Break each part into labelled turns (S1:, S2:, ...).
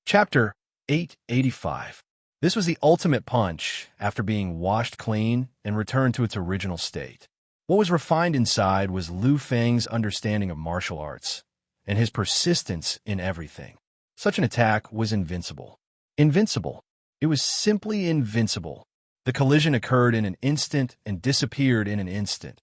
S1: Chapter 885. This was the ultimate punch after being washed clean and returned to its original state. What was refined inside was Lu Feng's understanding of martial arts and his persistence in everything. Such an attack was invincible. Invincible. It was simply invincible. The collision occurred in an instant and disappeared in an instant.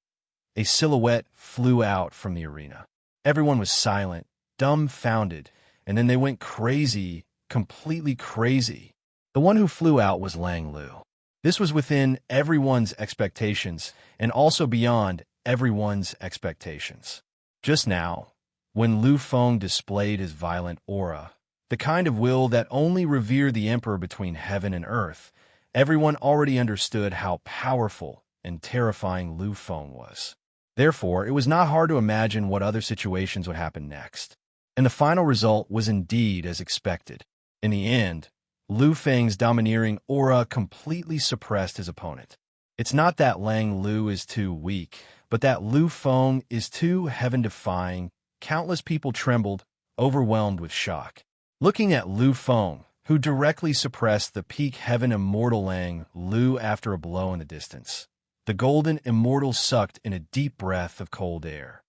S1: A silhouette flew out from the arena. Everyone was silent, dumbfounded, and then they went crazy, completely crazy. The one who flew out was Lang Lu. This was within everyone's expectations and also beyond everyone's expectations. Just now, when Lu Feng displayed his violent aura, the kind of will that only revered the emperor between heaven and earth, everyone already understood how powerful and terrifying Lu Feng was. Therefore, it was not hard to imagine what other situations would happen next. And the final result was indeed as expected. In the end, Lu Feng's domineering aura completely suppressed his opponent. It's not that Lang Lu is too weak, but that Lu Feng is too heaven-defying. Countless people trembled, overwhelmed with shock. Looking at Lu Feng, who directly suppressed the peak heaven immortal Lang Lu after a blow in the distance. The golden immortal sucked in a deep breath of cold air.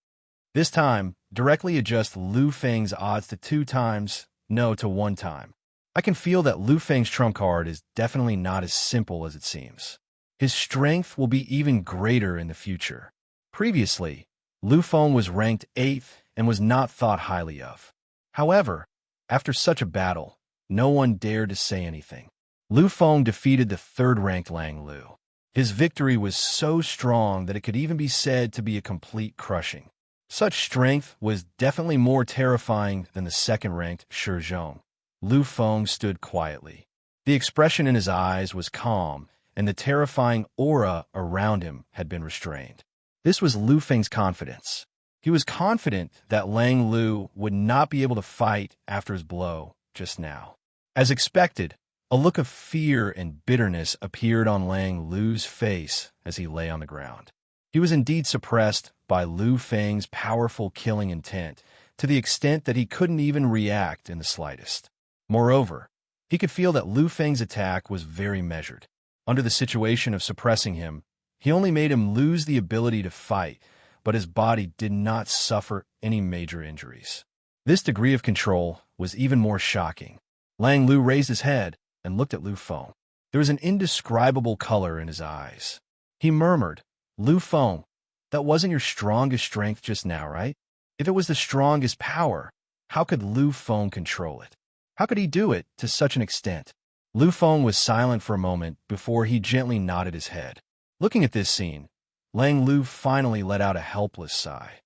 S1: This time, directly adjust Lu Feng's odds to 2 times, no to 1 time. I can feel that Lu Feng's trump card is definitely not as simple as it seems. His strength will be even greater in the future. Previously, Lu Feng was ranked 8th and was not thought highly of. However, after such a battle, no one dared to say anything. Lu Feng defeated the 3rd-ranked Lang Lu. His victory was so strong that it could even be said to be a complete crushing. Such strength was definitely more terrifying than the 2nd-ranked Shi Zhong. Lu Feng stood quietly. The expression in his eyes was calm, and the terrifying aura around him had been restrained. This was Lu Feng's confidence. He was confident that Lang Lu would not be able to fight after his blow just now. As expected, a look of fear and bitterness appeared on Lang Lu's face as he lay on the ground. He was indeed suppressed by Lu Feng's powerful killing intent, to the extent that he couldn't even react in the slightest. Moreover, he could feel that Lu Feng's attack was very measured. Under the situation of suppressing him, he only made him lose the ability to fight, but his body did not suffer any major injuries. This degree of control was even more shocking. Lang Lu raised his head and looked at Lu Feng. There was an indescribable color in his eyes. He murmured, "Lu Feng, that wasn't your strongest strength just now, right? If it was the strongest power, how could Lu Feng control it? How could he do it to such an extent?" Lu Feng was silent for a moment before he gently nodded his head. Looking at this scene, Lang Lu finally let out a helpless sigh.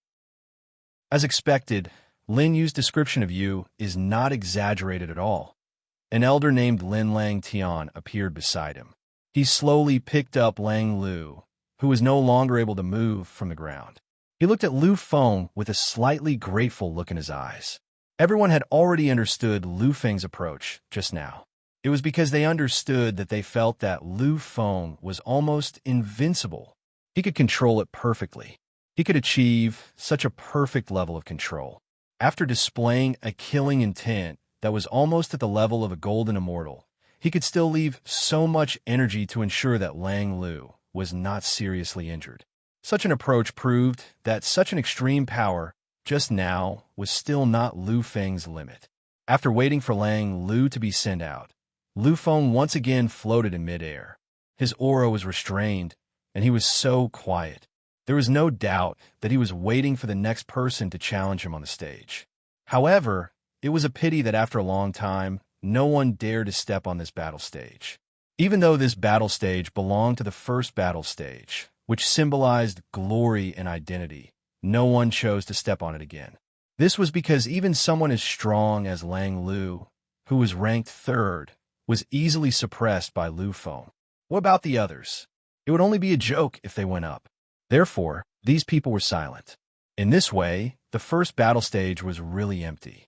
S1: As expected, Lin Yu's description of you is not exaggerated at all. An elder named Lin Lang Tian appeared beside him. He slowly picked up Lang Lu, who was no longer able to move from the ground. He looked at Lu Feng with a slightly grateful look in his eyes. Everyone had already understood Lu Feng's approach just now. It was because they understood that they felt that Lu Feng was almost invincible. He could control it perfectly. He could achieve such a perfect level of control. After displaying a killing intent that was almost at the level of a golden immortal, he could still leave so much energy to ensure that Lang Lu was not seriously injured. Such an approach proved that such an extreme power just now was still not Lu Feng's limit. After waiting for Lang Lu to be sent out, Lu Feng once again floated in midair. His aura was restrained, and he was so quiet. There was no doubt that he was waiting for the next person to challenge him on the stage. However, it was a pity that after a long time, no one dared to step on this battle stage. Even though this battle stage belonged to the first battle stage, which symbolized glory and identity, no one chose to step on it again. This was because even someone as strong as Lang Lu, who was ranked 3rd, was easily suppressed by Lu Feng. What about the others? It would only be a joke if they went up. Therefore, these people were silent. In this way, the first battle stage was really empty.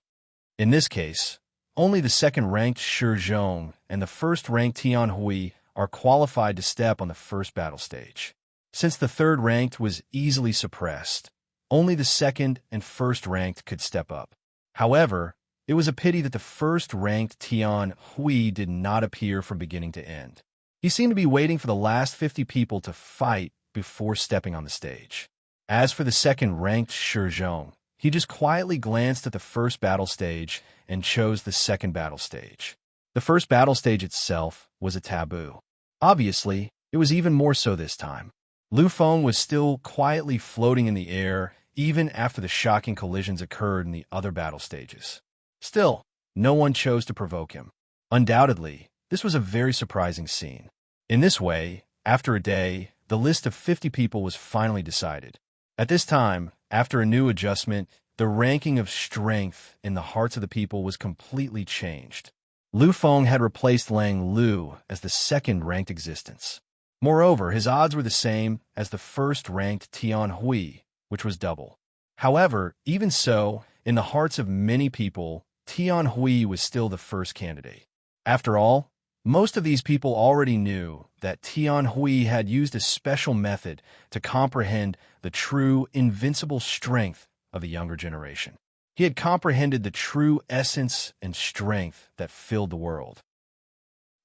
S1: In this case, only the 2nd-ranked Shi Zhong and the 1st-ranked Tian Hui are qualified to step on the first battle stage. Since the 3rd-ranked was easily suppressed, only the 2nd and 1st-ranked could step up. However, It was a pity that the first-ranked Tian Hui did not appear from beginning to end. He seemed to be waiting for the last 50 people to fight before stepping on the stage. As for the second-ranked Shizhong, he just quietly glanced at the first battle stage and chose the second battle stage. The first battle stage itself was a taboo. Obviously, it was even more so this time. Lu Feng was still quietly floating in the air even after the shocking collisions occurred in the other battle stages. Still, no one chose to provoke him. Undoubtedly, this was a very surprising scene. In this way, after a day, the list of 50 people was finally decided. At this time, after a new adjustment, the ranking of strength in the hearts of the people was completely changed. Lu Feng had replaced Lang Lu as the second-ranked existence. Moreover, his odds were the same as the first-ranked Tian Hui, which was double. However, even so, in the hearts of many people, Tian Hui was still the first candidate. After all, most of these people already knew that Tian Hui had used a special method to comprehend the true, invincible strength of the younger generation. He had comprehended the true essence and strength that filled the world.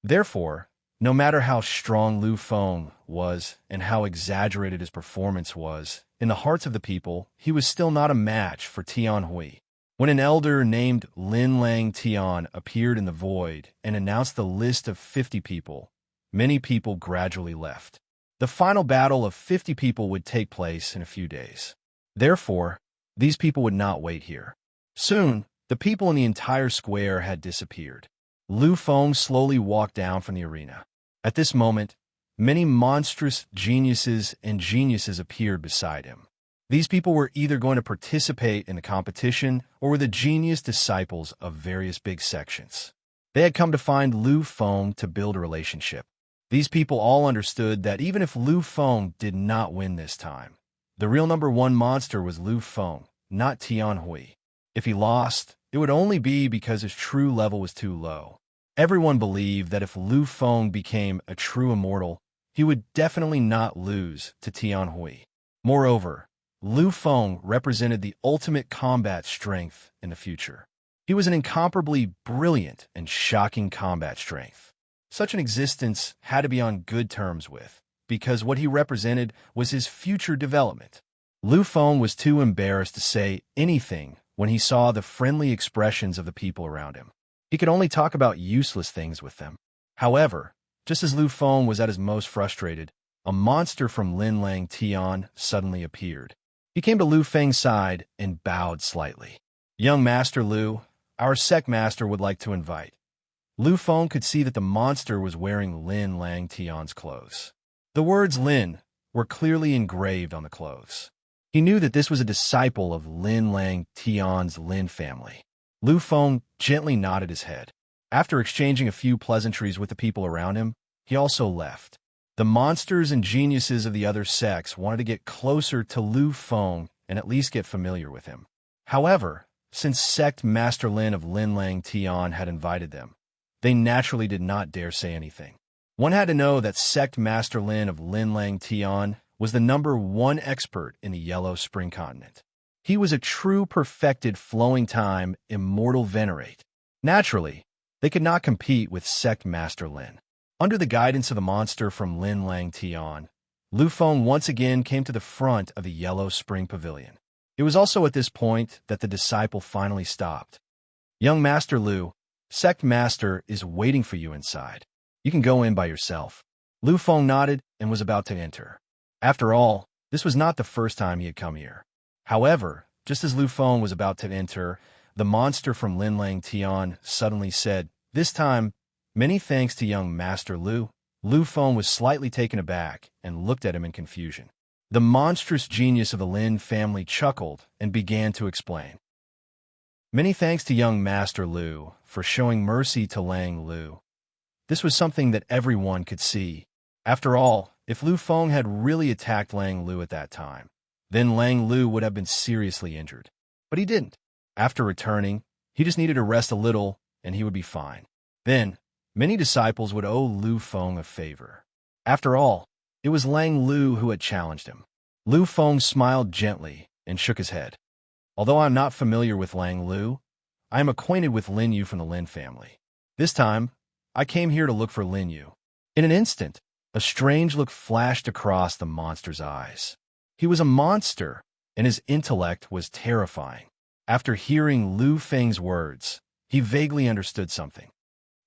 S1: Therefore, no matter how strong Lu Feng was and how exaggerated his performance was, in the hearts of the people, he was still not a match for Tian Hui. When an elder named Lin Lang Tian appeared in the void and announced the list of 50 people, many people gradually left. The final battle of 50 people would take place in a few days. Therefore, these people would not wait here. Soon, the people in the entire square had disappeared. Lu Feng slowly walked down from the arena. At this moment, many monstrous geniuses and geniuses appeared beside him. These people were either going to participate in the competition or were the genius disciples of various big sections. They had come to find Lu Feng to build a relationship. These people all understood that even if Lu Feng did not win this time, the real number one monster was Lu Feng, not Tian Hui. If he lost, it would only be because his true level was too low. Everyone believed that if Lu Feng became a true immortal, he would definitely not lose to Tian Hui. Moreover, Lu Feng represented the ultimate combat strength in the future. He was an incomparably brilliant and shocking combat strength. Such an existence had to be on good terms with, because what he represented was his future development. Lu Feng was too embarrassed to say anything when he saw the friendly expressions of the people around him. He could only talk about useless things with them. However, just as Lu Feng was at his most frustrated, a monster from Lin Lang Tian suddenly appeared. He came to Lu Feng's side and bowed slightly. "Young Master Lu, our sect master would like to invite." Lu Feng could see that the monster was wearing Lin Lang Tian's clothes. The words Lin were clearly engraved on the clothes. He knew that this was a disciple of Lin Lang Tian's Lin family. Lu Feng gently nodded his head. After exchanging a few pleasantries with the people around him, he also left. The monsters and geniuses of the other sects wanted to get closer to Lu Feng and at least get familiar with him. However, since Sect Master Lin of Lin Lang Tian had invited them, they naturally did not dare say anything. One had to know that Sect Master Lin of Lin Lang Tian was the number one expert in the Yellow Spring Continent. He was a true perfected flowing time immortal venerate. Naturally, they could not compete with Sect Master Lin. Under the guidance of the monster from Lin Lang Tian, Lu Feng once again came to the front of the Yellow Spring Pavilion. It was also at this point that the disciple finally stopped. "Young Master Lu, Sect Master is waiting for you inside. You can go in by yourself." Lu Feng nodded and was about to enter. After all, this was not the first time he had come here. However, just as Lu Feng was about to enter, the monster from Lin Lang Tian suddenly said, "This time, many thanks to young Master Lu." Lu Feng was slightly taken aback and looked at him in confusion. The monstrous genius of the Lin family chuckled and began to explain. "Many thanks to young Master Lu for showing mercy to Lang Lu." This was something that everyone could see. After all, if Lu Feng had really attacked Lang Lu at that time, then Lang Lu would have been seriously injured. But he didn't. After returning, he just needed to rest a little and he would be fine. Then, many disciples would owe Lu Feng a favor. After all, it was Lang Lu who had challenged him. Lu Feng smiled gently and shook his head. "Although I'm not familiar with Lang Lu, I am acquainted with Lin Yu from the Lin family. This time, I came here to look for Lin Yu. In an instant, a strange look flashed across the monster's eyes. He was a monster, and his intellect was terrifying. After hearing Lu Feng's words, he vaguely understood something.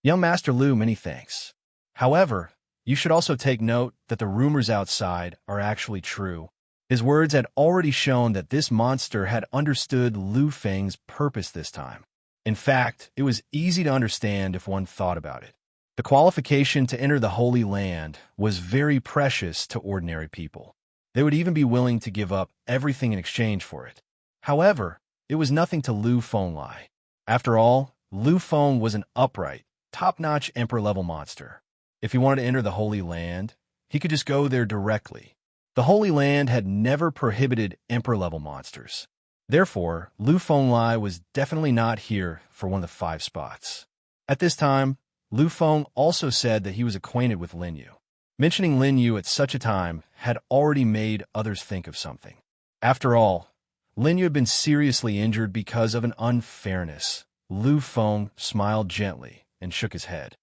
S1: Young Master Lu, many thanks. However, you should also take note that the rumors outside are actually true. His words had already shown that this monster had understood Lu Feng's purpose this time. In fact, it was easy to understand if one thought about it. The qualification to enter the Holy Land was very precious to ordinary people. They would even be willing to give up everything in exchange for it. However, it was nothing to Lu Fenglai. After all, Lu Feng was an upright, top-notch Emperor-level monster. If he wanted to enter the Holy Land, he could just go there directly. The Holy Land had never prohibited Emperor-level monsters. Therefore, Lu Fenglai was definitely not here for one of the 5 spots. At this time, Lu Feng also said that he was acquainted with Lin Yu. Mentioning Lin Yu at such a time had already made others think of something. After all, Lin Yu had been seriously injured because of an unfairness. Lu Feng smiled gently and shook his head.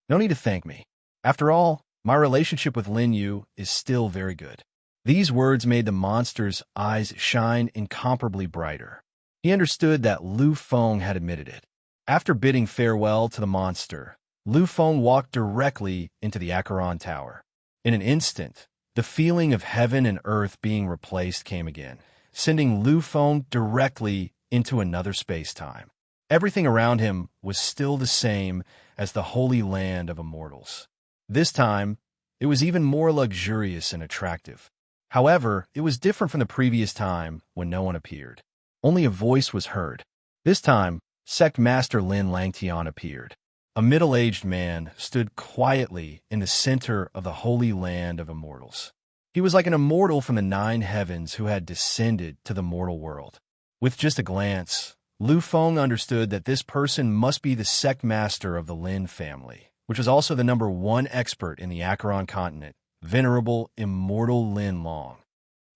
S1: No need to thank me. After all, my relationship with Lin Yu is still very good. These words made the monster's eyes shine incomparably brighter. He understood that Lu Feng had admitted it. After bidding farewell to the monster, Lu Feng walked directly into the Acheron Tower. In an instant, the feeling of heaven and earth being replaced came again, sending Lu Feng directly into another space-time. Everything around him was still the same as the Holy Land of Immortals. This time, it was even more luxurious and attractive. However, it was different from the previous time when no one appeared. Only a voice was heard. This time, Sect Master Lin Langtian appeared. A middle-aged man stood quietly in the center of the Holy Land of Immortals. He was like an immortal from the 9 heavens who had descended to the mortal world. With just a glance, Lu Feng understood that this person must be the sect master of the Lin family, which was also the #1 expert in the Acheron continent, Venerable Immortal Lin Long.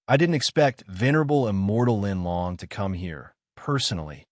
S1: I didn't expect Venerable Immortal Lin Long to come here, personally.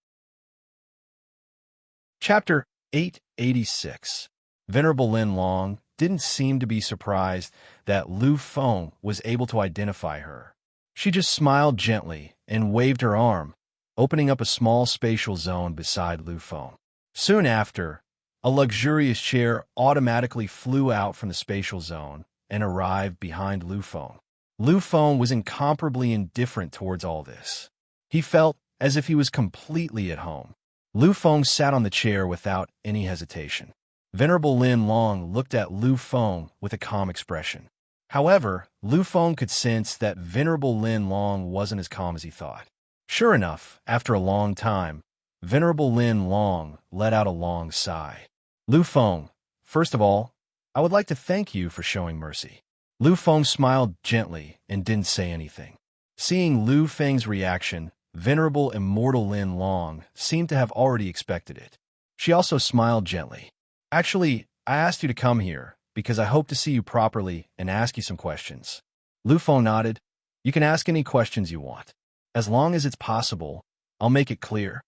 S1: Chapter 886. Venerable Lin Long didn't seem to be surprised that Lu Feng was able to identify her. She just smiled gently and waved her arm, opening up a small spatial zone beside Lu Feng. Soon after, a luxurious chair automatically flew out from the spatial zone and arrived behind Lu Feng. Lu Feng was incomparably indifferent towards all this. He felt as if he was completely at home. Lu Feng sat on the chair without any hesitation. Venerable Lin Long looked at Lu Feng with a calm expression. However, Lu Feng could sense that Venerable Lin Long wasn't as calm as he thought. Sure enough, after a long time, Venerable Lin Long let out a long sigh. Lu Feng, first of all, I would like to thank you for showing mercy. Lu Feng smiled gently and didn't say anything. Seeing Lu Feng's reaction, Venerable Immortal Lin Long seemed to have already expected it. She also smiled gently. Actually, I asked you to come here because I hope to see you properly and ask you some questions. Lu Feng nodded. You can ask any questions you want. As long as it's possible, I'll make it clear.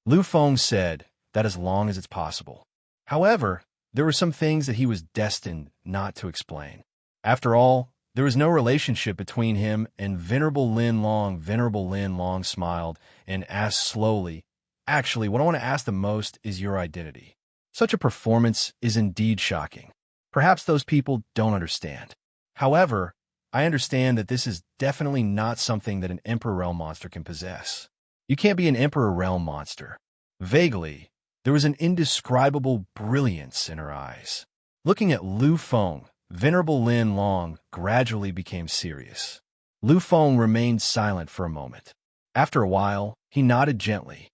S1: Lu Feng said that as long as it's possible. However, there were some things that he was destined not to explain. After all, there was no relationship between him and Venerable Lin Long. Venerable Lin Long smiled and asked slowly, Actually, what I want to ask the most is your identity. Such a performance is indeed shocking. Perhaps those people don't understand. However, I understand that this is definitely not something that an Emperor Realm monster can possess. You can't be an Emperor Realm monster. Vaguely, there was an indescribable brilliance in her eyes. Looking at Lu Feng, Venerable Lin Long gradually became serious. Lu Feng remained silent for a moment. After a while, he nodded gently.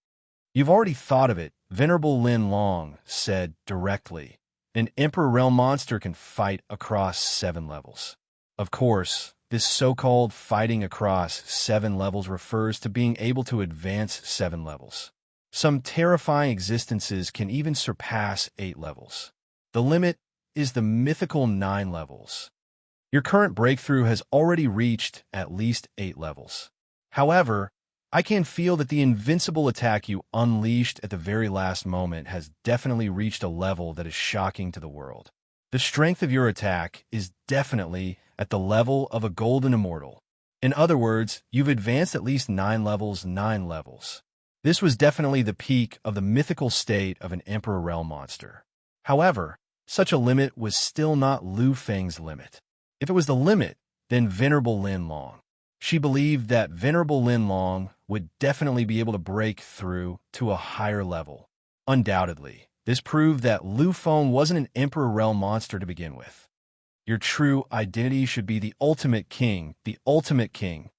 S1: You've already thought of it, Venerable Lin Long said directly. An Emperor Realm monster can fight across 7 levels. Of course, this so-called fighting across 7 levels refers to being able to advance 7 levels. Some terrifying existences can even surpass 8 levels. The limit is the mythical 9 levels. Your current breakthrough has already reached at least 8 levels. However, I can feel that the invincible attack you unleashed at the very last moment has definitely reached a level that is shocking to the world. The strength of your attack is definitely at the level of a golden immortal. In other words, you've advanced at least 9 levels, 9 levels. This was definitely the peak of the mythical state of an Emperor Realm monster. However, such a limit was still not Lu Feng's limit. If it was the limit, then Venerable Lin Long. She believed that Venerable Lin Long would definitely be able to break through to a higher level. Undoubtedly, this proved that Lu Feng wasn't an Emperor Realm monster to begin with. Your true identity should be the ultimate king, the ultimate king.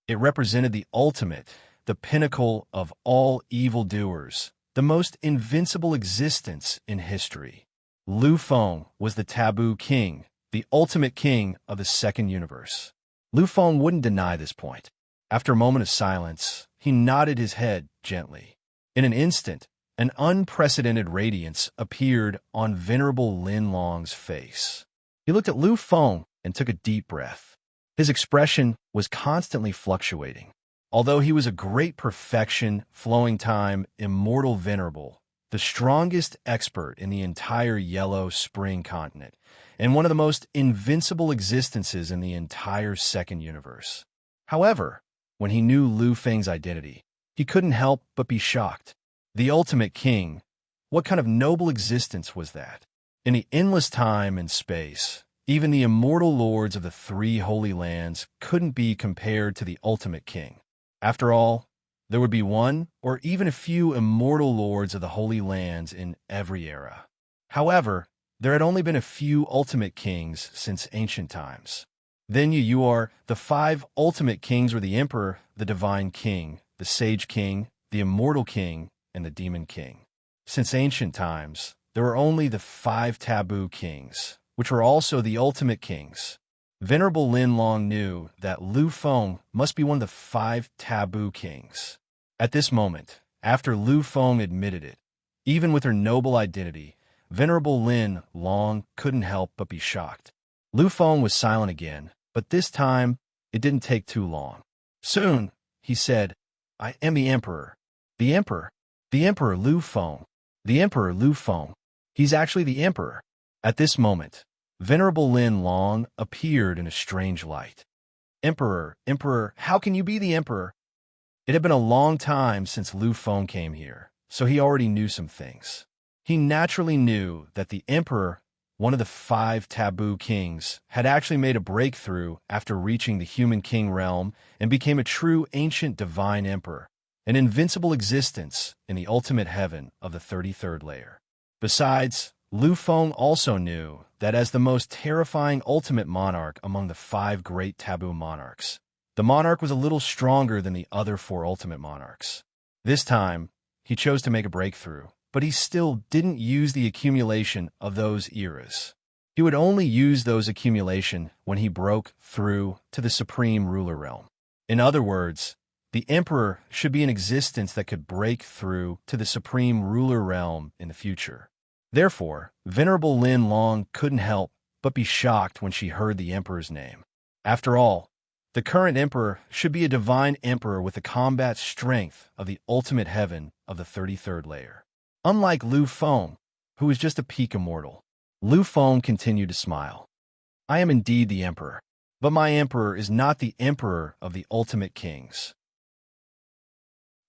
S1: It represented the ultimate, the pinnacle of all evildoers, the most invincible existence in history. Lu Feng was the taboo king, the ultimate king of the second universe. Lu Feng wouldn't deny this point. After a moment of silence, he nodded his head gently. In an instant, an unprecedented radiance appeared on Venerable Lin Long's face. He looked at Lu Feng and took a deep breath. His expression was constantly fluctuating. Although he was a great perfection, flowing time, immortal venerable, the strongest expert in the entire Yellow Spring continent, and one of the most invincible existences in the entire second universe. However, when he knew Lu Feng's identity, he couldn't help but be shocked. The ultimate king, what kind of noble existence was that? In the endless time and space, even the immortal lords of the 3 holy lands couldn't be compared to the ultimate king. After all, there would be one or even a few immortal lords of the holy lands in every era. However, there had only been a few ultimate kings since ancient times. Then you are the 5 ultimate kings were the emperor, the divine king, the sage king, the immortal king, and the demon king. Since ancient times, there were only the 5 taboo kings, which were also the ultimate kings. Venerable Lin Long knew that Lu Feng must be one of the 5 taboo kings. At this moment, after Lu Feng admitted it, even with her noble identity, Venerable Lin Long couldn't help but be shocked. Lu Feng was silent again, but this time it didn't take too long. Soon, he said, "I am the Emperor. The Emperor. The Emperor Lu Feng. The Emperor Lu Feng. He's actually the Emperor." At this moment, Venerable Lin Long appeared in a strange light. "Emperor, Emperor, how can you be the Emperor?" It had been a long time since Lu Feng came here, so he already knew some things. He naturally knew that the Emperor, one of the 5 taboo kings, had actually made a breakthrough after reaching the human king realm and became a true ancient divine emperor, an invincible existence in the ultimate heaven of the 33rd layer. Besides, Lu Feng also knew that as the most terrifying ultimate monarch among the 5 great taboo monarchs, the monarch was a little stronger than the other 4 ultimate monarchs. This time, he chose to make a breakthrough, but he still didn't use the accumulation of those eras. He would only use those accumulation when he broke through to the supreme ruler realm. In other words, the emperor should be an existence that could break through to the supreme ruler realm in the future. Therefore, Venerable Lin Long couldn't help but be shocked when she heard the emperor's name. After all, the current emperor should be a divine emperor with the combat strength of the ultimate heaven of the 33rd layer. Unlike Lu Feng, who was just a peak immortal, Lu Feng continued to smile. "I am indeed the emperor, but my emperor is not the emperor of the ultimate kings.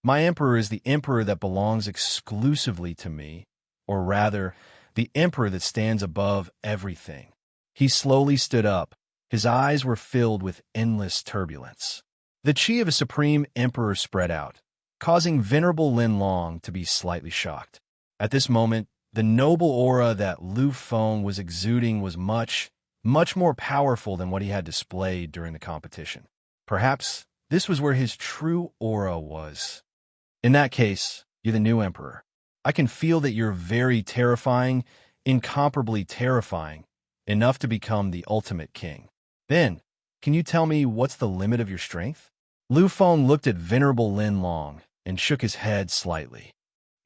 S1: My emperor is the emperor that belongs exclusively to me, or rather, the emperor that stands above everything." He slowly stood up. His eyes were filled with endless turbulence. The chi of a supreme emperor spread out, causing Venerable Lin Long to be slightly shocked. At this moment, the noble aura that Lu Feng was exuding was much more powerful than what he had displayed during the competition. Perhaps this was where his true aura was. "In that case, you're the new emperor. I can feel that you're very terrifying, incomparably terrifying, enough to become the ultimate king. Then, can you tell me what's the limit of your strength?" Lu Feng looked at Venerable Lin Long and shook his head slightly.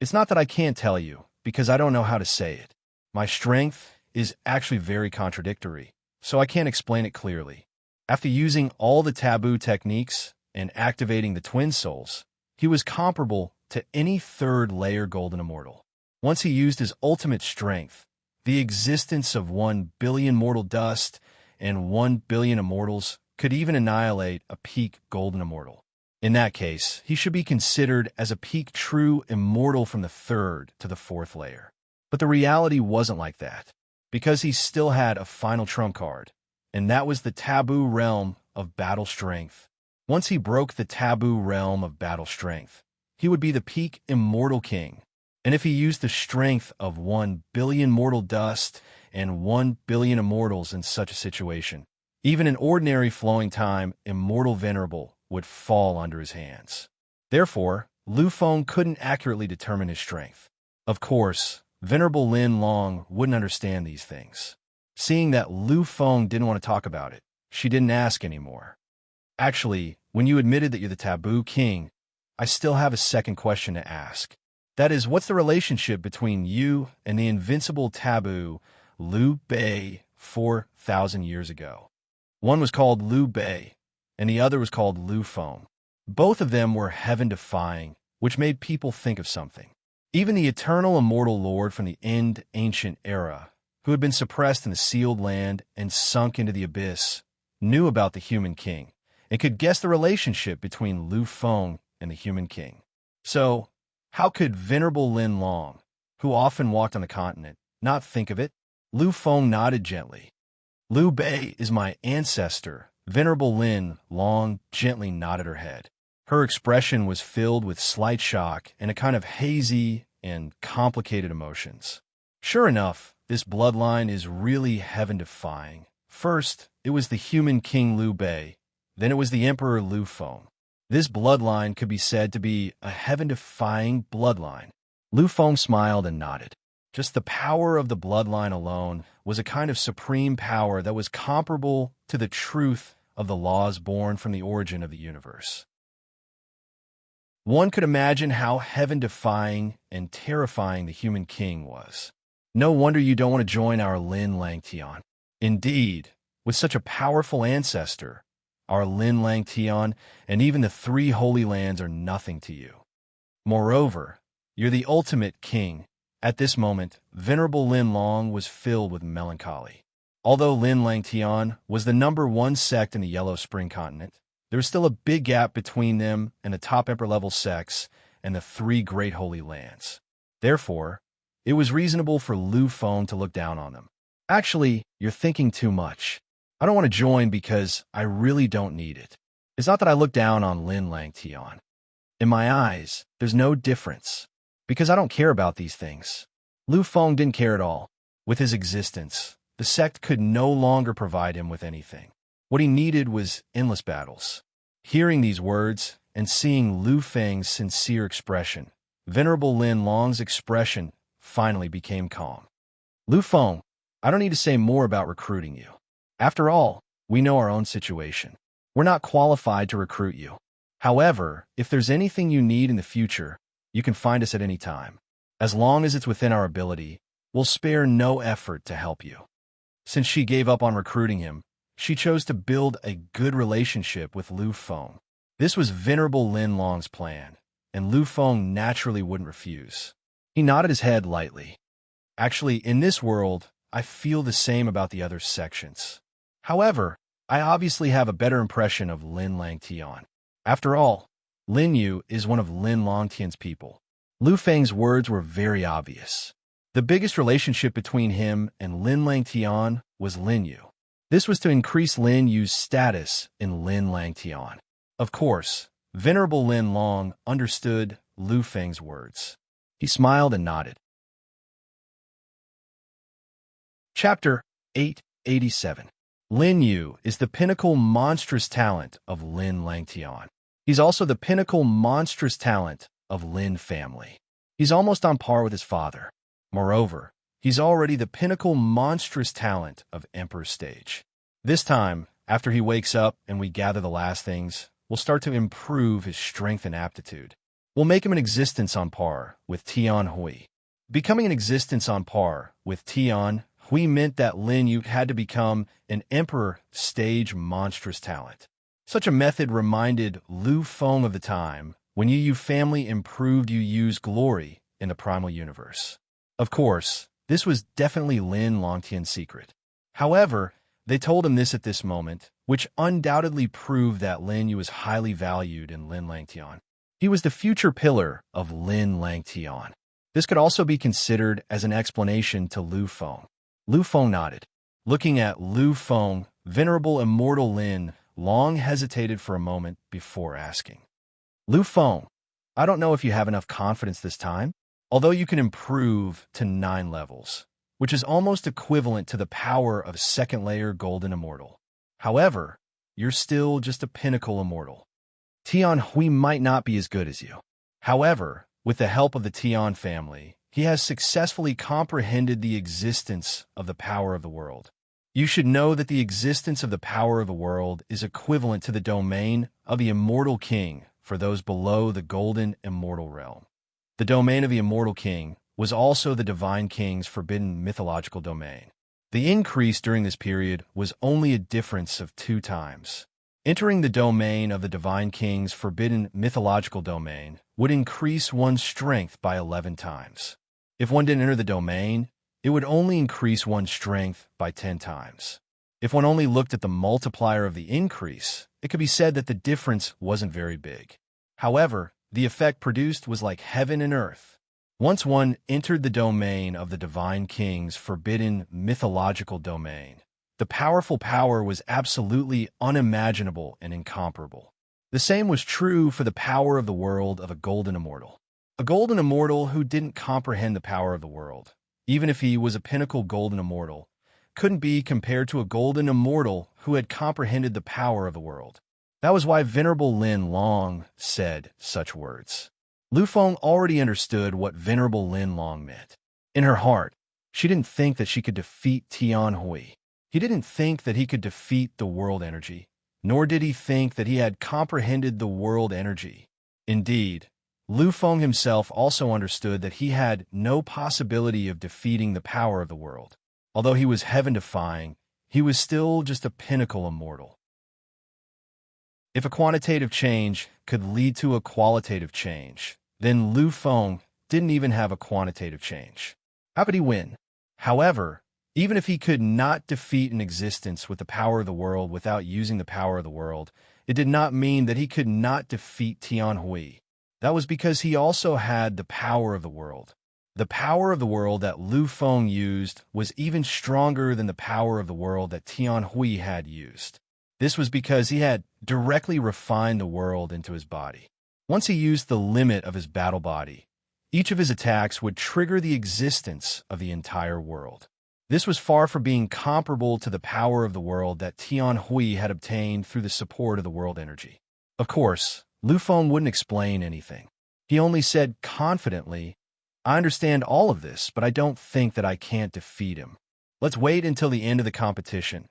S1: "It's not that I can't tell you, because I don't know how to say it. My strength is actually very contradictory, so I can't explain it clearly. After using all the taboo techniques, and activating the twin souls, he was comparable to any third-layer golden immortal. Once he used his ultimate strength, the existence of 1 billion mortal dust and 1 billion immortals could even annihilate a peak golden immortal. In that case, he should be considered as a peak true immortal from the 3rd to the 4th layer. But the reality wasn't like that, because he still had a final trump card, and that was the taboo realm of battle strength. Once he broke the taboo realm of battle strength, he would be the peak immortal king. And if he used the strength of 1 billion mortal dust and 1 billion immortals in such a situation, even an ordinary flowing time immortal venerable would fall under his hands. Therefore, Lu Feng couldn't accurately determine his strength. Of course, Venerable Lin Long wouldn't understand these things. Seeing that Lu Feng didn't want to talk about it, she didn't ask anymore. Actually, when you admitted that you're the taboo king, I still have a second question to ask. That is, what's the relationship between you and the invincible taboo Liu Bei 4,000 years ago? One was called Liu Bei, and the other was called Lu Feng. Both of them were heaven-defying, which made people think of something. Even the eternal immortal lord from the end ancient era, who had been suppressed in the sealed land and sunk into the abyss, knew about the human king, and could guess the relationship between Lu Feng and the human king. So, how could Venerable Lin Long, who often walked on the continent, not think of it? Lu Feng nodded gently. Liu Bei is my ancestor. Venerable Lin Long gently nodded her head. Her expression was filled with slight shock and a kind of hazy and complicated emotions. Sure enough, this bloodline is really heaven-defying. First, it was the human king Liu Bei, then it was the emperor Lu Feng. This bloodline could be said to be a heaven-defying bloodline. Lu Feng smiled and nodded. Just the power of the bloodline alone was a kind of supreme power that was comparable to the truth of the laws born from the origin of the universe. One could imagine how heaven-defying and terrifying the human king was. No wonder you don't want to join our Lin Langtian. Indeed, with such a powerful ancestor, our Lin Langtian and even the 3 holy lands are nothing to you. Moreover, you're the ultimate king. At this moment, Venerable Lin Long was filled with melancholy. Although Lin Langtian was the #1 sect in the Yellow Spring continent, there was still a big gap between them and the top emperor-level sects and the 3 great holy lands. Therefore, it was reasonable for Lu Feng to look down on them. Actually, you're thinking too much. I don't want to join because I really don't need it. It's not that I look down on Lin Langtian. In my eyes, there's no difference, because I don't care about these things. Lu Feng didn't care at all. With his existence, the sect could no longer provide him with anything. What he needed was endless battles. Hearing these words and seeing Lu Feng's sincere expression, Venerable Lin Long's expression finally became calm. Lu Feng, I don't need to say more about recruiting you. After all, we know our own situation. We're not qualified to recruit you. However, if there's anything you need in the future, you can find us at any time. As long as it's within our ability, we'll spare no effort to help you. Since she gave up on recruiting him, she chose to build a good relationship with Lu Feng. This was Venerable Lin Long's plan, and Lu Feng naturally wouldn't refuse. He nodded his head lightly. Actually, in this world, I feel the same about the other sections. However, I obviously have a better impression of Lin Langtian. After all, Lin Yu is one of Lin Langtian's people. Lu Feng's words were very obvious. The biggest relationship between him and Lin Langtian was Lin Yu. This was to increase Lin Yu's status in Lin Langtian. Of course, Venerable Lin Long understood Lu Feng's words. He smiled and nodded. Chapter 887. Lin Yu is the pinnacle monstrous talent of Lin Langtian. He's also the pinnacle monstrous talent of Lin family. He's almost on par with his father. Moreover, he's already the pinnacle monstrous talent of Emperor Stage. This time, after he wakes up and we gather the last things, we'll start to improve his strength and aptitude. We'll make him an existence on par with Tian Hui. Becoming an existence on par with Tian Hui meant that Lin Yu had to become an Emperor Stage monstrous talent. Such a method reminded Lu Feng of the time when Yu family improved Yu's glory in the primal universe. Of course, this was definitely Lin Longtian's secret. However, they told him this at this moment, which undoubtedly proved that Lin Yu was highly valued in Lin Langtian. He was the future pillar of Lin Langtian. This could also be considered as an explanation to Lu Feng. Lu Feng nodded. Looking at Lu Feng, venerable immortal Lin Long hesitated for a moment before asking. Lu Feng, I don't know if you have enough confidence this time, although you can improve to 9 levels, which is almost equivalent to the power of second-layer Golden Immortal. However, you're still just a pinnacle immortal. Tian Hui might not be as good as you. However, with the help of the Tian family, he has successfully comprehended the existence of the power of the world. You should know that the existence of the power of the world is equivalent to the domain of the Immortal King for those below the Golden Immortal Realm. The domain of the Immortal King was also the Divine King's forbidden mythological domain. The increase during this period was only a difference of 2 times. Entering the domain of the Divine King's forbidden mythological domain would increase one's strength by 11 times. If one didn't enter the domain, it would only increase one's strength by 10 times. If one only looked at the multiplier of the increase, it could be said that the difference wasn't very big. However, the effect produced was like heaven and earth. Once one entered the domain of the Divine King's forbidden mythological domain, the powerful power was absolutely unimaginable and incomparable. The same was true for the power of the world of a Golden Immortal. A Golden Immortal who didn't comprehend the power of the world, even if he was a pinnacle Golden Immortal, couldn't be compared to a Golden Immortal who had comprehended the power of the world. That was why Venerable Lin Long said such words. Lu Feng already understood what Venerable Lin Long meant. In her heart, she didn't think that she could defeat Tian Hui. He didn't think that he could defeat the world energy, nor did he think that he had comprehended the world energy. Indeed, Lu Feng himself also understood that he had no possibility of defeating the power of the world. Although he was heaven-defying, he was still just a pinnacle immortal. If a quantitative change could lead to a qualitative change, then Lu Feng didn't even have a quantitative change. How could he win? However, even if he could not defeat an existence with the power of the world without using the power of the world, it did not mean that he could not defeat Tian Hui. That was because he also had the power of the world. The power of the world that Lu Feng used was even stronger than the power of the world that Tian Hui had used. This was because he had directly refined the world into his body. Once he used the limit of his battle body, each of his attacks would trigger the existence of the entire world. This was far from being comparable to the power of the world that Tian Hui had obtained through the support of the world energy. Of course, Lu Feng wouldn't explain anything. He only said confidently, I understand all of this, but I don't think that I can't defeat him. Let's wait until the end of the competition.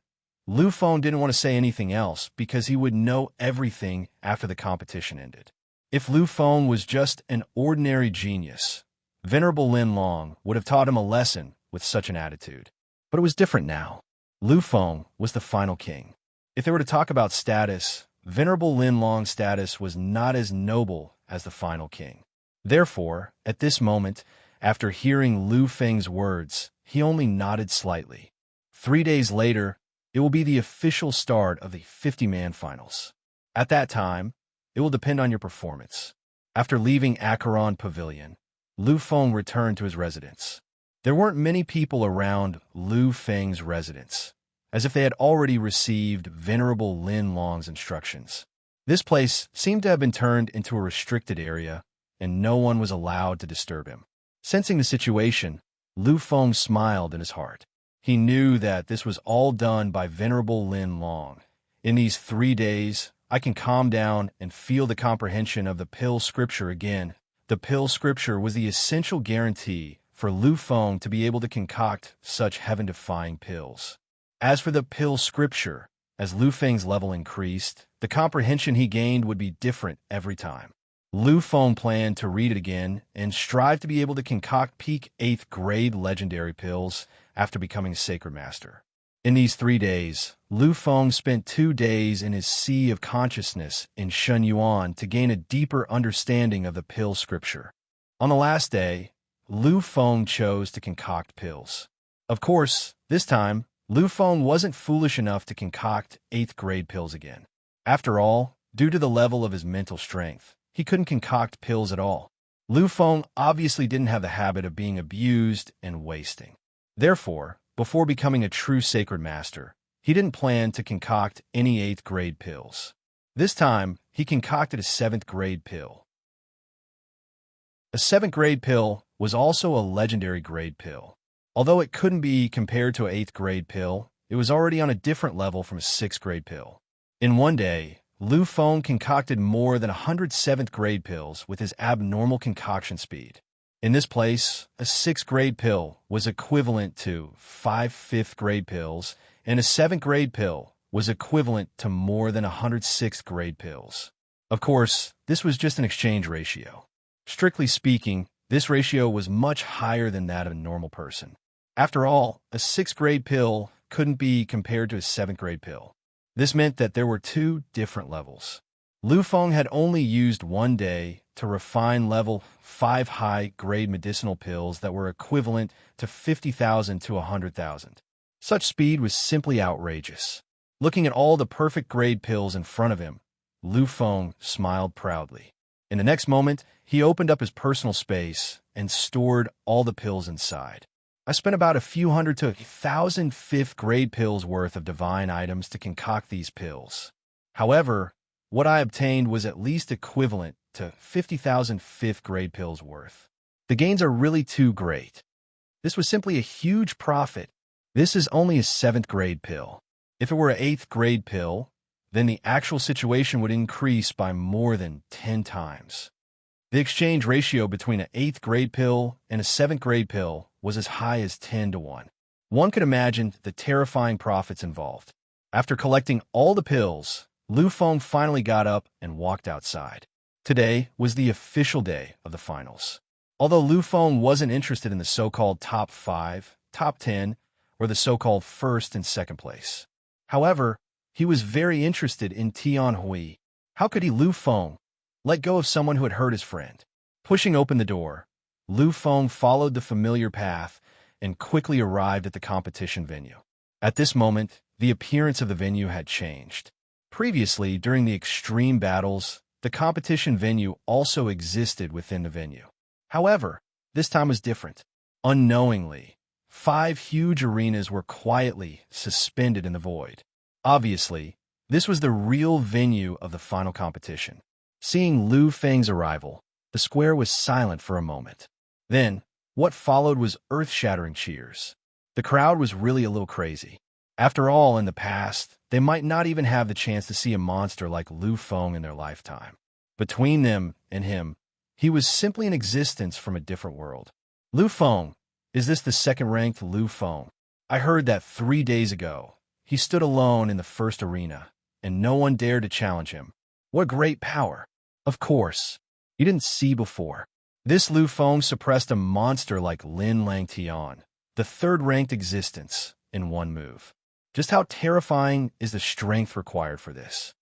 S1: Lu Feng didn't want to say anything else because he would know everything after the competition ended. If Lu Feng was just an ordinary genius, Venerable Lin Long would have taught him a lesson with such an attitude. But it was different now. Lu Feng was the final king. If they were to talk about status, Venerable Lin Long's status was not as noble as the final king. Therefore, at this moment, after hearing Lu Feng's words, he only nodded slightly. 3 days later, it will be the official start of the 50-man finals. At that time, it will depend on your performance. After leaving Acheron Pavilion, Lu Feng returned to his residence. There weren't many people around Lu Feng's residence, as if they had already received Venerable Lin Long's instructions. This place seemed to have been turned into a restricted area, and no one was allowed to disturb him. Sensing the situation, Lu Feng smiled in his heart. He knew that this was all done by Venerable Lin Long. In these 3 days, I can calm down and feel the comprehension of the pill scripture again. The pill scripture was the essential guarantee for Lu Feng to be able to concoct such heaven-defying pills. As for the pill scripture, as Lu Feng's level increased, the comprehension he gained would be different every time. Lu Feng planned to read it again and strive to be able to concoct peak 8th grade legendary pills after becoming a Sacred Master. In these 3 days, Lu Feng spent 2 days in his sea of consciousness in Shenyuan to gain a deeper understanding of the pill scripture. On the last day, Lu Feng chose to concoct pills. Of course, this time, Lu Feng wasn't foolish enough to concoct 8th grade pills again. After all, due to the level of his mental strength, he couldn't concoct pills at all. Lu Feng obviously didn't have the habit of being abused and wasting. Therefore, before becoming a true sacred master, he didn't plan to concoct any 8th grade pills. This time, he concocted a 7th grade pill. A 7th grade pill was also a legendary grade pill. Although it couldn't be compared to an 8th grade pill, it was already on a different level from a 6th grade pill. In one day, Lu Feng concocted more than 100 7th grade pills with his abnormal concoction speed. In this place, a 6th grade pill was equivalent to 5 5th grade pills, and a 7th grade pill was equivalent to more than 100 6th grade pills. Of course, this was just an exchange ratio. Strictly speaking, this ratio was much higher than that of a normal person. After all, a 6th grade pill couldn't be compared to a 7th grade pill. This meant that there were 2 different levels. Lu Feng had only used 1 day to refine level 5 high-grade medicinal pills that were equivalent to 50,000 to 100,000. Such speed was simply outrageous. Looking at all the perfect grade pills in front of him, Lu Feng smiled proudly. In the next moment, he opened up his personal space and stored all the pills inside. I spent about a few hundred to 1,000 5th grade pills worth of divine items to concoct these pills. However, what I obtained was at least equivalent to 50,000 5th grade pills worth. The gains are really too great. This was simply a huge profit. This is only a 7th grade pill. If it were an 8th grade pill, then the actual situation would increase by more than 10 times. The exchange ratio between an 8th grade pill and a 7th grade pill was as high as 10 to 1. One could imagine the terrifying profits involved. After collecting all the pills, Lu Feng finally got up and walked outside. Today was the official day of the finals. Although Lu Feng wasn't interested in the so-called top 5, top 10, or the so-called first and second place. However, he was very interested in Tian Hui. How could he, Lu Feng, let go of someone who had hurt his friend? Pushing open the door, Lu Feng followed the familiar path and quickly arrived at the competition venue. At this moment, the appearance of the venue had changed. Previously, during the extreme battles, the competition venue also existed within the venue. However, this time was different. Unknowingly, 5 huge arenas were quietly suspended in the void. Obviously, this was the real venue of the final competition. Seeing Lu Feng's arrival, the square was silent for a moment. Then, what followed was earth-shattering cheers. The crowd was really a little crazy. After all, in the past, they might not even have the chance to see a monster like Lu Feng in their lifetime. Between them and him, he was simply an existence from a different world. Lu Feng, is this the second-ranked Lu Feng? I heard that 3 days ago, he stood alone in the first arena, and no one dared to challenge him. What great power! Of course, you didn't see before. This Lu Feng suppressed a monster like Lin Langtian, the third-ranked existence, in one move. Just how terrifying is the strength required for this?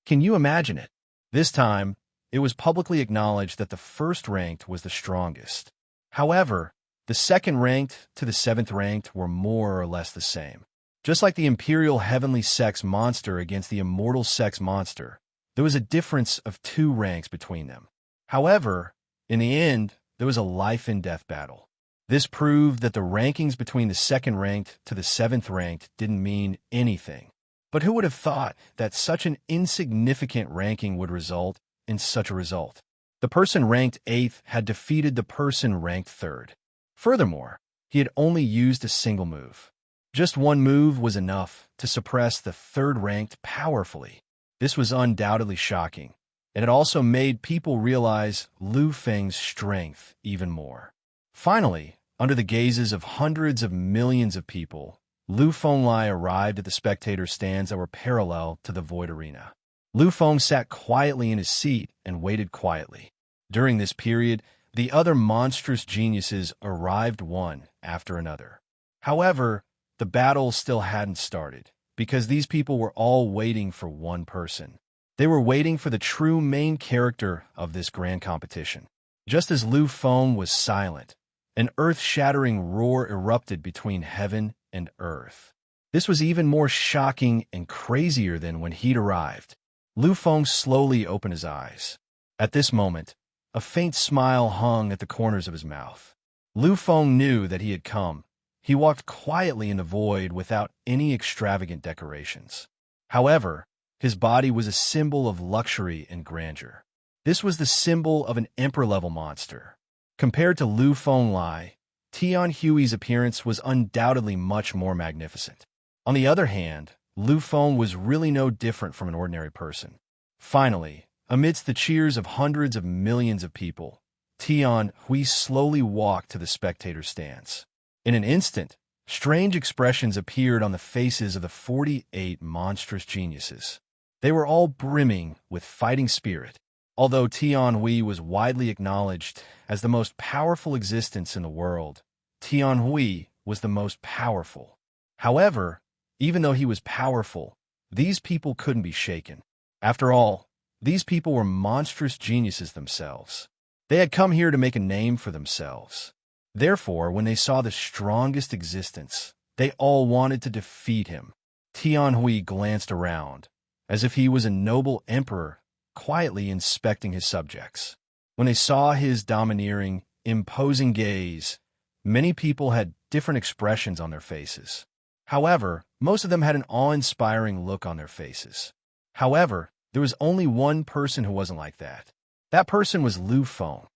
S1: Can you imagine it? This time, it was publicly acknowledged that the first-ranked was the strongest. However, the second-ranked to the seventh-ranked were more or less the same. Just like the Imperial Heavenly Sex Monster against the Immortal Sex Monster, there was a difference of 2 ranks between them. However, in the end, there was a life-and-death battle. This proved that the rankings between the second-ranked to the seventh-ranked didn't mean anything. But who would have thought that such an insignificant ranking would result in such a result? The person ranked 8th had defeated the person ranked 3rd. Furthermore, he had only used a single move. Just one move was enough to suppress the third-ranked powerfully. This was undoubtedly shocking, and it also made people realize Lu Feng's strength even more. Finally, under the gazes of hundreds of millions of people, Lu Fenglai arrived at the spectator stands that were parallel to the void arena. Lu Feng sat quietly in his seat and waited quietly. During this period, the other monstrous geniuses arrived one after another. However, the battle still hadn't started, because these people were all waiting for one person. They were waiting for the true main character of this grand competition. Just as Lu Feng was silent, an earth-shattering roar erupted between heaven and earth. This was even more shocking and crazier than when he'd arrived. Lu Feng slowly opened his eyes. At this moment, a faint smile hung at the corners of his mouth. Lu Feng knew that he had come. He walked quietly in the void without any extravagant decorations. However, his body was a symbol of luxury and grandeur. This was the symbol of an emperor-level monster. Compared to Lu Feng Lai, Tian Hui's appearance was undoubtedly much more magnificent. On the other hand, Lu Feng was really no different from an ordinary person. Finally, amidst the cheers of hundreds of millions of people, Tian Hui slowly walked to the spectator stands. In an instant, strange expressions appeared on the faces of the 48 monstrous geniuses. They were all brimming with fighting spirit. Although Tian Hui was widely acknowledged as the most powerful existence in the world, Tian Hui was the most powerful. However, even though he was powerful, these people couldn't be shaken. After all, these people were monstrous geniuses themselves. They had come here to make a name for themselves. Therefore, when they saw the strongest existence, they all wanted to defeat him. Tian Hui glanced around, as if he was a noble emperor quietly inspecting his subjects. When they saw his domineering, imposing gaze, many people had different expressions on their faces. However, most of them had an awe-inspiring look on their faces. However, there was only one person who wasn't like that. That person was Lu Feng.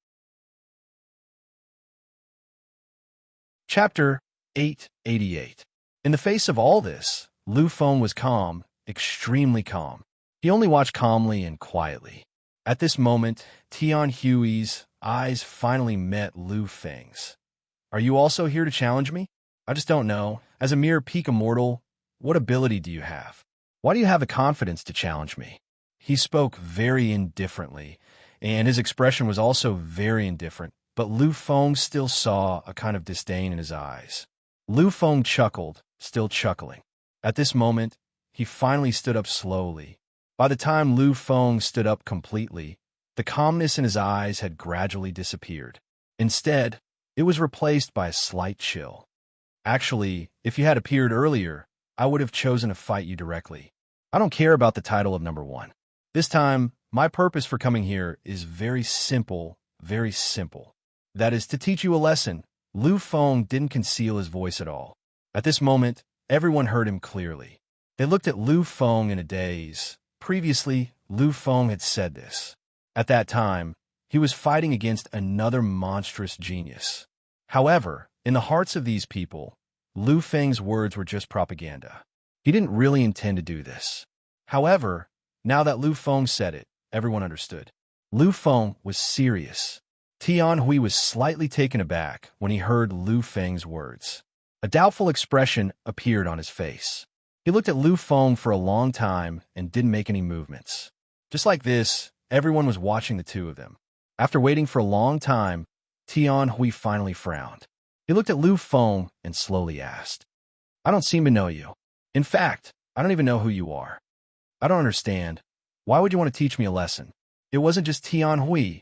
S1: Chapter 888. In the face of all this, Lu Feng was calm, extremely calm. He only watched calmly and quietly. At this moment, Tian Hui's eyes finally met Lu Feng's. "Are you also here to challenge me? I just don't know. As a mere peak immortal, what ability do you have? Why do you have the confidence to challenge me?" He spoke very indifferently, and his expression was also very indifferent, but Lu Feng still saw a kind of disdain in his eyes. Lu Feng chuckled, still chuckling. At this moment, he finally stood up slowly. By the time Lu Feng stood up completely, the calmness in his eyes had gradually disappeared. Instead, it was replaced by a slight chill. "Actually, if you had appeared earlier, I would have chosen to fight you directly. I don't care about the title of number one. This time, my purpose for coming here is very simple, very simple. That is to teach you a lesson." Lu Feng didn't conceal his voice at all. At this moment, everyone heard him clearly. They looked at Lu Feng in a daze. Previously, Lu Feng had said this. At that time, he was fighting against another monstrous genius. However, in the hearts of these people, Lu Feng's words were just propaganda. He didn't really intend to do this. However, now that Lu Feng said it, everyone understood. Lu Feng was serious. Tian Hui was slightly taken aback when he heard Lu Feng's words. A doubtful expression appeared on his face. He looked at Lu Feng for a long time and didn't make any movements. Just like this, everyone was watching the two of them. After waiting for a long time, Tian Hui finally frowned. He looked at Lu Feng and slowly asked, "I don't seem to know you. In fact, I don't even know who you are. I don't understand. Why would you want to teach me a lesson?" It wasn't just Tian Hui.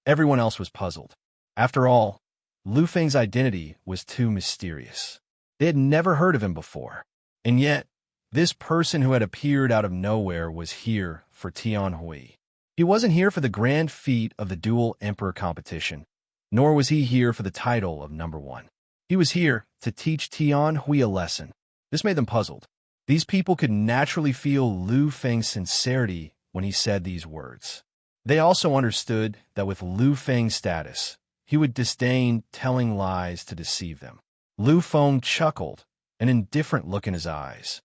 S1: Everyone else was puzzled. After all, Lu Feng's identity was too mysterious. They had never heard of him before. And yet, this person who had appeared out of nowhere was here for Tian Hui. He wasn't here for the grand feat of the dual emperor competition, nor was he here for the title of number one. He was here to teach Tian Hui a lesson. This made them puzzled. These people could naturally feel Lu Feng's sincerity when he said these words. They also understood that with Lu Feng's status, he would disdain telling lies to deceive them. Lu Feng chuckled, an indifferent look in his eyes.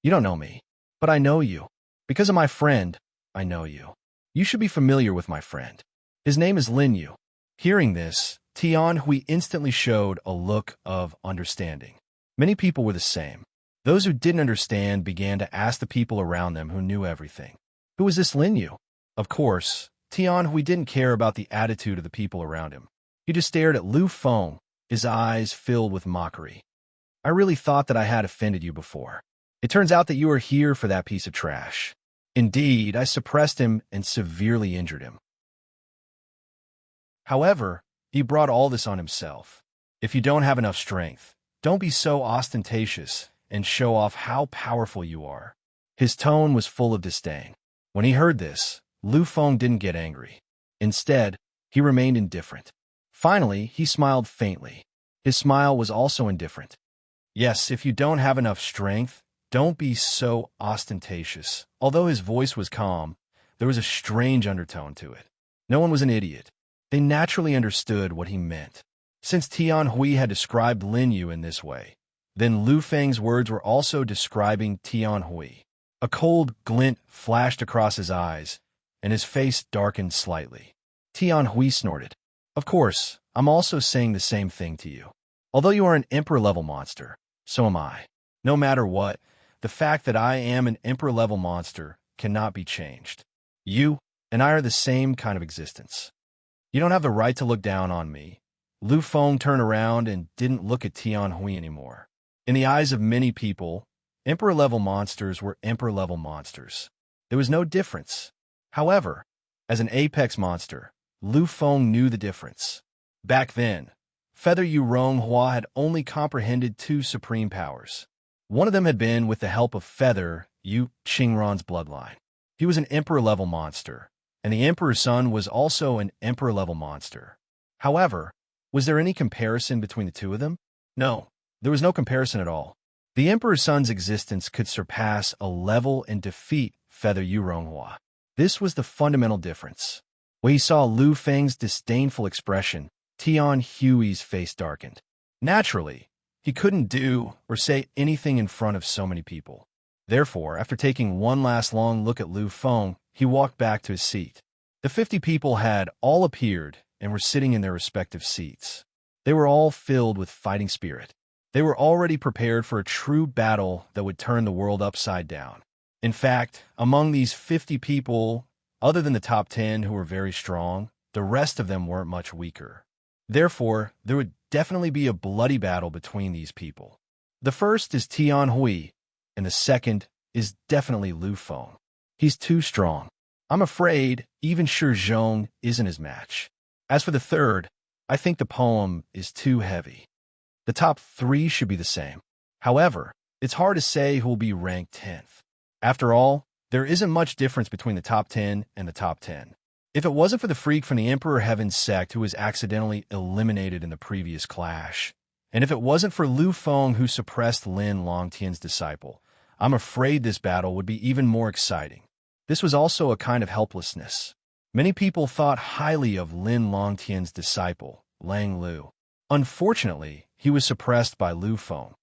S1: "You don't know me, but I know you. Because of my friend, I know you. You should be familiar with my friend. His name is Lin Yu." Hearing this, Tian Hui instantly showed a look of understanding. Many people were the same. Those who didn't understand began to ask the people around them who knew everything. Who was this Lin Yu? Of course, Tian Hui didn't care about the attitude of the people around him. He just stared at Lu Feng, his eyes filled with mockery. I really thought that I had offended you before. It turns out that you are here for that piece of trash. Indeed, I suppressed him and severely injured him. However, he brought all this on himself. If you don't have enough strength, don't be so ostentatious and show off how powerful you are. His tone was full of disdain. When he heard this, Lu Feng didn't get angry. Instead, he remained indifferent. Finally, he smiled faintly. His smile was also indifferent. Yes, if you don't have enough strength, don't be so ostentatious. Although his voice was calm, there was a strange undertone to it. No one was an idiot. They naturally understood what he meant. Since Tian Hui had described Lin Yu in this way, then Lu Feng's words were also describing Tian Hui. A cold glint flashed across his eyes, and his face darkened slightly. Tian Hui snorted. Of course, I'm also saying the same thing to you. Although you are an Emperor-level monster, so am I. No matter what, the fact that I am an Emperor-level monster cannot be changed. You and I are the same kind of existence. You don't have the right to look down on me. Lu Feng turned around and didn't look at Tian Hui anymore. In the eyes of many people, Emperor-level monsters were Emperor-level monsters. There was no difference. However, as an apex monster, Lu Feng knew the difference. Back then, Feather Yu Ronghua had only comprehended two supreme powers. One of them had been with the help of Feather Yu Qingran's bloodline. He was an Emperor-level monster, and the Emperor's son was also an Emperor-level monster. However, was there any comparison between the two of them? No, there was no comparison at all. The Emperor's son's existence could surpass a level and defeat Feather Yu Ronghua. This was the fundamental difference. When he saw Lu Feng's disdainful expression, Tian Hui's face darkened. Naturally, he couldn't do or say anything in front of so many people. Therefore, after taking one last long look at Lu Feng, he walked back to his seat. The 50 people had all appeared and were sitting in their respective seats. They were all filled with fighting spirit. They were already prepared for a true battle that would turn the world upside down. In fact, among these 50 people, other than the top 10 who were very strong, the rest of them weren't much weaker. Therefore, there would definitely be a bloody battle between these people. The first is Tian Hui, and the second is definitely Lu Feng. He's too strong. I'm afraid even Shi Zhong isn't his match. As for the third, I think the poem is too heavy. The top 3 should be the same. However, it's hard to say who will be ranked 10th. After all, there isn't much difference between the top 10 and the top 10. If it wasn't for the freak from the Emperor Heaven sect who was accidentally eliminated in the previous clash, and if it wasn't for Lu Feng who suppressed Lin Longtian's disciple, I'm afraid this battle would be even more exciting. This was also a kind of helplessness. Many people thought highly of Lin Longtian's disciple, Lang Lu. Unfortunately, he was suppressed by Lu Feng.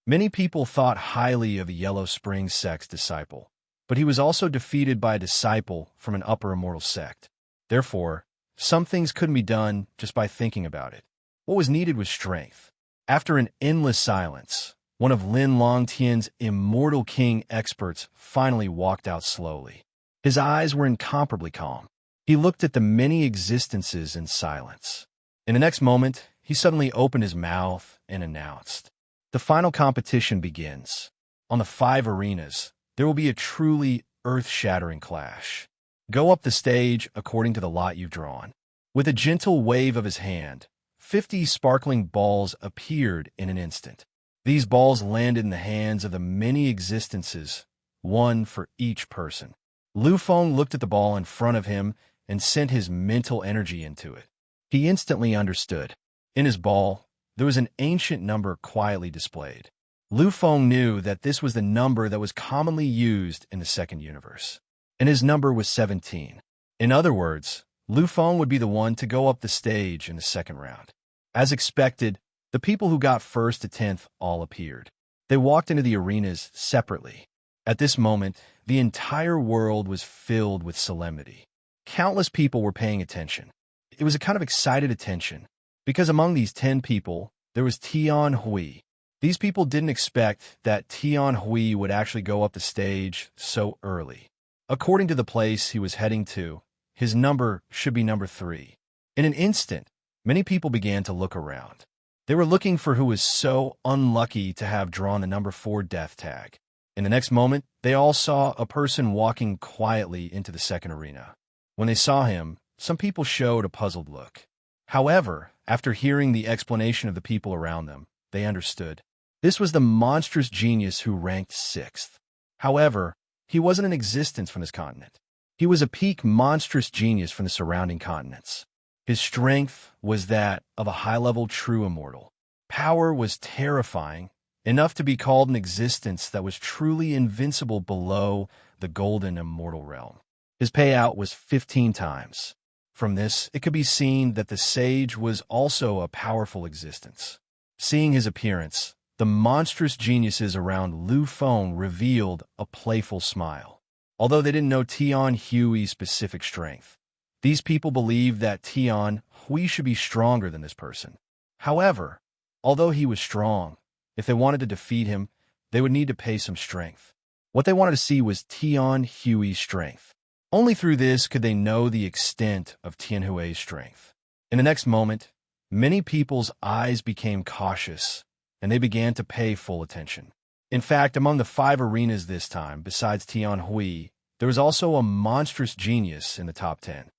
S1: Many people thought highly of the Yellow Spring sect's disciple, but he was also defeated by a disciple from an upper immortal sect. Therefore, some things couldn't be done just by thinking about it. What was needed was strength. After an endless silence, one of Lin Longtian's Immortal King experts finally walked out slowly. His eyes were incomparably calm. He looked at the many existences in silence. In the next moment, he suddenly opened his mouth and announced, "The final competition begins. On the 5 arenas, there will be a truly earth-shattering clash. Go up the stage according to the lot you've drawn." With a gentle wave of his hand, 50 sparkling balls appeared in an instant. These balls landed in the hands of the many existences, one for each person. Lu Feng looked at the ball in front of him and sent his mental energy into it. He instantly understood. In his ball, there was an ancient number quietly displayed. Lu Feng knew that this was the number that was commonly used in the second universe, and his number was 17. In other words, Lu Feng would be the one to go up the stage in the second round. As expected, the people who got first to 10th all appeared. They walked into the arenas separately. At this moment, the entire world was filled with solemnity. Countless people were paying attention. It was a kind of excited attention, because among these 10 people, there was Tian Hui. These people didn't expect that Tian Hui would actually go up the stage so early. According to the place he was heading to, his number should be number 3. In an instant, many people began to look around. They were looking for who was so unlucky to have drawn the number 4 death tag. In the next moment, they all saw a person walking quietly into the second arena. When they saw him, some people showed a puzzled look. However, after hearing the explanation of the people around them, they understood. This was the monstrous genius who ranked 6th. However, he wasn't in existence from this continent. He was a peak monstrous genius from the surrounding continents. His strength was that of a high-level true immortal. Power was terrifying, enough to be called an existence that was truly invincible below the golden immortal realm. His payout was 15 times. From this, it could be seen that the sage was also a powerful existence. Seeing his appearance, the monstrous geniuses around Lu Feng revealed a playful smile. Although they didn't know Tian Hui's specific strength, these people believed that Tian Hui should be stronger than this person. However, although he was strong, if they wanted to defeat him, they would need to pay some strength. What they wanted to see was Tian Hui's strength. Only through this could they know the extent of Tian Hui's strength. In the next moment, many people's eyes became cautious, and they began to pay full attention. In fact, among the 5 arenas this time, besides Tian Hui, there was also a monstrous genius in the top 10.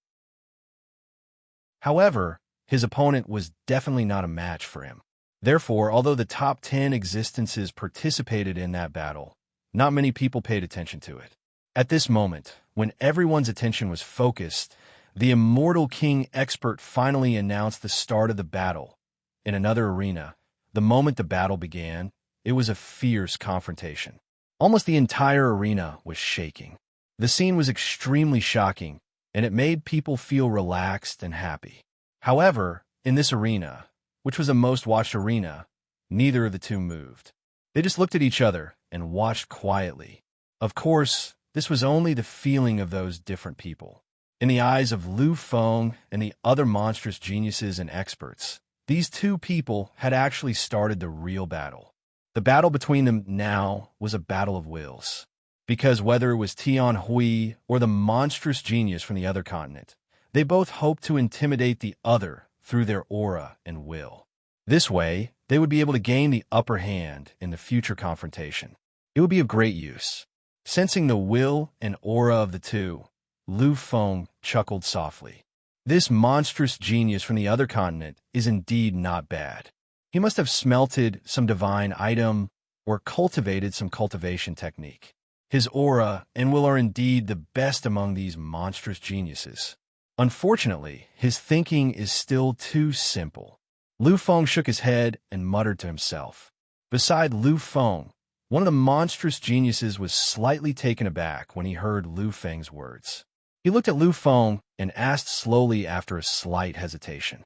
S1: However, his opponent was definitely not a match for him. Therefore, although the top 10 existences participated in that battle, not many people paid attention to it. At this moment, when everyone's attention was focused, the Immortal King expert finally announced the start of the battle. In another arena, the moment the battle began, it was a fierce confrontation. Almost the entire arena was shaking. The scene was extremely shocking, and it made people feel relaxed and happy. However, in this arena, which was a most-watched arena, neither of the two moved. They just looked at each other and watched quietly. Of course, this was only the feeling of those different people. In the eyes of Lu Feng and the other monstrous geniuses and experts, these two people had actually started the real battle. The battle between them now was a battle of wills. Because whether it was Tian Hui or the monstrous genius from the other continent, they both hoped to intimidate the other through their aura and will. This way, they would be able to gain the upper hand in the future confrontation. It would be of great use. Sensing the will and aura of the two, Lu Feng chuckled softly. This monstrous genius from the other continent is indeed not bad. He must have smelted some divine item or cultivated some cultivation technique. His aura and will are indeed the best among these monstrous geniuses. Unfortunately, his thinking is still too simple. Lu Feng shook his head and muttered to himself. Beside Lu Feng, one of the monstrous geniuses was slightly taken aback when he heard Lu Feng's words. He looked at Lu Feng and asked slowly after a slight hesitation.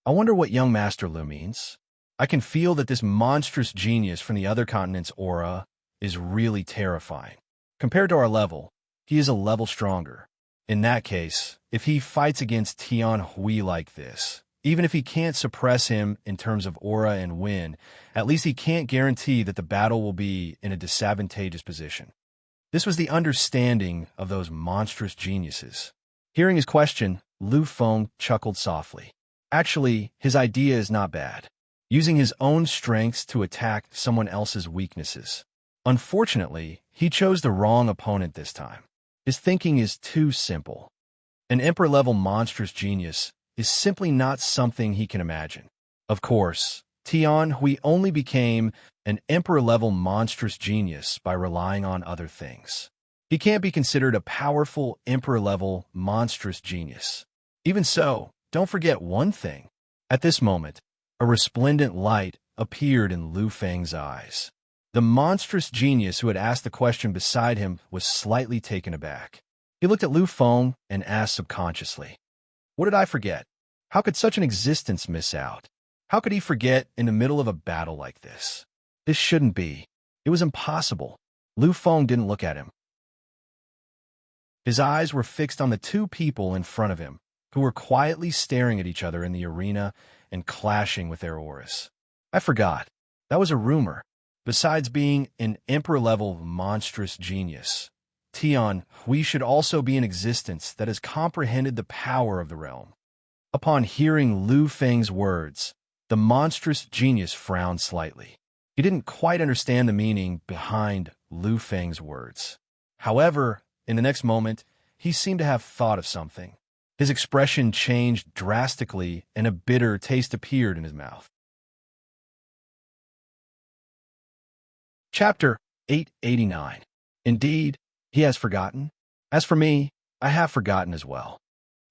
S1: I wonder what young Master Lu means. I can feel that this monstrous genius from the other continent's aura is really terrifying. Compared to our level, he is a level stronger. In that case, if he fights against Tian Hui like this, even if he can't suppress him in terms of aura and win, at least he can't guarantee that the battle will be in a disadvantageous position. This was the understanding of those monstrous geniuses. Hearing his question, Lu Feng chuckled softly. Actually, his idea is not bad. Using his own strengths to attack someone else's weaknesses. Unfortunately, he chose the wrong opponent this time. His thinking is too simple. An emperor-level monstrous genius is simply not something he can imagine. Of course, Tian Hui only became an emperor-level monstrous genius by relying on other things. He can't be considered a powerful emperor-level monstrous genius. Even so, don't forget one thing. At this moment, a resplendent light appeared in Lu Feng's eyes. The monstrous genius who had asked the question beside him was slightly taken aback. He looked at Lu Feng and asked subconsciously, "What did I forget? How could such an existence miss out? How could he forget in the middle of a battle like this? This shouldn't be. It was impossible." Lu Feng didn't look at him. His eyes were fixed on the two people in front of him, who were quietly staring at each other in the arena and clashing with their auras. I forgot. That was a rumor. Besides being an emperor-level monstrous genius, Tian Hui should also be an existence that has comprehended the power of the realm. Upon hearing Lu Feng's words, The monstrous genius frowned slightly. He didn't quite understand the meaning behind Lu Feng's words. However, in the next moment, he seemed to have thought of something. His expression changed drastically, and a bitter taste appeared in his mouth. Chapter 889. Indeed, he has forgotten. As for me, I have forgotten as well.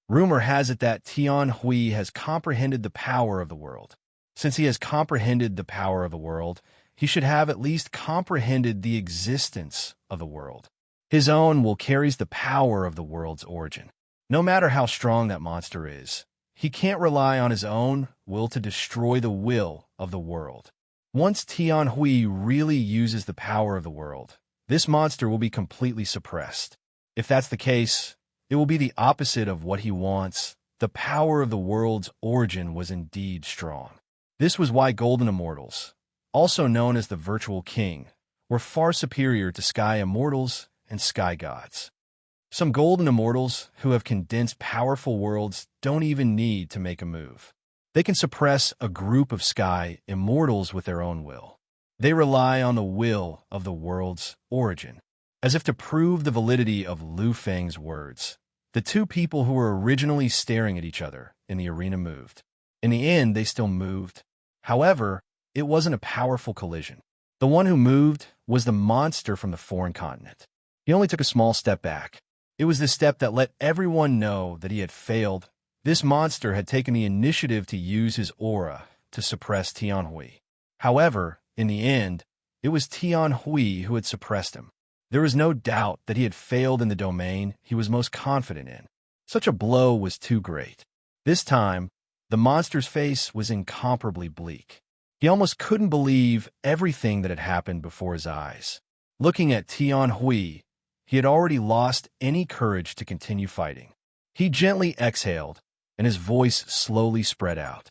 S1: Rumor has it that Tian Hui has comprehended the power of the world. Since he has comprehended the power of the world, he should have at least comprehended the existence of the world. His own will carries the power of the world's origin. No matter how strong that monster is, he can't rely on his own will to destroy the will of the world. Once Tian Hui really uses the power of the world, this monster will be completely suppressed. If that's the case, it will be the opposite of what he wants. The power of the world's origin was indeed strong. This was why golden immortals, also known as the virtual king, were far superior to sky immortals and sky gods. Some golden immortals who have condensed powerful worlds don't even need to make a move. They can suppress a group of sky immortals with their own will. They rely on the will of the world's origin. As if to prove the validity of Lu Feng's words, the two people who were originally staring at each other in the arena moved. In the end, they still moved. However, it wasn't a powerful collision. The one who moved was the monster from the foreign continent. He only took a small step back. It was the step that let everyone know that he had failed. This monster had taken the initiative to use his aura to suppress Tian Hui. However, in the end, it was Tian Hui who had suppressed him. There was no doubt that he had failed in the domain he was most confident in. Such a blow was too great. This time, the monster's face was incomparably bleak. He almost couldn't believe everything that had happened before his eyes. Looking at Tian Hui, he had already lost any courage to continue fighting. He gently exhaled, and his voice slowly spread out.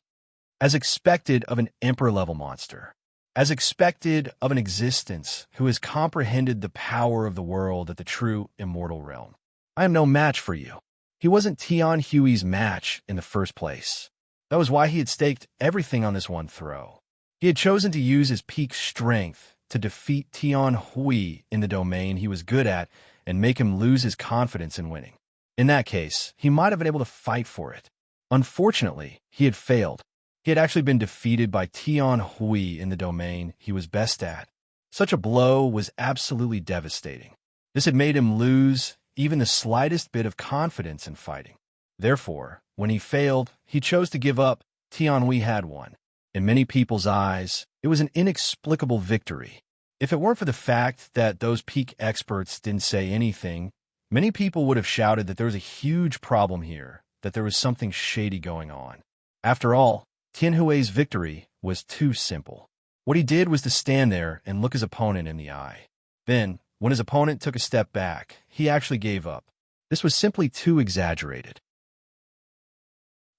S1: As expected of an emperor-level monster, as expected of an existence who has comprehended the power of the world at the true immortal realm, I am no match for you. He wasn't Tian Hui's match in the first place. That was why he had staked everything on this one throw. He had chosen to use his peak strength to defeat Tian Hui in the domain he was good at and make him lose his confidence in winning. In that case, he might have been able to fight for it. Unfortunately, he had failed. He had actually been defeated by Tian Hui in the domain he was best at. Such a blow was absolutely devastating. This had made him lose even the slightest bit of confidence in fighting. Therefore, when he failed, he chose to give up. Tian Hui had won. In many people's eyes, it was an inexplicable victory. If it weren't for the fact that those peak experts didn't say anything, many people would have shouted that there was a huge problem here, that there was something shady going on. After all, Tian Hui's victory was too simple. What he did was to stand there and look his opponent in the eye. Then, when his opponent took a step back, he actually gave up. This was simply too exaggerated.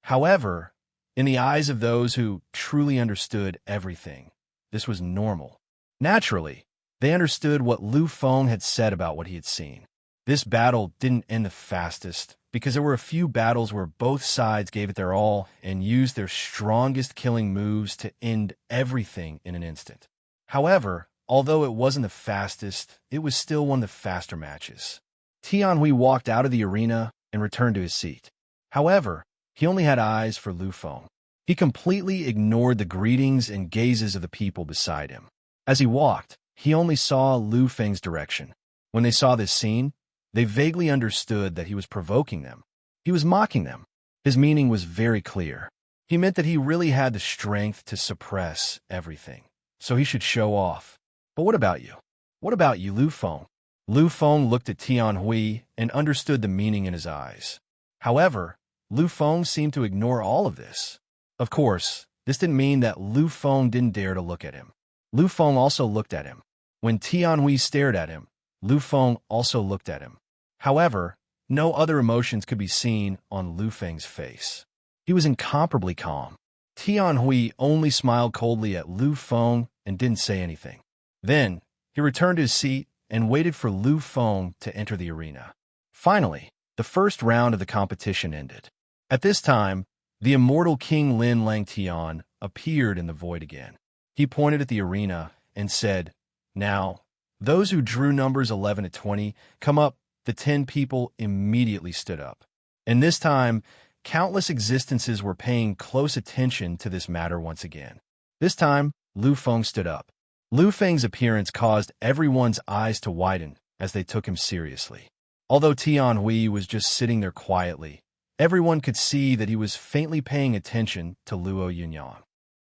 S1: However, in the eyes of those who truly understood everything, this was normal. Naturally, they understood what Lu Feng had said about what he had seen. This battle didn't end the fastest, because there were a few battles where both sides gave it their all and used their strongest killing moves to end everything in an instant. However, although it wasn't the fastest, it was still one of the faster matches. Tian Hui walked out of the arena and returned to his seat. However, he only had eyes for Lu Feng. He completely ignored the greetings and gazes of the people beside him. As he walked, he only saw Lu Feng's direction. When they saw this scene, they vaguely understood that he was provoking them. He was mocking them. His meaning was very clear. He meant that he really had the strength to suppress everything, so he should show off. But what about you? What about you, Lu Feng? Lu Feng looked at Tian Hui and understood the meaning in his eyes. However, Lu Feng seemed to ignore all of this. Of course, this didn't mean that Lu Feng didn't dare to look at him. Lu Feng also looked at him. When Tian Hui stared at him, Lu Feng also looked at him. However, no other emotions could be seen on Lu Feng's face. He was incomparably calm. Tian Hui only smiled coldly at Lu Feng and didn't say anything. Then, he returned to his seat and waited for Lu Feng to enter the arena. Finally, the first round of the competition ended. At this time, the immortal King Lin Langtian appeared in the void again. He pointed at the arena and said, "Now, those who drew numbers 11 to 20, come up." The 10 people immediately stood up. And this time, countless existences were paying close attention to this matter once again. This time, Lu Feng stood up. Lu Feng's appearance caused everyone's eyes to widen as they took him seriously. Although Tian Hui was just sitting there quietly, everyone could see that he was faintly paying attention to Luo Yunyang.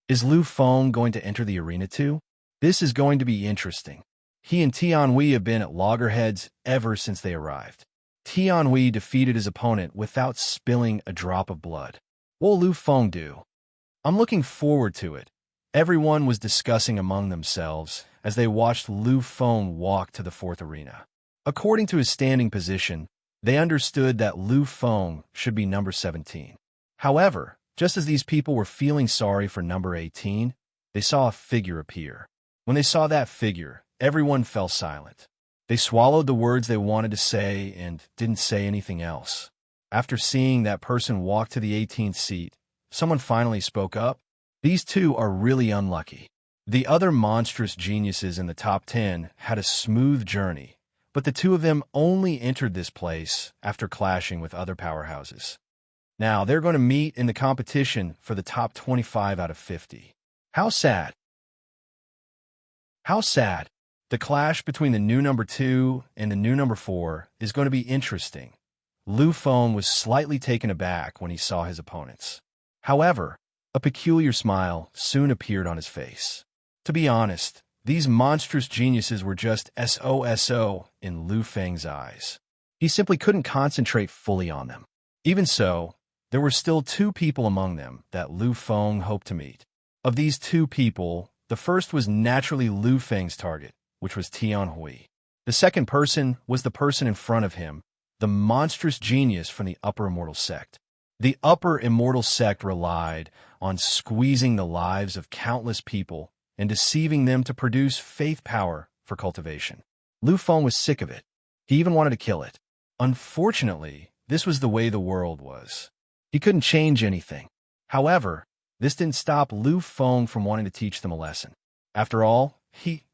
S1: Is Lu Feng going to enter the arena too? This is going to be interesting. He and Tian Hui have been at loggerheads ever since they arrived. Tian Hui defeated his opponent without spilling a drop of blood. What will Lu Feng do? I'm looking forward to it. Everyone was discussing among themselves as they watched Lu Feng walk to the fourth arena. According to his standing position, they understood that Lu Feng should be number 17. However, just as these people were feeling sorry for number 18, they saw a figure appear. When they saw that figure, everyone fell silent. They swallowed the words they wanted to say and didn't say anything else. After seeing that person walk to the 18th seat, someone finally spoke up. These two are really unlucky. The other monstrous geniuses in the top 10 had a smooth journey, but the two of them only entered this place after clashing with other powerhouses. Now they're going to meet in the competition for the top 25 out of 50. How sad. How sad. The clash between the new number 2 and the new number 4 is going to be interesting. Lu Feng was slightly taken aback when he saw his opponents. However, a peculiar smile soon appeared on his face. To be honest, these monstrous geniuses were just SOSO in Lu Feng's eyes. He simply couldn't concentrate fully on them. Even so, there were still 2 people among them that Lu Feng hoped to meet. Of these 2 people, the first was naturally Lu Feng's target, which was Tian Hui. The second person was the person in front of him, the monstrous genius from the Upper Immortal Sect. The Upper Immortal Sect relied on squeezing the lives of countless people and deceiving them to produce faith power for cultivation. Lu Feng was sick of it. He even wanted to kill it. Unfortunately, this was the way the world was. He couldn't change anything. However, this didn't stop Lu Feng from wanting to teach them a lesson. After all,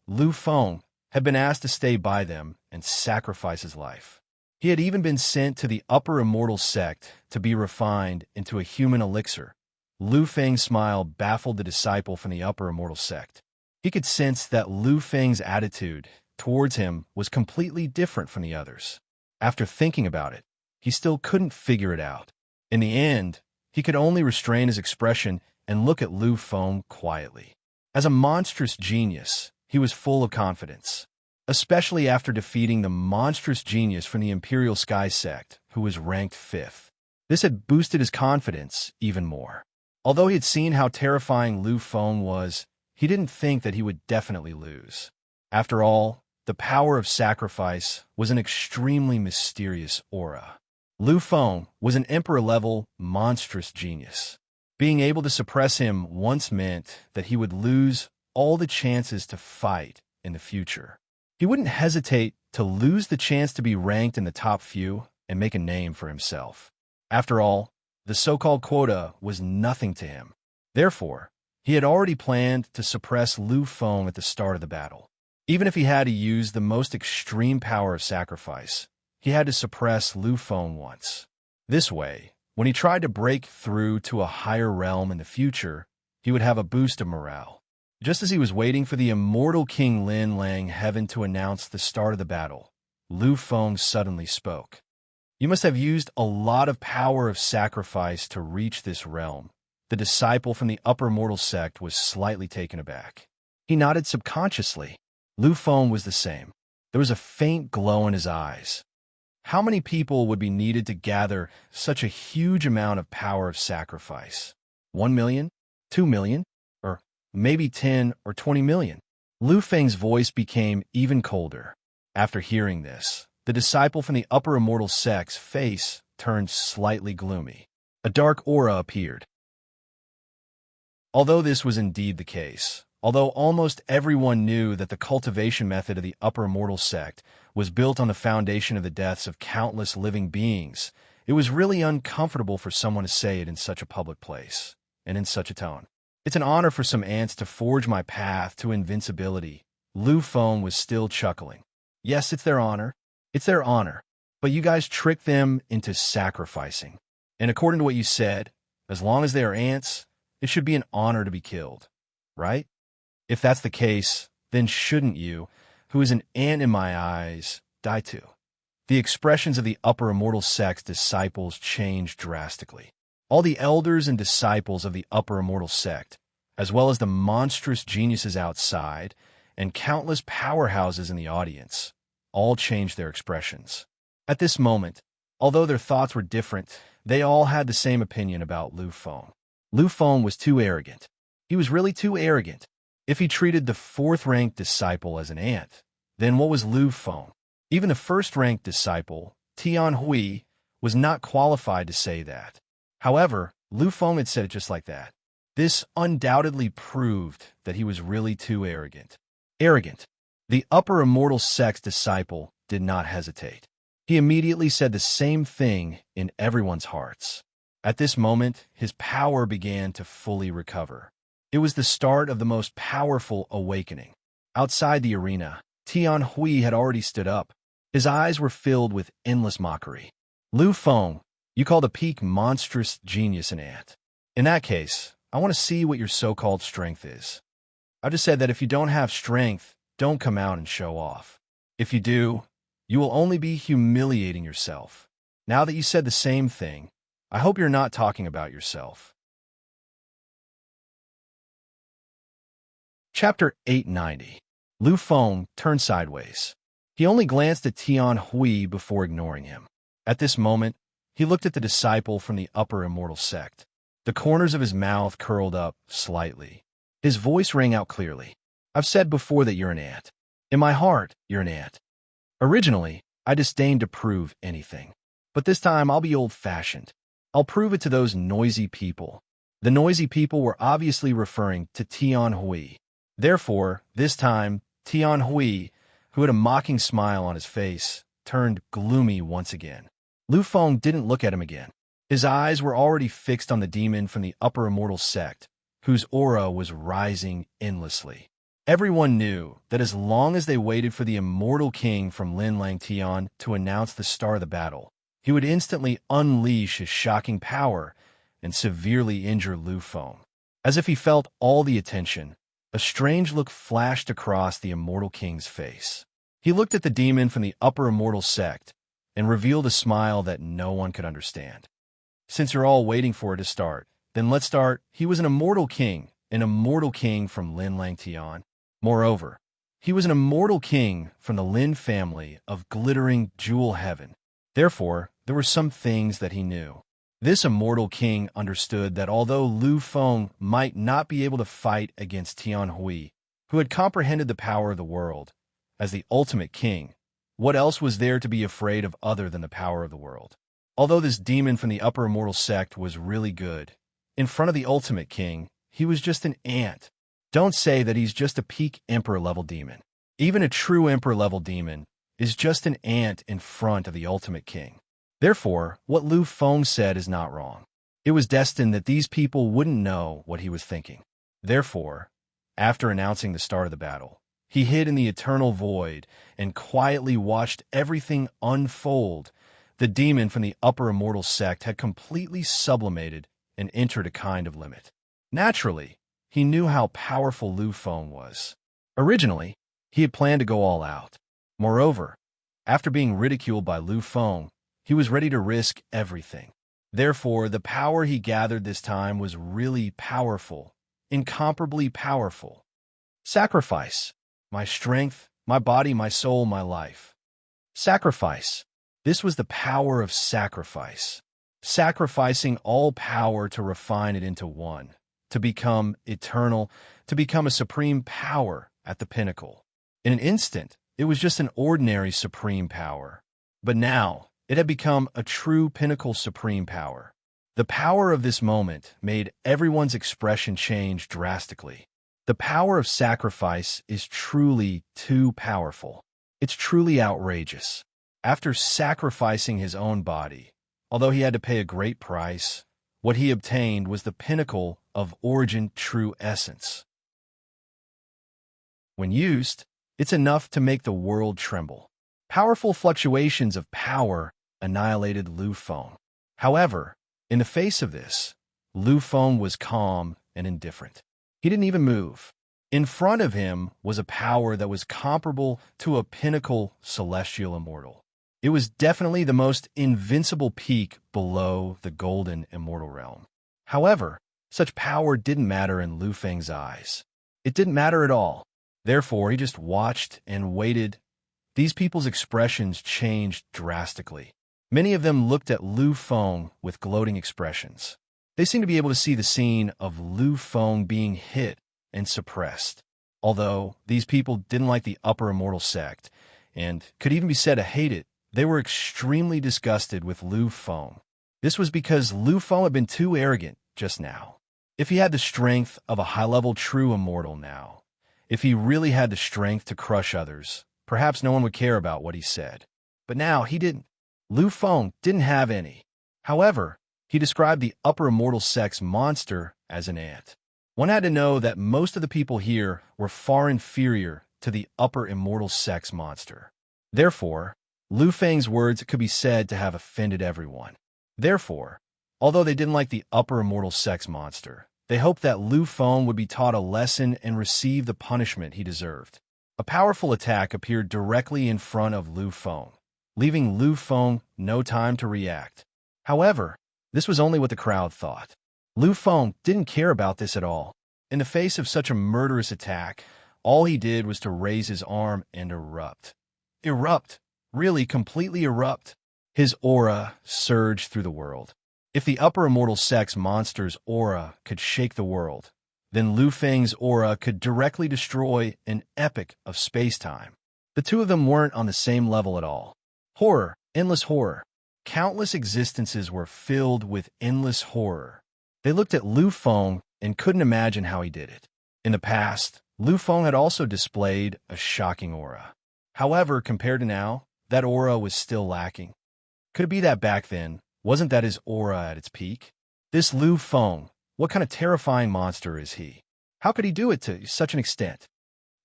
S1: Lu Feng, had been asked to stay by them and sacrifice his life. He had even been sent to the Upper Immortal Sect to be refined into a human elixir. Lu Feng's smile baffled the disciple from the Upper Immortal Sect. He could sense that Lu Feng's attitude towards him was completely different from the others. After thinking about it, he still couldn't figure it out. In the end, he could only restrain his expression and look at Lu Feng quietly. As a monstrous genius, he was full of confidence, especially after defeating the monstrous genius from the Imperial Sky Sect, who was ranked 5th. This had boosted his confidence even more. Although he had seen how terrifying Lu Feng was, he didn't think that he would definitely lose. After all, the power of sacrifice was an extremely mysterious aura. Lu Feng was an emperor-level monstrous genius. Being able to suppress him once meant that he would lose all the chances to fight in the future. He wouldn't hesitate to lose the chance to be ranked in the top few and make a name for himself. After all, the so-called quota was nothing to him. Therefore, he had already planned to suppress Lu Feng at the start of the battle. Even if he had to use the most extreme power of sacrifice, he had to suppress Lu Feng once. This way, when he tried to break through to a higher realm in the future, he would have a boost of morale. Just as he was waiting for the immortal King Lin Lang Heaven to announce the start of the battle, Lu Feng suddenly spoke. "You must have used a lot of power of sacrifice to reach this realm." The disciple from the Upper Mortal Sect was slightly taken aback. He nodded subconsciously. Lu Feng was the same. There was a faint glow in his eyes. How many people would be needed to gather such a huge amount of power of sacrifice? 1 million? 2 million? Or maybe 10 or 20 million? Lu Feng's voice became even colder. After hearing this, the disciple from the Upper Immortal Sect's face turned slightly gloomy. A dark aura appeared. Although this was indeed the case, although almost everyone knew that the cultivation method of the Upper Immortal Sect was built on the foundation of the deaths of countless living beings, it was really uncomfortable for someone to say it in such a public place, and in such a tone. It's an honor for some ants to forge my path to invincibility. Lu Feng was still chuckling. Yes, it's their honor. It's their honor. But you guys tricked them into sacrificing. And according to what you said, as long as they are ants, it should be an honor to be killed. Right? If that's the case, then shouldn't you, who is an ant in my eyes, die too? The expressions of the upper immortal sect's disciples changed drastically. All the elders and disciples of the upper immortal sect, as well as the monstrous geniuses outside and countless powerhouses in the audience, all changed their expressions. At this moment, although their thoughts were different, they all had the same opinion about Lu Feng. Lu Feng was too arrogant. He was really too arrogant. If he treated the fourth-ranked disciple as an ant, then what was Lu Feng? Even the first-ranked disciple, Tian Hui, was not qualified to say that. However, Lu Feng had said it just like that. This undoubtedly proved that he was really too arrogant. Arrogant. The upper immortal sect's disciple did not hesitate. He immediately said the same thing in everyone's hearts. At this moment, his power began to fully recover. It was the start of the most powerful awakening. Outside the arena, Tian Hui had already stood up. His eyes were filled with endless mockery. Lu Feng, you call the peak monstrous genius an ant. In that case, I want to see what your so-called strength is. I just said that if you don't have strength, don't come out and show off. If you do, you will only be humiliating yourself. Now that you said the same thing, I hope you're not talking about yourself. Chapter 890. Lu Feng turned sideways. He only glanced at Tian Hui before ignoring him. At this moment, he looked at the disciple from the upper immortal sect. The corners of his mouth curled up slightly. His voice rang out clearly. I've said before that you're an ant. In my heart, you're an ant. Originally, I disdained to prove anything. But this time, I'll be old-fashioned. I'll prove it to those noisy people. The noisy people were obviously referring to Tian Hui. Therefore, this time, Tian Hui, who had a mocking smile on his face, turned gloomy once again. Lu Feng didn't look at him again. His eyes were already fixed on the demon from the upper immortal sect, whose aura was rising endlessly. Everyone knew that as long as they waited for the immortal king from Lin Langtian to announce the start of the battle, he would instantly unleash his shocking power and severely injure Lu Feng. As if he felt all the attention, a strange look flashed across the immortal king's face. He looked at the demon from the upper immortal sect and revealed a smile that no one could understand. Since you're all waiting for it to start, then let's start. He was an immortal king from Lin Langtian. Moreover, he was an immortal king from the Lin family of glittering jewel heaven. Therefore, there were some things that he knew. This immortal king understood that although Lu Feng might not be able to fight against Tian Hui, who had comprehended the power of the world, as the ultimate king, what else was there to be afraid of other than the power of the world? Although this demon from the upper immortal sect was really good, in front of the ultimate king, he was just an ant. Don't say that he's just a peak emperor-level demon. Even a true emperor-level demon is just an ant in front of the ultimate king. Therefore, what Lu Feng said is not wrong. It was destined that these people wouldn't know what he was thinking. Therefore, after announcing the start of the battle, he hid in the eternal void and quietly watched everything unfold. The demon from the upper immortal sect had completely sublimated and entered a kind of limit. Naturally, he knew how powerful Lu Feng was. Originally, he had planned to go all out. Moreover, after being ridiculed by Lu Feng, he was ready to risk everything. Therefore, the power he gathered this time was really powerful, incomparably powerful. Sacrifice. My strength, my body, my soul, my life. Sacrifice. This was the power of sacrifice. Sacrificing all power to refine it into one, to become eternal, to become a supreme power at the pinnacle. In an instant, it was just an ordinary supreme power. But now, it had become a true pinnacle supreme power. The power of this moment made everyone's expression change drastically. The power of sacrifice is truly too powerful. It's truly outrageous. After sacrificing his own body, although he had to pay a great price, what he obtained was the pinnacle of origin true essence. When used, it's enough to make the world tremble. Powerful fluctuations of power annihilated Lu Feng. However, in the face of this, Lu Feng was calm and indifferent. He didn't even move. In front of him was a power that was comparable to a pinnacle celestial immortal. It was definitely the most invincible peak below the golden immortal realm. However, such power didn't matter in Lu Feng's eyes. It didn't matter at all. Therefore, he just watched and waited. These people's expressions changed drastically. Many of them looked at Lu Feng with gloating expressions. They seemed to be able to see the scene of Lu Feng being hit and suppressed. Although these people didn't like the upper immortal sect, and could even be said to hate it, they were extremely disgusted with Lu Feng. This was because Lu Feng had been too arrogant just now. If he had the strength of a high-level true immortal now, if he really had the strength to crush others, perhaps no one would care about what he said. But now he didn't. Lu Feng didn't have any. However, he described the upper immortal sect's monster as an ant. One had to know that most of the people here were far inferior to the upper immortal sect's monster. Therefore, Lu Feng's words could be said to have offended everyone. Therefore, although they didn't like the upper immortal sect's monster, they hoped that Lu Feng would be taught a lesson and receive the punishment he deserved. A powerful attack appeared directly in front of Lu Feng, leaving Lu Feng no time to react. However, this was only what the crowd thought. Lu Feng didn't care about this at all. In the face of such a murderous attack, all he did was to raise his arm and erupt. Erupt. Really, completely erupt. His aura surged through the world. If the upper immortal sect's monster's aura could shake the world, then Lu Feng's aura could directly destroy an epic of space-time. The two of them weren't on the same level at all. Horror, endless horror. Countless existences were filled with endless horror. They looked at Lu Feng and couldn't imagine how he did it. In the past, Lu Feng had also displayed a shocking aura. However, compared to now, that aura was still lacking. Could it be that back then, wasn't that his aura at its peak? This Lu Feng, what kind of terrifying monster is he? How could he do it to such an extent?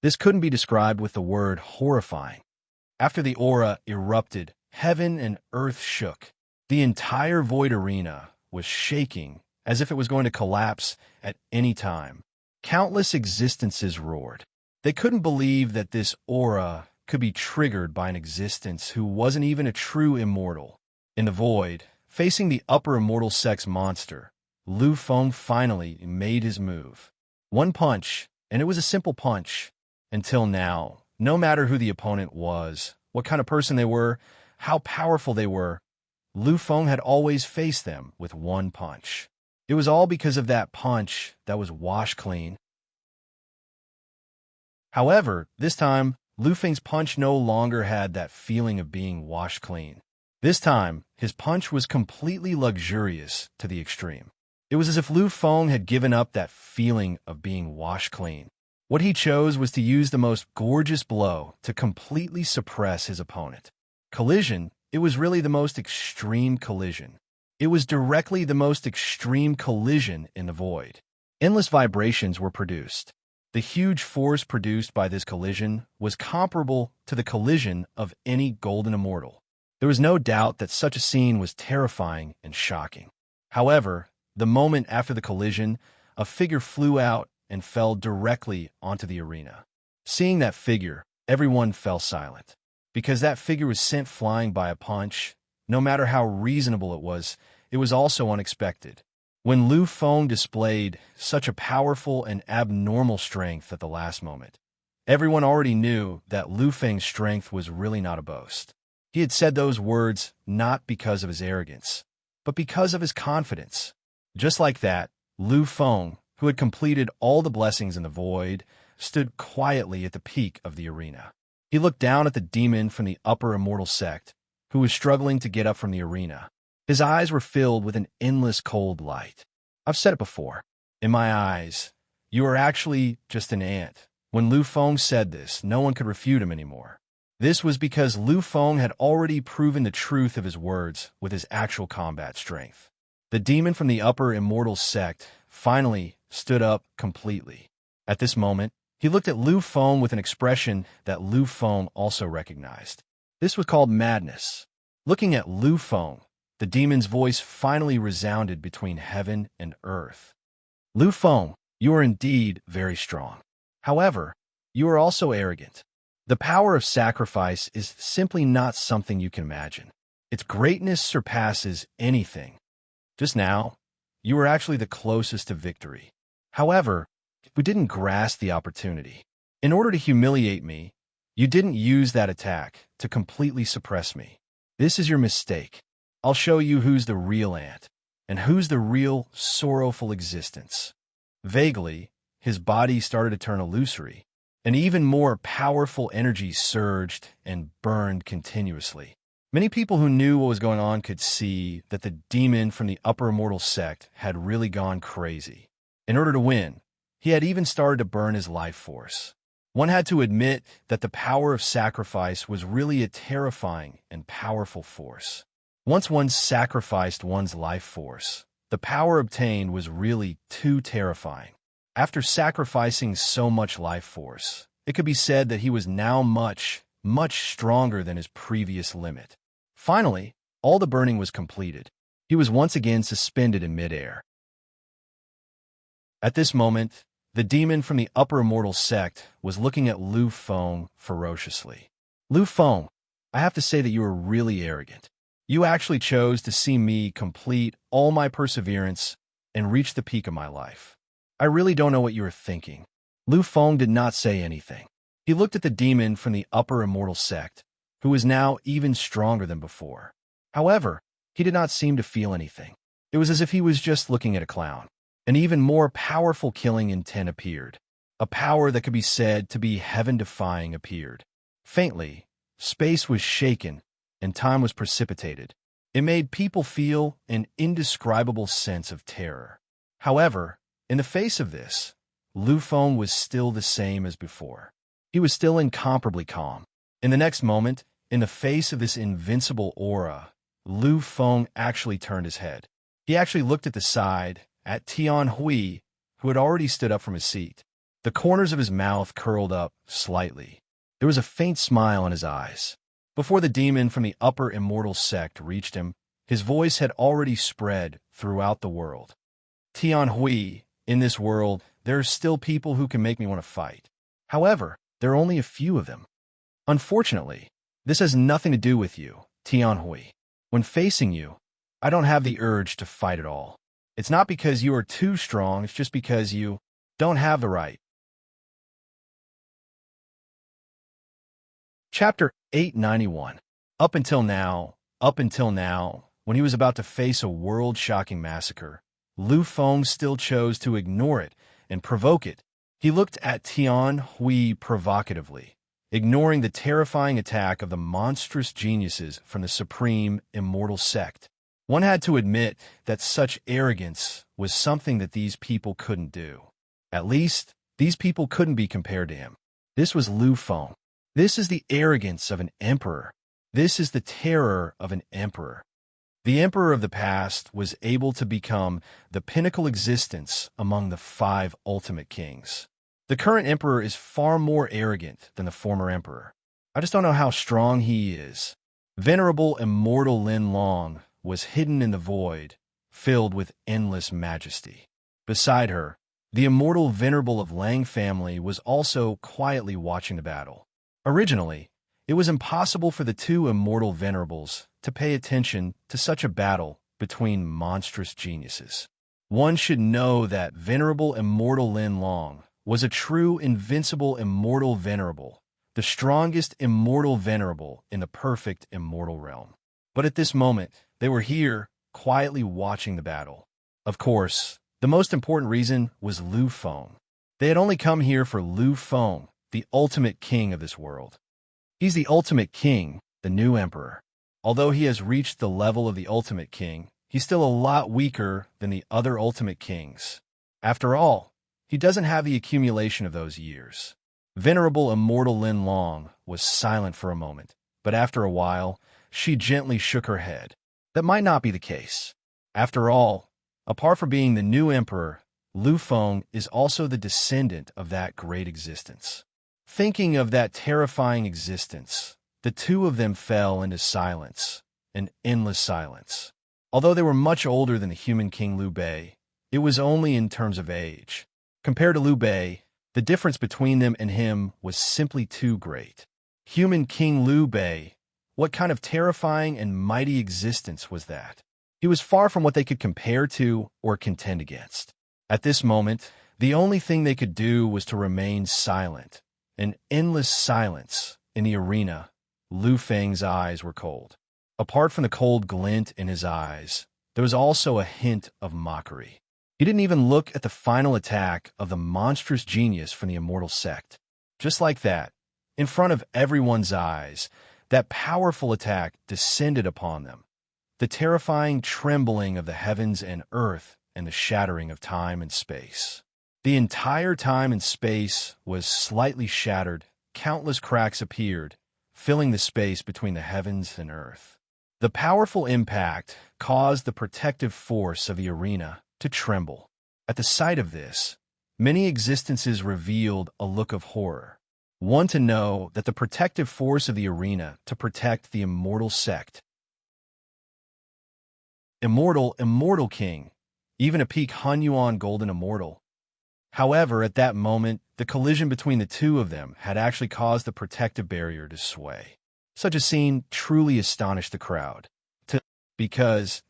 S1: This couldn't be described with the word horrifying. After the aura erupted, heaven and earth shook. The entire void arena was shaking as if it was going to collapse at any time. Countless existences roared. They couldn't believe that this aura could be triggered by an existence who wasn't even a true immortal. In the void, facing the upper immortal sect's monster, Lu Feng finally made his move. One punch, and it was a simple punch. Until now, no matter who the opponent was, what kind of person they were, how powerful they were, Lu Feng had always faced them with one punch. It was all because of that punch that was washed clean. However, this time, Lu Feng's punch no longer had that feeling of being washed clean. This time, his punch was completely luxurious to the extreme. It was as if Lu Feng had given up that feeling of being washed clean. What he chose was to use the most gorgeous blow to completely suppress his opponent. Collision, it was really the most extreme collision. It was directly the most extreme collision in the void. Endless vibrations were produced. The huge force produced by this collision was comparable to the collision of any golden immortal. There was no doubt that such a scene was terrifying and shocking. However, the moment after the collision, a figure flew out and fell directly onto the arena. Seeing that figure, everyone fell silent. Because that figure was sent flying by a punch, no matter how reasonable it was also unexpected. When Lu Feng displayed such a powerful and abnormal strength at the last moment, everyone already knew that Lu Feng's strength was really not a boast. He had said those words not because of his arrogance, but because of his confidence. Just like that, Lu Feng, who had completed all the blessings in the void, stood quietly at the peak of the arena. He looked down at the demon from the upper immortal sect, who was struggling to get up from the arena. His eyes were filled with an endless cold light. I've said it before. In my eyes, you are actually just an ant. When Lu Feng said this, no one could refute him anymore. This was because Lu Feng had already proven the truth of his words with his actual combat strength. The demon from the upper immortal sect finally stood up completely. At this moment, he looked at Lu Feng with an expression that Lu Feng also recognized. This was called madness. Looking at Lu Feng, the demon's voice finally resounded between heaven and earth. Lu Feng, you are indeed very strong. However, you are also arrogant. The power of sacrifice is simply not something you can imagine. Its greatness surpasses anything. Just now, you were actually the closest to victory. However, you didn't grasp the opportunity. In order to humiliate me, you didn't use that attack to completely suppress me. This is your mistake. I'll show you who's the real ant, and who's the real sorrowful existence. Vaguely, his body started to turn illusory, and even more powerful energy surged and burned continuously. Many people who knew what was going on could see that the demon from the upper immortal sect had really gone crazy. In order to win, he had even started to burn his life force. One had to admit that the power of sacrifice was really a terrifying and powerful force. Once one sacrificed one's life force, the power obtained was really too terrifying. After sacrificing so much life force, it could be said that he was now much stronger than his previous limit. Finally, all the burning was completed. He was once again suspended in midair. At this moment, the demon from the upper immortal sect was looking at Lu Feng ferociously. Lu Feng, I have to say that you are really arrogant. You actually chose to see me complete all my perseverance and reach the peak of my life. I really don't know what you are thinking. Lu Feng did not say anything. He looked at the demon from the upper immortal sect, who was now even stronger than before. However, he did not seem to feel anything. It was as if he was just looking at a clown. An even more powerful killing intent appeared. A power that could be said to be heaven-defying appeared. Faintly, space was shaken, and time was precipitated. It made people feel an indescribable sense of terror. However, in the face of this, Lu Feng was still the same as before. He was still incomparably calm. In the next moment, in the face of this invincible aura, Lu Feng actually turned his head. He actually looked at the side, at Tian Hui, who had already stood up from his seat. The corners of his mouth curled up slightly. There was a faint smile in his eyes. Before the demon from the upper immortal sect reached him, his voice had already spread throughout the world. Tian Hui, in this world, there are still people who can make me want to fight. However, there are only a few of them. Unfortunately, this has nothing to do with you, Tian Hui. When facing you, I don't have the urge to fight at all. It's not because you are too strong, it's just because you don't have the right. Chapter 891. Up until now, when he was about to face a world-shocking massacre, Lu Feng still chose to ignore it and provoke it. He looked at Tian Hui provocatively, ignoring the terrifying attack of the monstrous geniuses from the supreme immortal sect. One had to admit that such arrogance was something that these people couldn't do. At least, these people couldn't be compared to him. This was Lu Feng. This is the arrogance of an emperor. This is the terror of an emperor. The emperor of the past was able to become the pinnacle existence among the 5 ultimate kings. The current emperor is far more arrogant than the former emperor. I just don't know how strong he is. Venerable immortal Lin Long was hidden in the void, filled with endless majesty. Beside her, the immortal venerable of Lang family was also quietly watching the battle. Originally, it was impossible for the 2 immortal venerables to pay attention to such a battle between monstrous geniuses. One should know that venerable immortal Lin Long was a true invincible immortal venerable, the strongest immortal venerable in the perfect immortal realm. But at this moment, they were here, quietly watching the battle. Of course, the most important reason was Lu Feng. They had only come here for Lu Feng, the ultimate king of this world. He's the ultimate king, the new emperor. Although he has reached the level of the ultimate king, he's still a lot weaker than the other ultimate kings. After all, he doesn't have the accumulation of those years. Venerable immortal Lin Long was silent for a moment, but after a while, she gently shook her head. That might not be the case. After all, apart from being the new emperor, Lu Feng is also the descendant of that great existence. Thinking of that terrifying existence, the two of them fell into silence, an endless silence. Although they were much older than the human king Liu Bei, it was only in terms of age. Compared to Liu Bei, the difference between them and him was simply too great. Human king Liu Bei, what kind of terrifying and mighty existence was that? He was far from what they could compare to or contend against. At this moment, the only thing they could do was to remain silent. An endless silence. In the arena, Lu Feng's eyes were cold. Apart from the cold glint in his eyes, there was also a hint of mockery. He didn't even look at the final attack of the monstrous genius from the immortal sect. Just like that, in front of everyone's eyes, that powerful attack descended upon them. The terrifying trembling of the heavens and earth and the shattering of time and space. The entire time and space was slightly shattered. Countless cracks appeared, filling the space between the heavens and earth. The powerful impact caused the protective force of the arena to tremble. At the sight of this, many existences revealed a look of horror. One to know that the protective force of the arena to protect the immortal sect. Immortal king, even a peak Han Yuan golden immortal. However, at that moment, the collision between the two of them had actually caused the protective barrier to sway. Such a scene truly astonished the crowd, because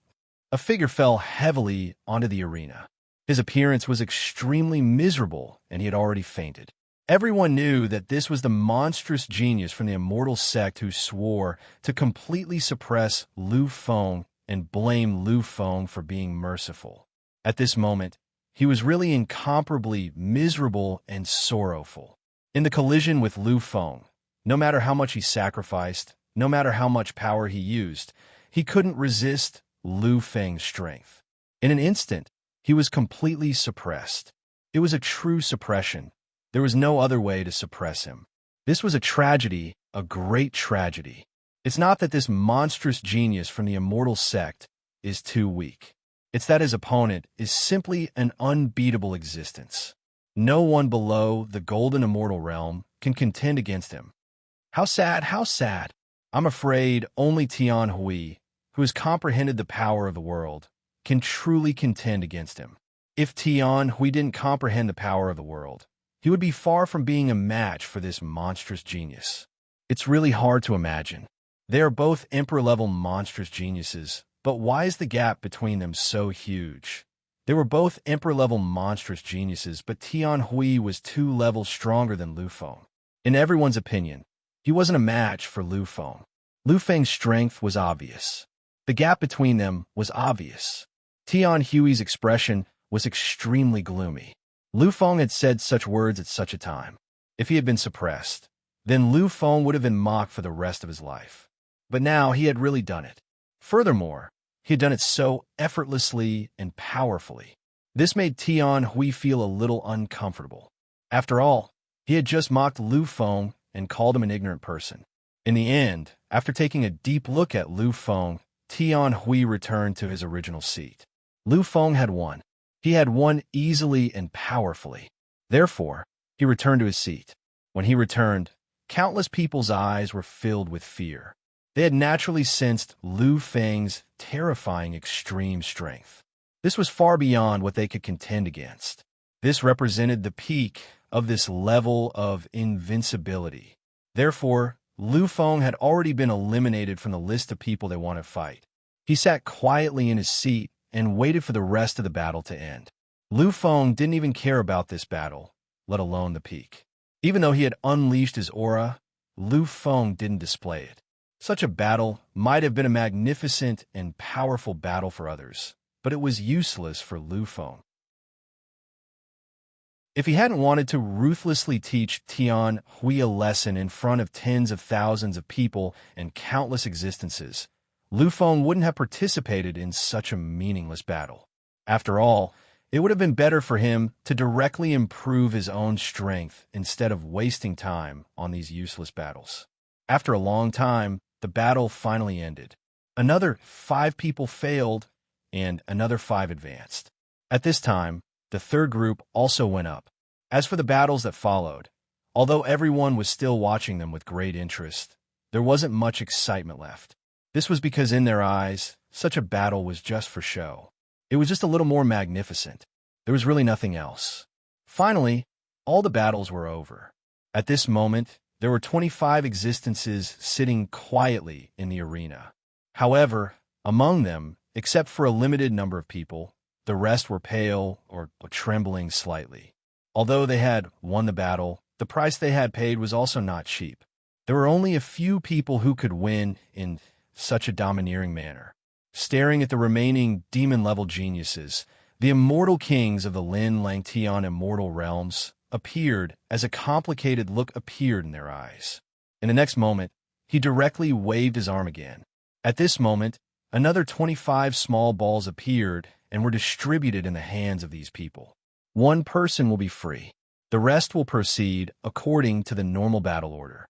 S1: a figure fell heavily onto the arena. His appearance was extremely miserable, and he had already fainted. Everyone knew that this was the monstrous genius from the immortal sect who swore to completely suppress Lu Feng and blame Lu Feng for being merciful. At this moment, he was really incomparably miserable and sorrowful. In the collision with Lu Feng, no matter how much he sacrificed, no matter how much power he used, he couldn't resist Lu Feng's strength. In an instant, he was completely suppressed. It was a true suppression. There was no other way to suppress him. This was a tragedy, a great tragedy. It's not that this monstrous genius from the immortal sect is too weak. It's that his opponent is simply an unbeatable existence. No one below the golden immortal realm can contend against him. How sad, how sad. I'm afraid only Tian Hui, who has comprehended the power of the world, can truly contend against him. If Tian Hui didn't comprehend the power of the world, he would be far from being a match for this monstrous genius. It's really hard to imagine. They are both emperor-level monstrous geniuses, but why is the gap between them so huge? They were both emperor-level monstrous geniuses, but Tian Hui was 2 levels stronger than Lu Feng. In everyone's opinion, he wasn't a match for Lu Feng. Lu Feng's strength was obvious. The gap between them was obvious. Tian Hui's expression was extremely gloomy. Lu Feng had said such words at such a time. If he had been suppressed, then Lu Feng would have been mocked for the rest of his life. But now he had really done it. Furthermore, he had done it so effortlessly and powerfully. This made Tian Hui feel a little uncomfortable. After all, he had just mocked Lu Feng and called him an ignorant person. In the end, after taking a deep look at Lu Feng, Tian Hui returned to his original seat. Lu Feng had won. He had won easily and powerfully. Therefore, he returned to his seat. When he returned, countless people's eyes were filled with fear. They had naturally sensed Lu Feng's terrifying extreme strength. This was far beyond what they could contend against. This represented the peak of this level of invincibility. Therefore, Lu Feng had already been eliminated from the list of people they want to fight. He sat quietly in his seat and waited for the rest of the battle to end. Lu Feng didn't even care about this battle, let alone the peak. Even though he had unleashed his aura, Lu Feng didn't display it. Such a battle might have been a magnificent and powerful battle for others, but it was useless for Lu Feng. If he hadn't wanted to ruthlessly teach Tian Hui a lesson in front of tens of thousands of people and countless existences, Lu Feng wouldn't have participated in such a meaningless battle. After all, it would have been better for him to directly improve his own strength instead of wasting time on these useless battles. After a long time, the battle finally ended. Another 5 people failed, and another 5 advanced. At this time, the third group also went up. As for the battles that followed, although everyone was still watching them with great interest, there wasn't much excitement left. This was because in their eyes, such a battle was just for show. It was just a little more magnificent. There was really nothing else. Finally, all the battles were over. At this moment, there were 25 existences sitting quietly in the arena. However, among them, except for a limited number of people, the rest were pale or trembling slightly. Although they had won the battle, the price they had paid was also not cheap. There were only a few people who could win in such a domineering manner. Staring at the remaining demon-level geniuses, the immortal kings of the Lin Langtian immortal realms appeared as a complicated look appeared in their eyes. In the next moment, he directly waved his arm again. At this moment, another 25 small balls appeared and were distributed in the hands of these people. One person will be free. The rest will proceed according to the normal battle order.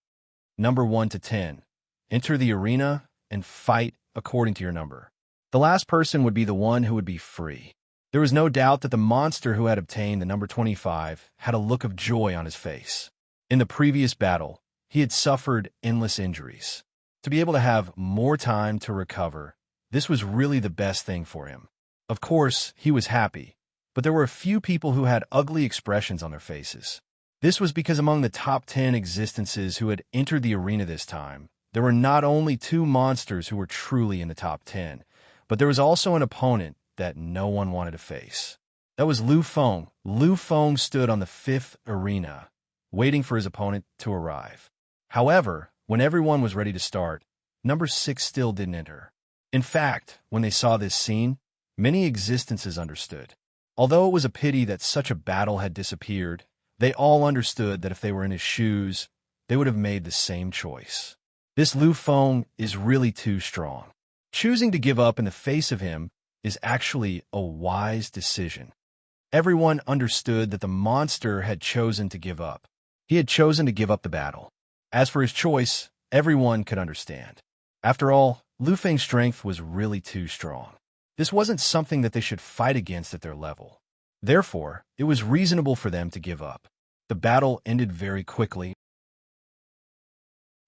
S1: Number 1 to 10. Enter the arena and fight according to your number. The last person would be the one who would be free. There was no doubt that the monster who had obtained the number 25 had a look of joy on his face. In the previous battle, he had suffered endless injuries. To be able to have more time to recover, this was really the best thing for him. Of course, he was happy, but there were a few people who had ugly expressions on their faces. This was because among the top 10 existences who had entered the arena this time, there were not only 2 monsters who were truly in the top 10, but there was also an opponent that no one wanted to face. That was Lu Feng. Lu Feng stood on the 5th arena, waiting for his opponent to arrive. However, when everyone was ready to start, number 6 still didn't enter. In fact, when they saw this scene, many existences understood. Although it was a pity that such a battle had disappeared, they all understood that if they were in his shoes, they would have made the same choice. This Lu Feng is really too strong. Choosing to give up in the face of him is actually a wise decision. Everyone understood that the monster had chosen to give up. He had chosen to give up the battle. As for his choice, everyone could understand. After all, Lu Feng's strength was really too strong. This wasn't something that they should fight against at their level. Therefore, it was reasonable for them to give up. The battle ended very quickly.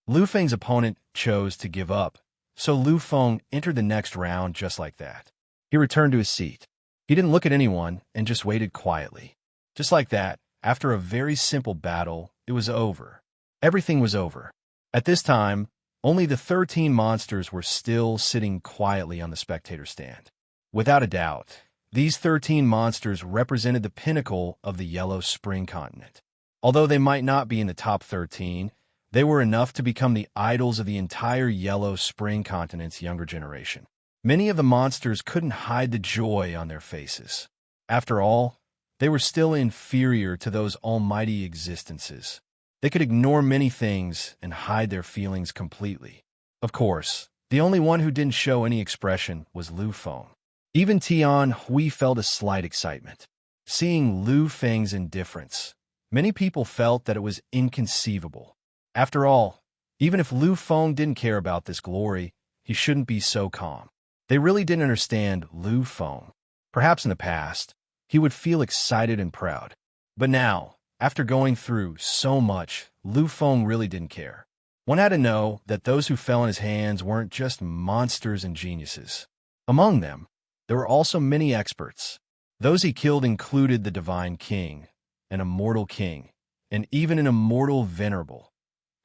S1: Lu Feng's opponent chose to give up, so Lu Feng entered the next round just like that. He returned to his seat. He didn't look at anyone and just waited quietly. Just like that, after a very simple battle, it was over. Everything was over. At this time, only the 13 monsters were still sitting quietly on the spectator stand. Without a doubt, these 13 monsters represented the pinnacle of the Yellow Spring continent. Although they might not be in the top 13, they were enough to become the idols of the entire Yellow Spring continent's younger generation. Many of the monsters couldn't hide the joy on their faces. After all, they were still inferior to those almighty existences. They could ignore many things and hide their feelings completely. Of course, the only one who didn't show any expression was Lu Feng. Even Tian Hui felt a slight excitement. Seeing Lu Feng's indifference, many people felt that it was inconceivable. After all, even if Lu Feng didn't care about this glory, he shouldn't be so calm. They really didn't understand Lu Feng. Perhaps in the past, he would feel excited and proud. But now, after going through so much, Lu Feng really didn't care. One had to know that those who fell in his hands weren't just monsters and geniuses. Among them, there were also many experts. Those he killed included the Divine King, an immortal king, and even an immortal venerable.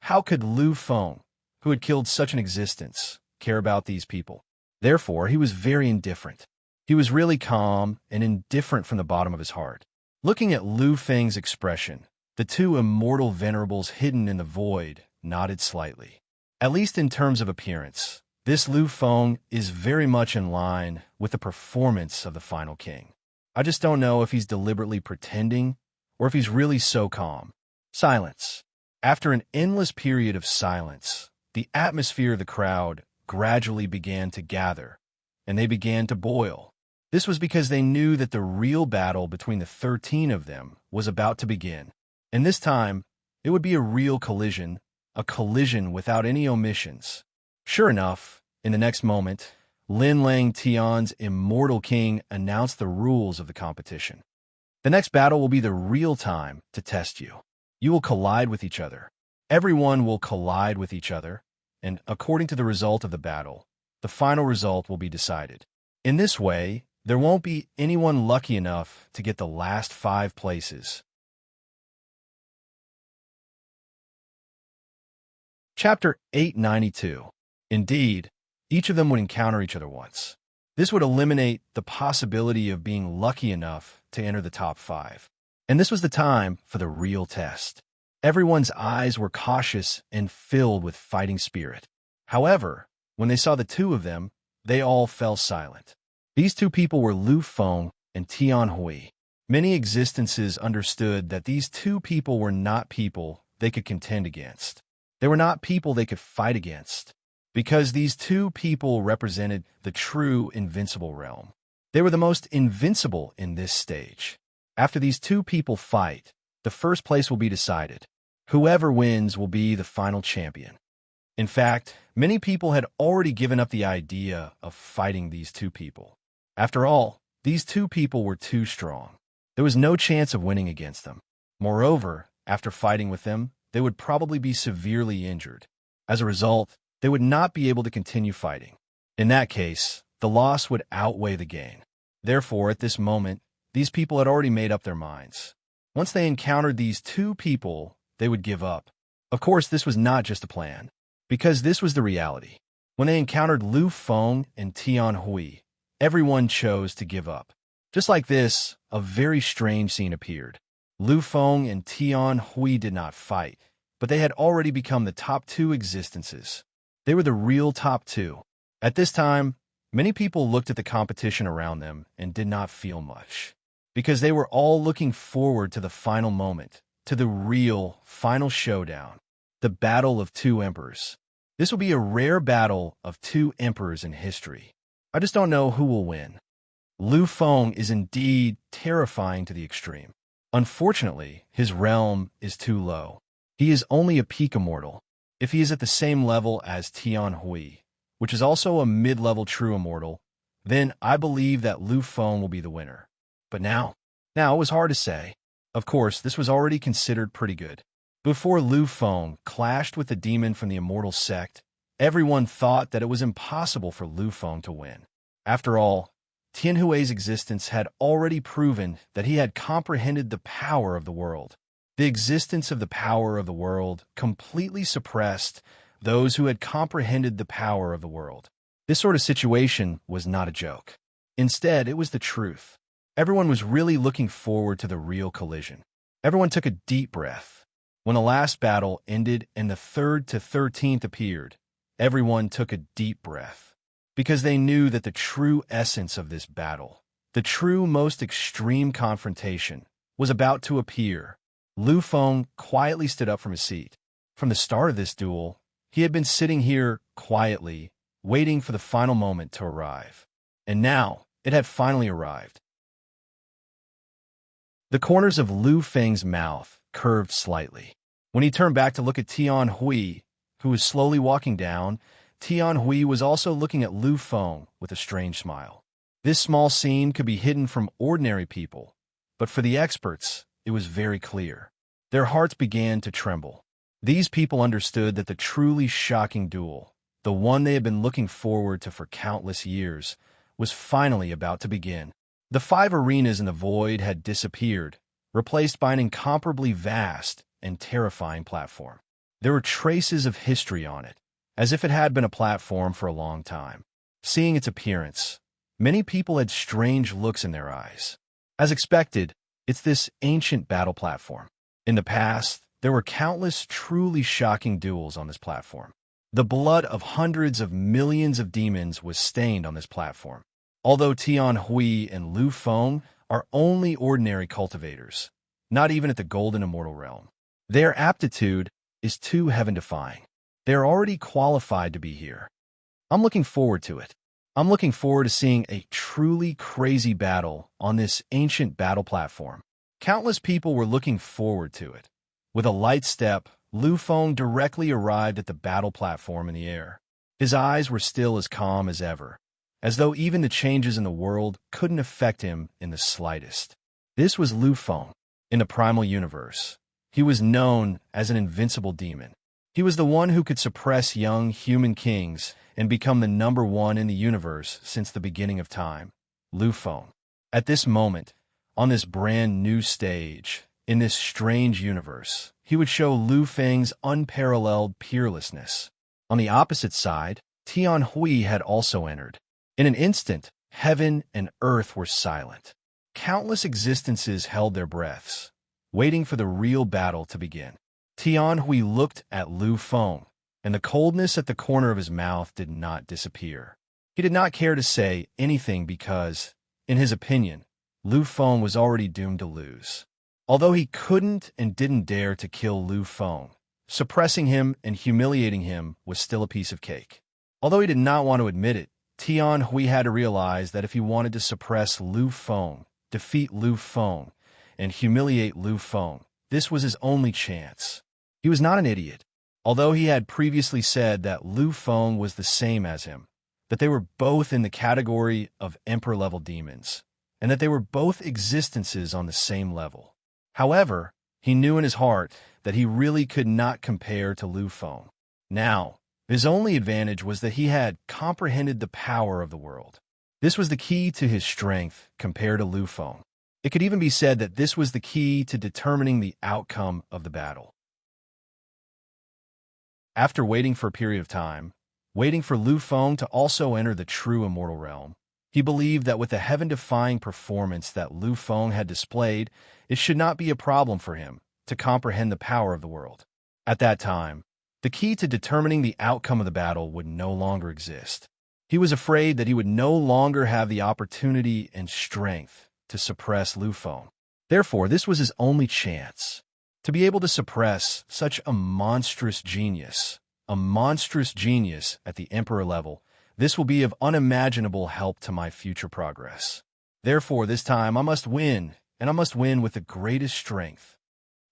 S1: How could Lu Feng, who had killed such an existence, care about these people? Therefore, he was very indifferent. He was really calm and indifferent from the bottom of his heart. Looking at Lu Feng's expression, the 2 immortal venerables hidden in the void nodded slightly. At least in terms of appearance, this Lu Feng is very much in line with the performance of the final king. I just don't know if he's deliberately pretending or if he's really so calm. Silence. After an endless period of silence, the atmosphere of the crowd gradually began to gather, and they began to boil. This was because they knew that the real battle between the 13 of them was about to begin. And this time, it would be a real collision, a collision without any omissions. Sure enough, in the next moment, Lin Langtian's immortal king announced the rules of the competition. The next battle will be the real time to test you. You will collide with each other. Everyone will collide with each other, and according to the result of the battle, the final result will be decided. In this way, there won't be anyone lucky enough to get the last 5 places. Chapter 892. Indeed, each of them would encounter each other once. This would eliminate the possibility of being lucky enough to enter the top 5. And this was the time for the real test. Everyone's eyes were cautious and filled with fighting spirit. However, when they saw the 2 of them, they all fell silent. These 2 people were Lu Feng and Tian Hui. Many existences understood that these 2 people were not people they could contend against. They were not people they could fight against, because these 2 people represented the true invincible realm. They were the most invincible in this stage. After these 2 people fight, the first place will be decided. Whoever wins will be the final champion. In fact, many people had already given up the idea of fighting these 2 people. After all, these 2 people were too strong. There was no chance of winning against them. Moreover, after fighting with them, they would probably be severely injured. As a result, they would not be able to continue fighting. In that case, the loss would outweigh the gain. Therefore, at this moment, these people had already made up their minds. Once they encountered these 2 people, they would give up. Of course, this was not just a plan, because this was the reality. When they encountered Lu Feng and Tian Hui, everyone chose to give up. Just like this, a very strange scene appeared. Lu Feng and Tian Hui did not fight, but they had already become the top 2 existences. They were the real top 2. At this time, many people looked at the competition around them and did not feel much, because they were all looking forward to the final moment, to the real final showdown, the battle of 2 emperors. This will be a rare battle of 2 emperors in history. I just don't know who will win. Lu Feng is indeed terrifying to the extreme. Unfortunately, his realm is too low. He is only a peak immortal. If he is at the same level as Tian Hui, which is also a mid-level true immortal, then I believe that Lu Feng will be the winner. But now it was hard to say. Of course, this was already considered pretty good. Before Lu Feng clashed with the demon from the immortal sect, everyone thought that it was impossible for Lu Feng to win. After all, Tian Hui's existence had already proven that he had comprehended the power of the world. The existence of the power of the world completely suppressed those who had comprehended the power of the world. This sort of situation was not a joke. Instead, it was the truth. Everyone was really looking forward to the real collision. Everyone took a deep breath. When the last battle ended and the 3rd to 13th appeared, everyone took a deep breath, because they knew that the true essence of this battle, the true most extreme confrontation, was about to appear. Lu Feng quietly stood up from his seat. From the start of this duel, he had been sitting here quietly, waiting for the final moment to arrive. And now, it had finally arrived. The corners of Lu Feng's mouth curved slightly. When he turned back to look at Tian Hui, who was slowly walking down, Tian Hui was also looking at Lu Feng with a strange smile. This small scene could be hidden from ordinary people, but for the experts, it was very clear. Their hearts began to tremble. These people understood that the truly shocking duel, the one they had been looking forward to for countless years, was finally about to begin. The 5 arenas in the void had disappeared, replaced by an incomparably vast and terrifying platform. There were traces of history on it, as if it had been a platform for a long time. Seeing its appearance, many people had strange looks in their eyes. As expected, it's this ancient battle platform. In the past, there were countless truly shocking duels on this platform. The blood of hundreds of millions of demons was stained on this platform. Although Tian Hui and Lu Feng are only ordinary cultivators, not even at the Golden Immortal Realm, their aptitude is too heaven-defying. They are already qualified to be here. I'm looking forward to it. I'm looking forward to seeing a truly crazy battle on this ancient battle platform. Countless people were looking forward to it. With a light step, Lu Feng directly arrived at the battle platform in the air. His eyes were still as calm as ever, as though even the changes in the world couldn't affect him in the slightest. This was Lu Feng. In the primal universe, he was known as an invincible demon. He was the one who could suppress young human kings and become the number one in the universe since the beginning of time. Lu Feng. At this moment, on this brand new stage, in this strange universe, he would show Lu Feng's unparalleled peerlessness. On the opposite side, Tian Hui had also entered. In an instant, heaven and earth were silent. Countless existences held their breaths, waiting for the real battle to begin. Tian Hui looked at Lu Feng, and the coldness at the corner of his mouth did not disappear. He did not care to say anything because, in his opinion, Lu Feng was already doomed to lose. Although he couldn't and didn't dare to kill Lu Feng, suppressing him and humiliating him was still a piece of cake. Although he did not want to admit it, Tian Hui had to realize that if he wanted to suppress Lu Feng, defeat Lu Feng, and humiliate Lu Feng, this was his only chance. He was not an idiot. Although he had previously said that Lu Feng was the same as him, that they were both in the category of emperor-level demons, and that they were both existences on the same level. However, he knew in his heart that he really could not compare to Lu Feng. Now, his only advantage was that he had comprehended the power of the world. This was the key to his strength compared to Lu Feng. It could even be said that this was the key to determining the outcome of the battle. After waiting for a period of time, waiting for Lu Feng to also enter the true immortal realm, he believed that with the heaven-defying performance that Lu Feng had displayed, it should not be a problem for him to comprehend the power of the world. At that time, the key to determining the outcome of the battle would no longer exist. He was afraid that he would no longer have the opportunity and strength to suppress Lu Feng. Therefore, this was his only chance. To be able to suppress such a monstrous genius at the Emperor level, this will be of unimaginable help to my future progress. Therefore, this time I must win, and I must win with the greatest strength.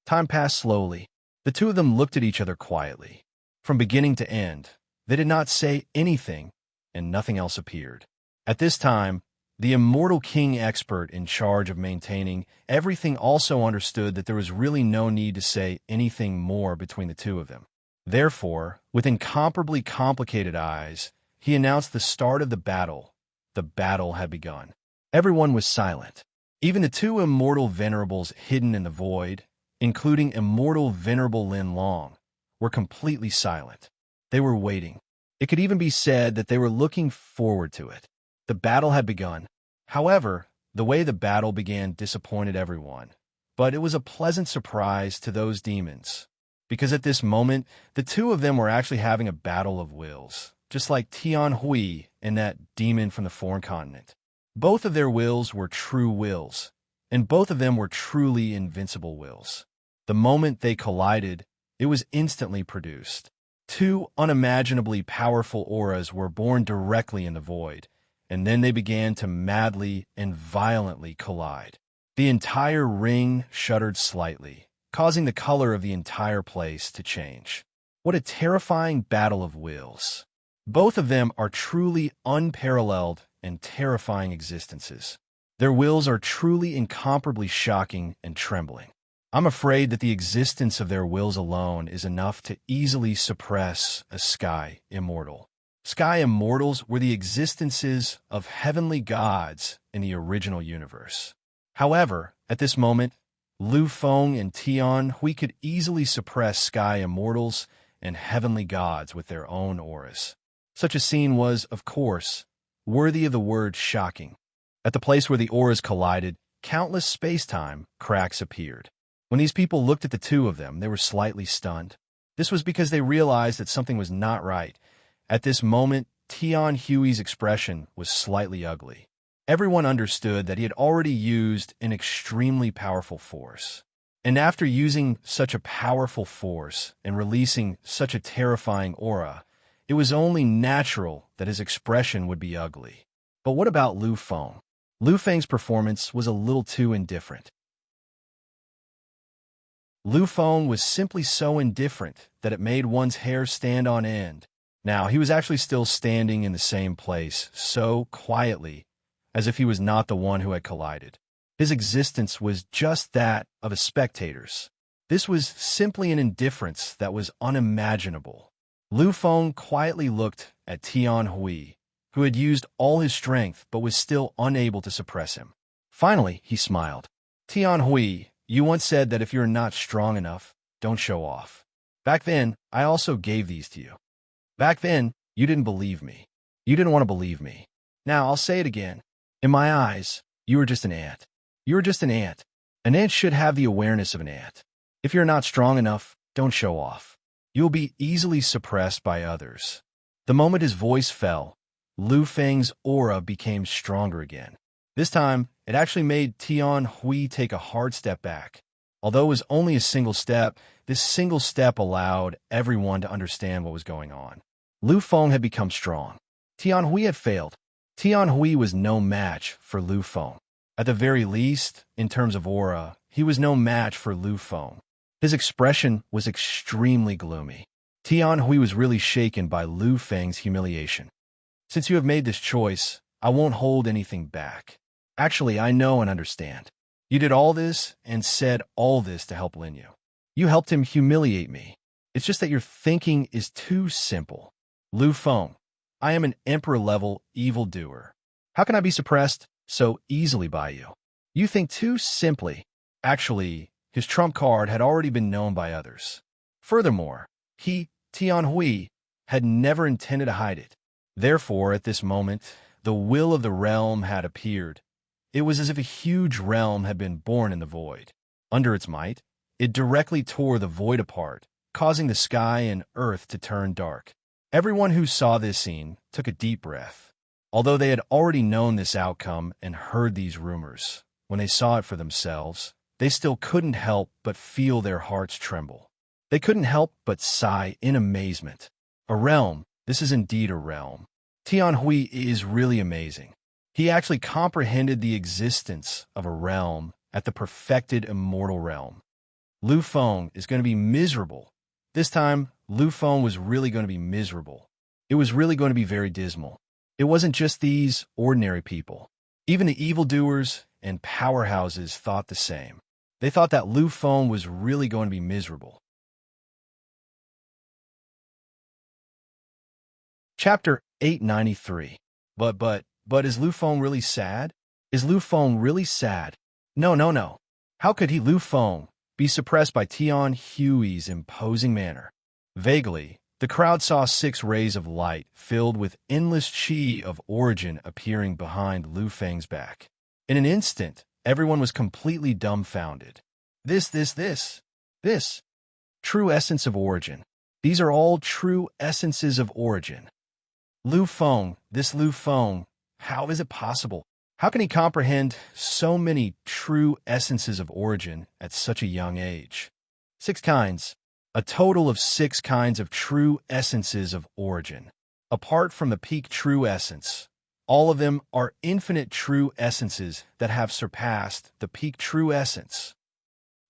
S1: Time passed slowly. The two of them looked at each other quietly. From beginning to end, they did not say anything, and nothing else appeared. At this time, the immortal king expert in charge of maintaining everything also understood that there was really no need to say anything more between the two of them. Therefore, with incomparably complicated eyes, he announced the start of the battle. The battle had begun. Everyone was silent. Even the two immortal venerables hidden in the void, including immortal venerable Lin Long, were completely silent. They were waiting. It could even be said that they were looking forward to it. The battle had begun. However, the way the battle began disappointed everyone, but it was a pleasant surprise to those demons, because at this moment, the two of them were actually having a battle of wills, just like Tian Hui and that demon from the foreign continent. Both of their wills were true wills, and both of them were truly invincible wills. The moment they collided, it was instantly produced. Two unimaginably powerful auras were born directly in the void, and then they began to madly and violently collide. The entire ring shuddered slightly, causing the color of the entire place to change. What a terrifying battle of wills. Both of them are truly unparalleled and terrifying existences. Their wills are truly incomparably shocking and trembling. I'm afraid that the existence of their wills alone is enough to easily suppress a sky immortal. Sky immortals were the existences of heavenly gods in the original universe. However, at this moment, Lu Feng and Tian Hui could easily suppress sky immortals and heavenly gods with their own auras. Such a scene was, of course, worthy of the word shocking. At the place where the auras collided, countless space-time cracks appeared. When these people looked at the two of them, they were slightly stunned. This was because they realized that something was not right. At this moment, Tian Hui's expression was slightly ugly. Everyone understood that he had already used an extremely powerful force. And after using such a powerful force and releasing such a terrifying aura, it was only natural that his expression would be ugly. But what about Lu Feng? Lu Feng's performance was a little too indifferent. Lu Feng was simply so indifferent that it made one's hair stand on end. Now, he was actually still standing in the same place, so quietly, as if he was not the one who had collided. His existence was just that of a spectator's. This was simply an indifference that was unimaginable. Lu Feng quietly looked at Tian Hui, who had used all his strength but was still unable to suppress him. Finally, he smiled. Tian Hui, you once said that if you're not strong enough, don't show off. Back then, I also gave these to you. Back then, you didn't believe me. You didn't want to believe me. Now, I'll say it again. In my eyes, you were just an ant. You were just an ant. An ant should have the awareness of an ant. If you're not strong enough, don't show off. You'll be easily suppressed by others. The moment his voice fell, Lu Feng's aura became stronger again. This time, it actually made Tian Hui take a hard step back. Although it was only a single step, this single step allowed everyone to understand what was going on. Lu Feng had become strong. Tian Hui had failed. Tian Hui was no match for Lu Feng. At the very least, in terms of aura, he was no match for Lu Feng. His expression was extremely gloomy. Tian Hui was really shaken by Lu Feng's humiliation. Since you have made this choice, I won't hold anything back. Actually, I know and understand. You did all this and said all this to help Lin Yu. You helped him humiliate me. It's just that your thinking is too simple. Lu Feng, I am an emperor-level evildoer. How can I be suppressed so easily by you? You think too simply. Actually, his trump card had already been known by others. Furthermore, he, Tian Hui, had never intended to hide it. Therefore, at this moment, the will of the realm had appeared. It was as if a huge realm had been born in the void. Under its might, it directly tore the void apart, causing the sky and earth to turn dark. Everyone who saw this scene took a deep breath. Although they had already known this outcome and heard these rumors, when they saw it for themselves, they still couldn't help but feel their hearts tremble. They couldn't help but sigh in amazement. A realm, this is indeed a realm. Tian Hui is really amazing. He actually comprehended the existence of a realm at the perfected immortal realm. Lu Feng is going to be miserable. This time, Lu Feng was really going to be miserable. It was really going to be very dismal. It wasn't just these ordinary people. Even the evildoers and powerhouses thought the same. They thought that Lu Feng was really going to be miserable. Chapter 893. But is Lu Feng really sad? Is Lu Feng really sad? No. How could he, Lu Feng, be suppressed by Tian Hui's imposing manner? Vaguely, the crowd saw 6 rays of light filled with endless chi of origin appearing behind Lu Feng's back. In an instant, everyone was completely dumbfounded. This. True essence of origin. These are all true essences of origin. Lu Feng, this Lu Feng, how is it possible? How can he comprehend so many true essences of origin at such a young age? 6 kinds. A total of 6 kinds of true essences of origin. Apart from the peak true essence, all of them are infinite true essences that have surpassed the peak true essence.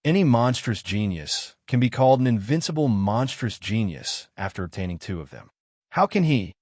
S1: Any monstrous genius can be called an invincible monstrous genius after obtaining 2 of them. How can he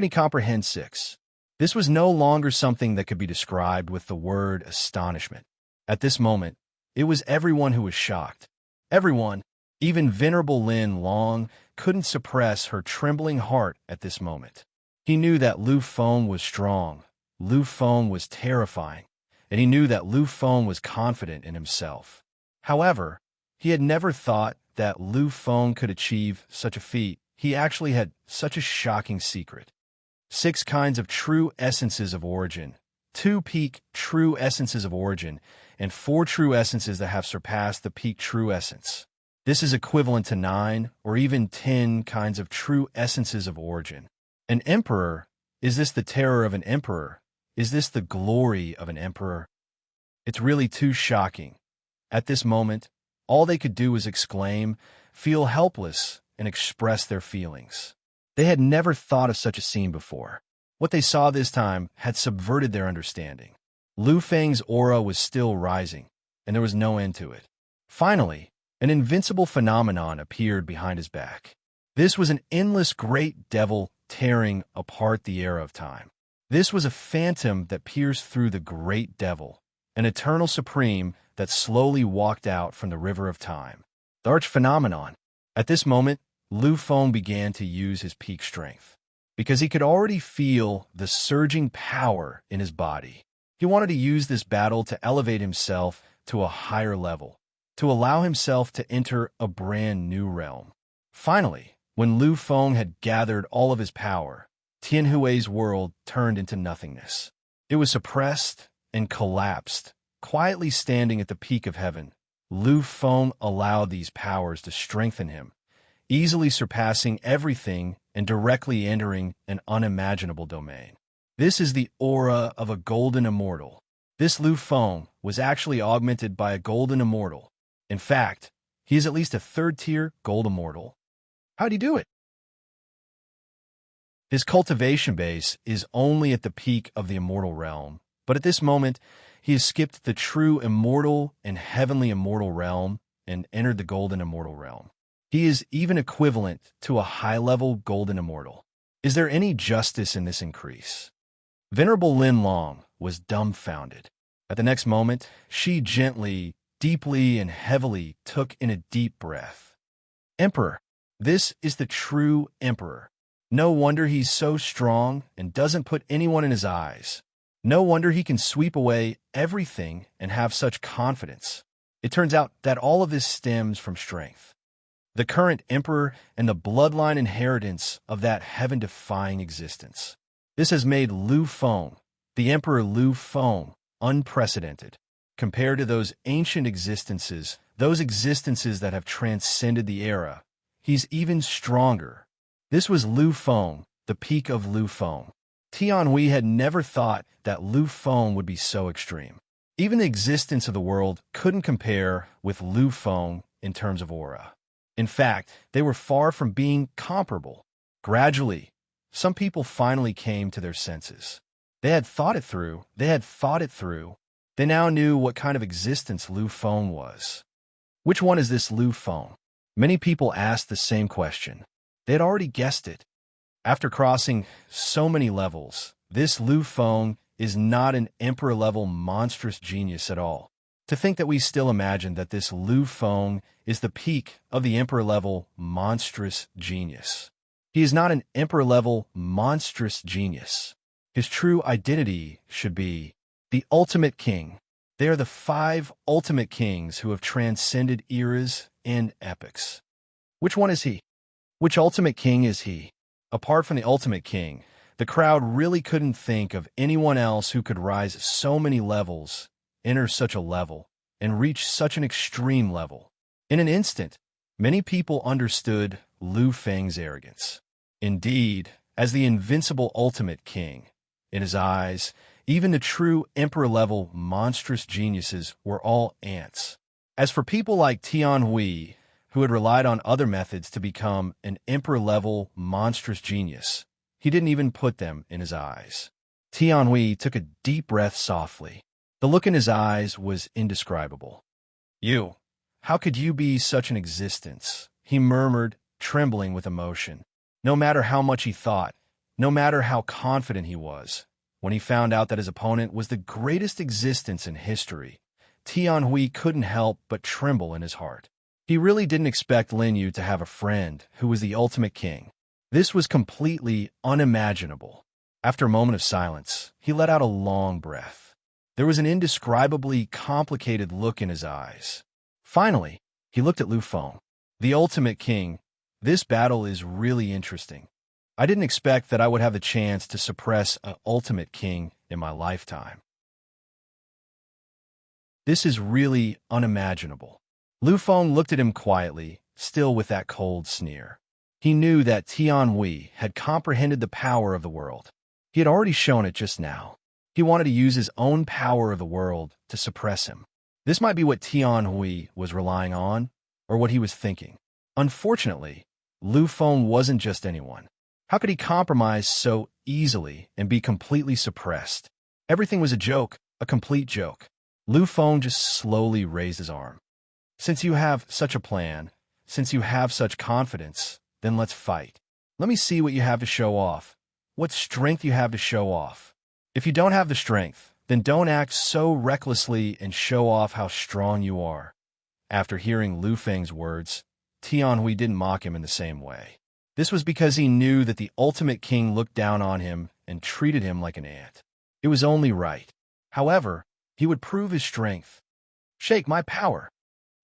S1: comprehend 6? This was no longer something that could be described with the word astonishment. At this moment, it was everyone who was shocked. Everyone, even Venerable Lin Long, couldn't suppress her trembling heart at this moment. He knew that Lu Feng was strong, Lu Feng was terrifying, and he knew that Lu Feng was confident in himself. However, he had never thought that Lu Feng could achieve such a feat. He actually had such a shocking secret. 6 kinds of true essences of origin, 2 peak true essences of origin, and 4 true essences that have surpassed the peak true essence. This is equivalent to 9 or even 10 kinds of true essences of origin. An emperor, is this the terror of an emperor? Is this the glory of an emperor? It's really too shocking. At this moment, all they could do was exclaim, feel helpless, and express their feelings. They had never thought of such a scene before. What they saw this time had subverted their understanding. Lu Feng's aura was still rising, and there was no end to it. Finally, an invincible phenomenon appeared behind his back. This was an endless great devil tearing apart the air of time. This was a phantom that pierced through the great devil, an eternal supreme that slowly walked out from the river of time. The arch phenomenon. At this moment, Lu Feng began to use his peak strength, because he could already feel the surging power in his body. He wanted to use this battle to elevate himself to a higher level, to allow himself to enter a brand new realm. Finally, when Lu Feng had gathered all of his power, Tianhui's world turned into nothingness. It was suppressed and collapsed. Quietly standing at the peak of heaven, Lu Feng allowed these powers to strengthen him, easily surpassing everything and directly entering an unimaginable domain. This is the aura of a golden immortal. This Lu Feng was actually augmented by a golden immortal. In fact, he is at least a third-tier gold immortal. How'd he do it? His cultivation base is only at the peak of the immortal realm, but at this moment, he has skipped the true immortal and heavenly immortal realm and entered the golden immortal realm. He is even equivalent to a high-level golden immortal. Is there any justice in this increase? Venerable Lin Long was dumbfounded. At the next moment, she gently, deeply, and heavily took in a deep breath. Emperor, this is the true Emperor. No wonder he's so strong and doesn't put anyone in his eyes. No wonder he can sweep away everything and have such confidence. It turns out that all of this stems from strength. The current emperor and the bloodline inheritance of that heaven-defying existence. This has made Lu Feng, the Emperor Lu Feng, unprecedented. Compared to those ancient existences, those existences that have transcended the era, he's even stronger. This was Lu Feng, the peak of Lu Feng. Tianhui had never thought that Lu Feng would be so extreme. Even the existence of the world couldn't compare with Lu Feng in terms of aura. In fact, they were far from being comparable. Gradually, some people finally came to their senses. They had thought it through. They now knew what kind of existence Lu Feng was. Which one is this Lu Feng? Many people asked the same question. They had already guessed it. After crossing so many levels, this Lu Feng is not an emperor-level monstrous genius at all. To think that we still imagine that this Lu Feng is the peak of the emperor-level monstrous genius. He is not an emperor-level monstrous genius. His true identity should be the ultimate king. They are the 5 ultimate kings who have transcended eras and epochs. Which one is he? Which ultimate king is he? Apart from the ultimate king, the crowd really couldn't think of anyone else who could rise so many levels, enter such a level, and reach such an extreme level. In an instant, many people understood Lu Feng's arrogance. Indeed, as the invincible ultimate king, in his eyes, even the true emperor-level monstrous geniuses were all ants. As for people like Tianhui, who had relied on other methods to become an emperor-level monstrous genius, he didn't even put them in his eyes. Tianhui took a deep breath softly. The look in his eyes was indescribable. "You, how could you be such an existence?" he murmured, trembling with emotion. No matter how much he thought, no matter how confident he was, when he found out that his opponent was the greatest existence in history, Tianhui couldn't help but tremble in his heart. He really didn't expect Lin Yu to have a friend who was the ultimate king. This was completely unimaginable. After a moment of silence, he let out a long breath. There was an indescribably complicated look in his eyes. Finally, he looked at Lu Feng. The ultimate king, this battle is really interesting. I didn't expect that I would have the chance to suppress an ultimate king in my lifetime. This is really unimaginable. Lu Feng looked at him quietly, still with that cold sneer. He knew that Tianhui had comprehended the power of the world. He had already shown it just now. He wanted to use his own power of the world to suppress him. This might be what Tianhui was relying on, or what he was thinking. Unfortunately, Lu Feng wasn't just anyone. How could he compromise so easily and be completely suppressed? Everything was a joke, a complete joke. Lu Feng just slowly raised his arm. "Since you have such a plan, since you have such confidence, then let's fight. Let me see what you have to show off, what strength you have to show off. If you don't have the strength, then don't act so recklessly and show off how strong you are. After hearing Lu Feng's words, Tianhui didn't mock him in the same way. This was because he knew that the ultimate king looked down on him and treated him like an ant. It was only right. However, he would prove his strength. Shake my power.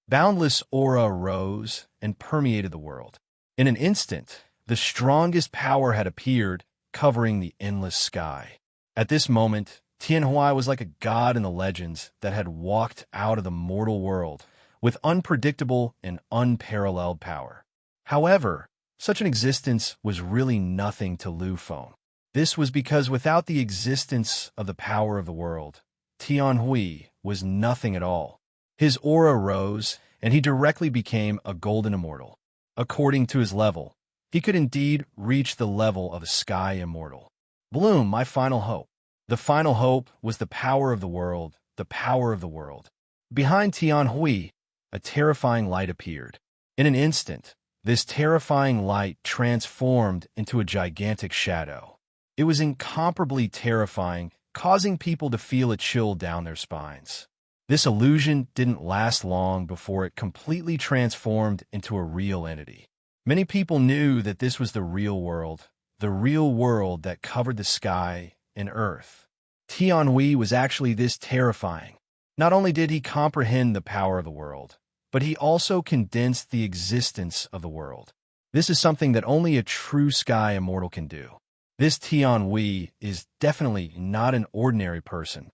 S1: Boundless aura rose and permeated the world. In an instant, the strongest power had appeared, covering the endless sky. At this moment, Tianhui was like a god in the legends that had walked out of the mortal world with unpredictable and unparalleled power. However, such an existence was really nothing to Lu Feng. This was because without the existence of the power of the world, Tianhui was nothing at all. His aura rose, and he directly became a golden immortal. According to his level, he could indeed reach the level of a sky immortal. Bloom, my final hope. The final hope was the power of the world, the power of the world. Behind Tianhui, a terrifying light appeared. In an instant, this terrifying light transformed into a gigantic shadow. It was incomparably terrifying, causing people to feel a chill down their spines. This illusion didn't last long before it completely transformed into a real entity. Many people knew that this was the real world that covered the sky and earth. Tianhui was actually this terrifying. Not only did he comprehend the power of the world, but he also condensed the existence of the world. This is something that only a true sky immortal can do. This Tianhui is definitely not an ordinary person.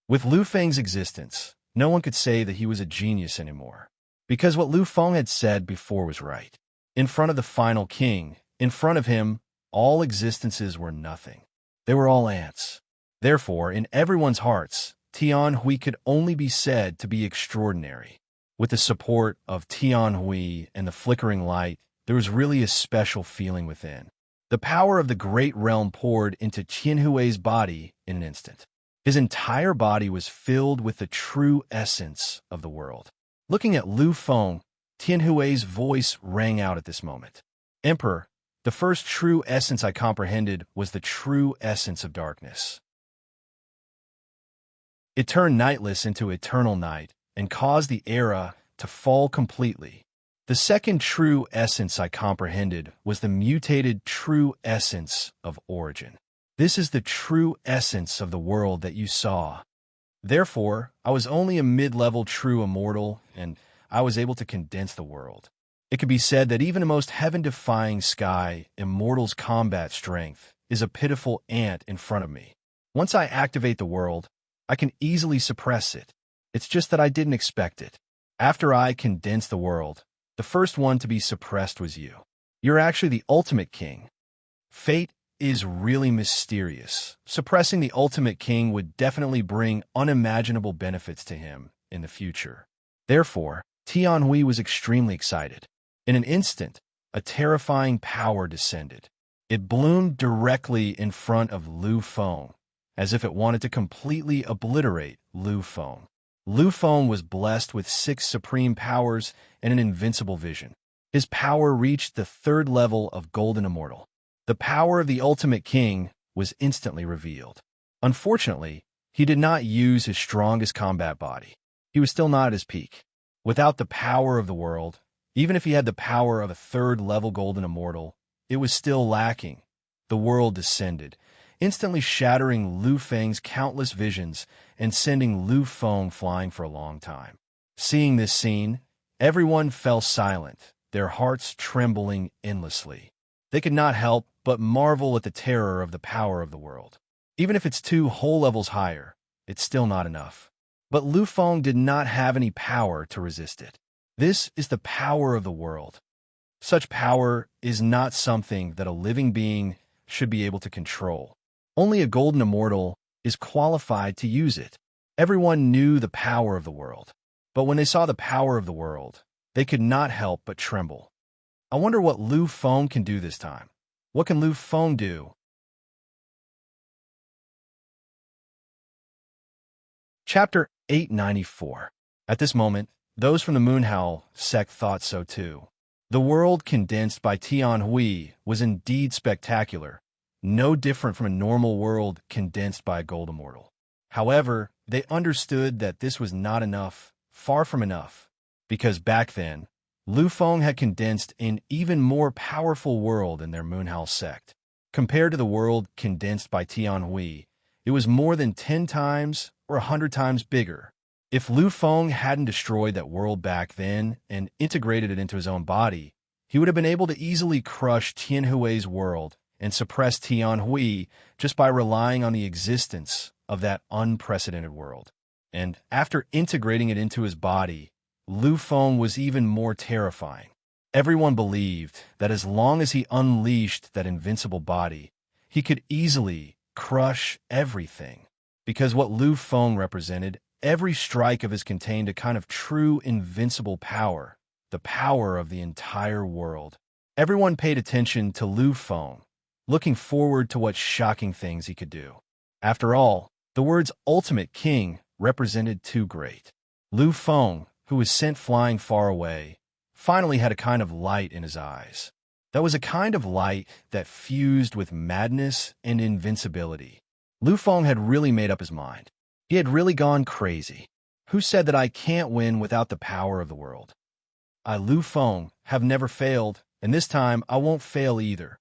S1: With Lu Feng's existence, no one could say that he was a genius anymore, because what Lu Feng had said before was right. In front of the final king, in front of him, all existences were nothing. They were all ants. Therefore, in everyone's hearts, Tianhui could only be said to be extraordinary. With the support of Tianhui and the flickering light, there was really a special feeling within. The power of the great realm poured into Tianhui's body in an instant. His entire body was filled with the true essence of the world. Looking at Lu Feng, Tianhui's voice rang out at this moment. Emperor, the first true essence I comprehended was the true essence of darkness. It turned nightless into eternal night and caused the era to fall completely. The second true essence I comprehended was the mutated true essence of origin. This is the true essence of the world that you saw. Therefore, I was only a mid-level true immortal, and I was able to condense the world. It could be said that even the most heaven-defying sky immortal's combat strength is a pitiful ant in front of me. Once I activate the world, I can easily suppress it. It's just that I didn't expect it. After I condensed the world, the first one to be suppressed was you. You're actually the ultimate king. Fate is really mysterious. Suppressing the ultimate king would definitely bring unimaginable benefits to him in the future. Therefore, Tianhui was extremely excited. In an instant, a terrifying power descended. It bloomed directly in front of Lu Feng, as if it wanted to completely obliterate Lu Feng. Lu Feng was blessed with 6 supreme powers and an invincible vision. His power reached the 3rd level of Golden Immortal. The power of the ultimate king was instantly revealed. Unfortunately, he did not use his strongest combat body. He was still not at his peak. Without the power of the world, even if he had the power of a 3rd level Golden Immortal, it was still lacking. The world descended, instantly shattering Lu Feng's countless visions and sending Lu Feng flying for a long time. Seeing this scene, everyone fell silent, their hearts trembling endlessly. They could not help but marvel at the terror of the power of the world. Even if it's 2 whole levels higher, it's still not enough. But Lu Feng did not have any power to resist it. This is the power of the world. Such power is not something that a living being should be able to control. Only a golden immortal is qualified to use it. Everyone knew the power of the world, but when they saw the power of the world, they could not help but tremble. I wonder what Lu Feng can do this time. What can Lu Feng do? Chapter 894. At this moment, those from the Moonhowl sect thought so too. The world condensed by Tianhui was indeed spectacular, no different from a normal world condensed by a gold immortal. However, they understood that this was not enough, far from enough, because back then, Lu Feng had condensed an even more powerful world in their Moonhowl sect. Compared to the world condensed by Tian Hui, it was more than 10 times or 100 times bigger. If Lu Feng hadn't destroyed that world back then and integrated it into his own body, he would have been able to easily crush Tian Hui's world and suppress Tian Hui just by relying on the existence of that unprecedented world. And after integrating it into his body, Lu Feng was even more terrifying. Everyone believed that as long as he unleashed that invincible body, he could easily crush everything. Because what Lu Feng represented, every strike of his contained a kind of true invincible power, the power of the entire world. Everyone paid attention to Lu Feng, looking forward to what shocking things he could do. After all, the words ultimate king represented too great. Lu Feng, who was sent flying far away, finally had a kind of light in his eyes. That was a kind of light that fused with madness and invincibility. Lu Feng had really made up his mind. He had really gone crazy. Who said that I can't win without the power of the world? I, Lu Feng, have never failed, and this time I won't fail either.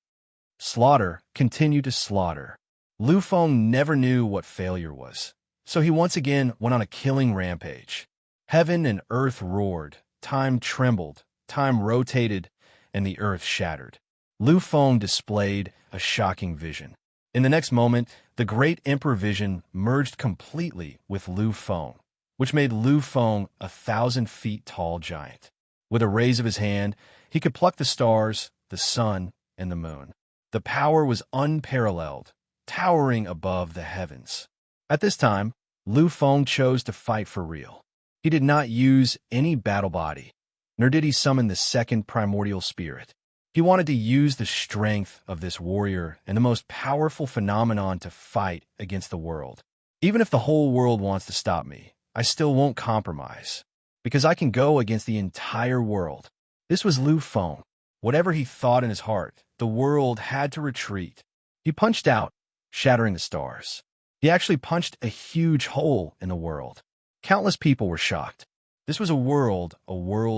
S1: Slaughter continued to slaughter. Lu Feng never knew what failure was, so he once again went on a killing rampage. Heaven and earth roared, time trembled, time rotated, and the earth shattered. Lu Feng displayed a shocking vision. In the next moment, the great Emperor vision merged completely with Lu Feng, which made Lu Feng 1,000 feet tall giant. With a raise of his hand, he could pluck the stars, the sun, and the moon. The power was unparalleled, towering above the heavens. At this time, Lu Feng chose to fight for real. He did not use any battle body, nor did he summon the second primordial spirit. He wanted to use the strength of this warrior and the most powerful phenomenon to fight against the world. Even if the whole world wants to stop me, I still won't compromise, because I can go against the entire world. This was Lu Feng. Whatever he thought in his heart, the world had to retreat. He punched out, shattering the stars. He actually punched a huge hole in the world. Countless people were shocked. This was a world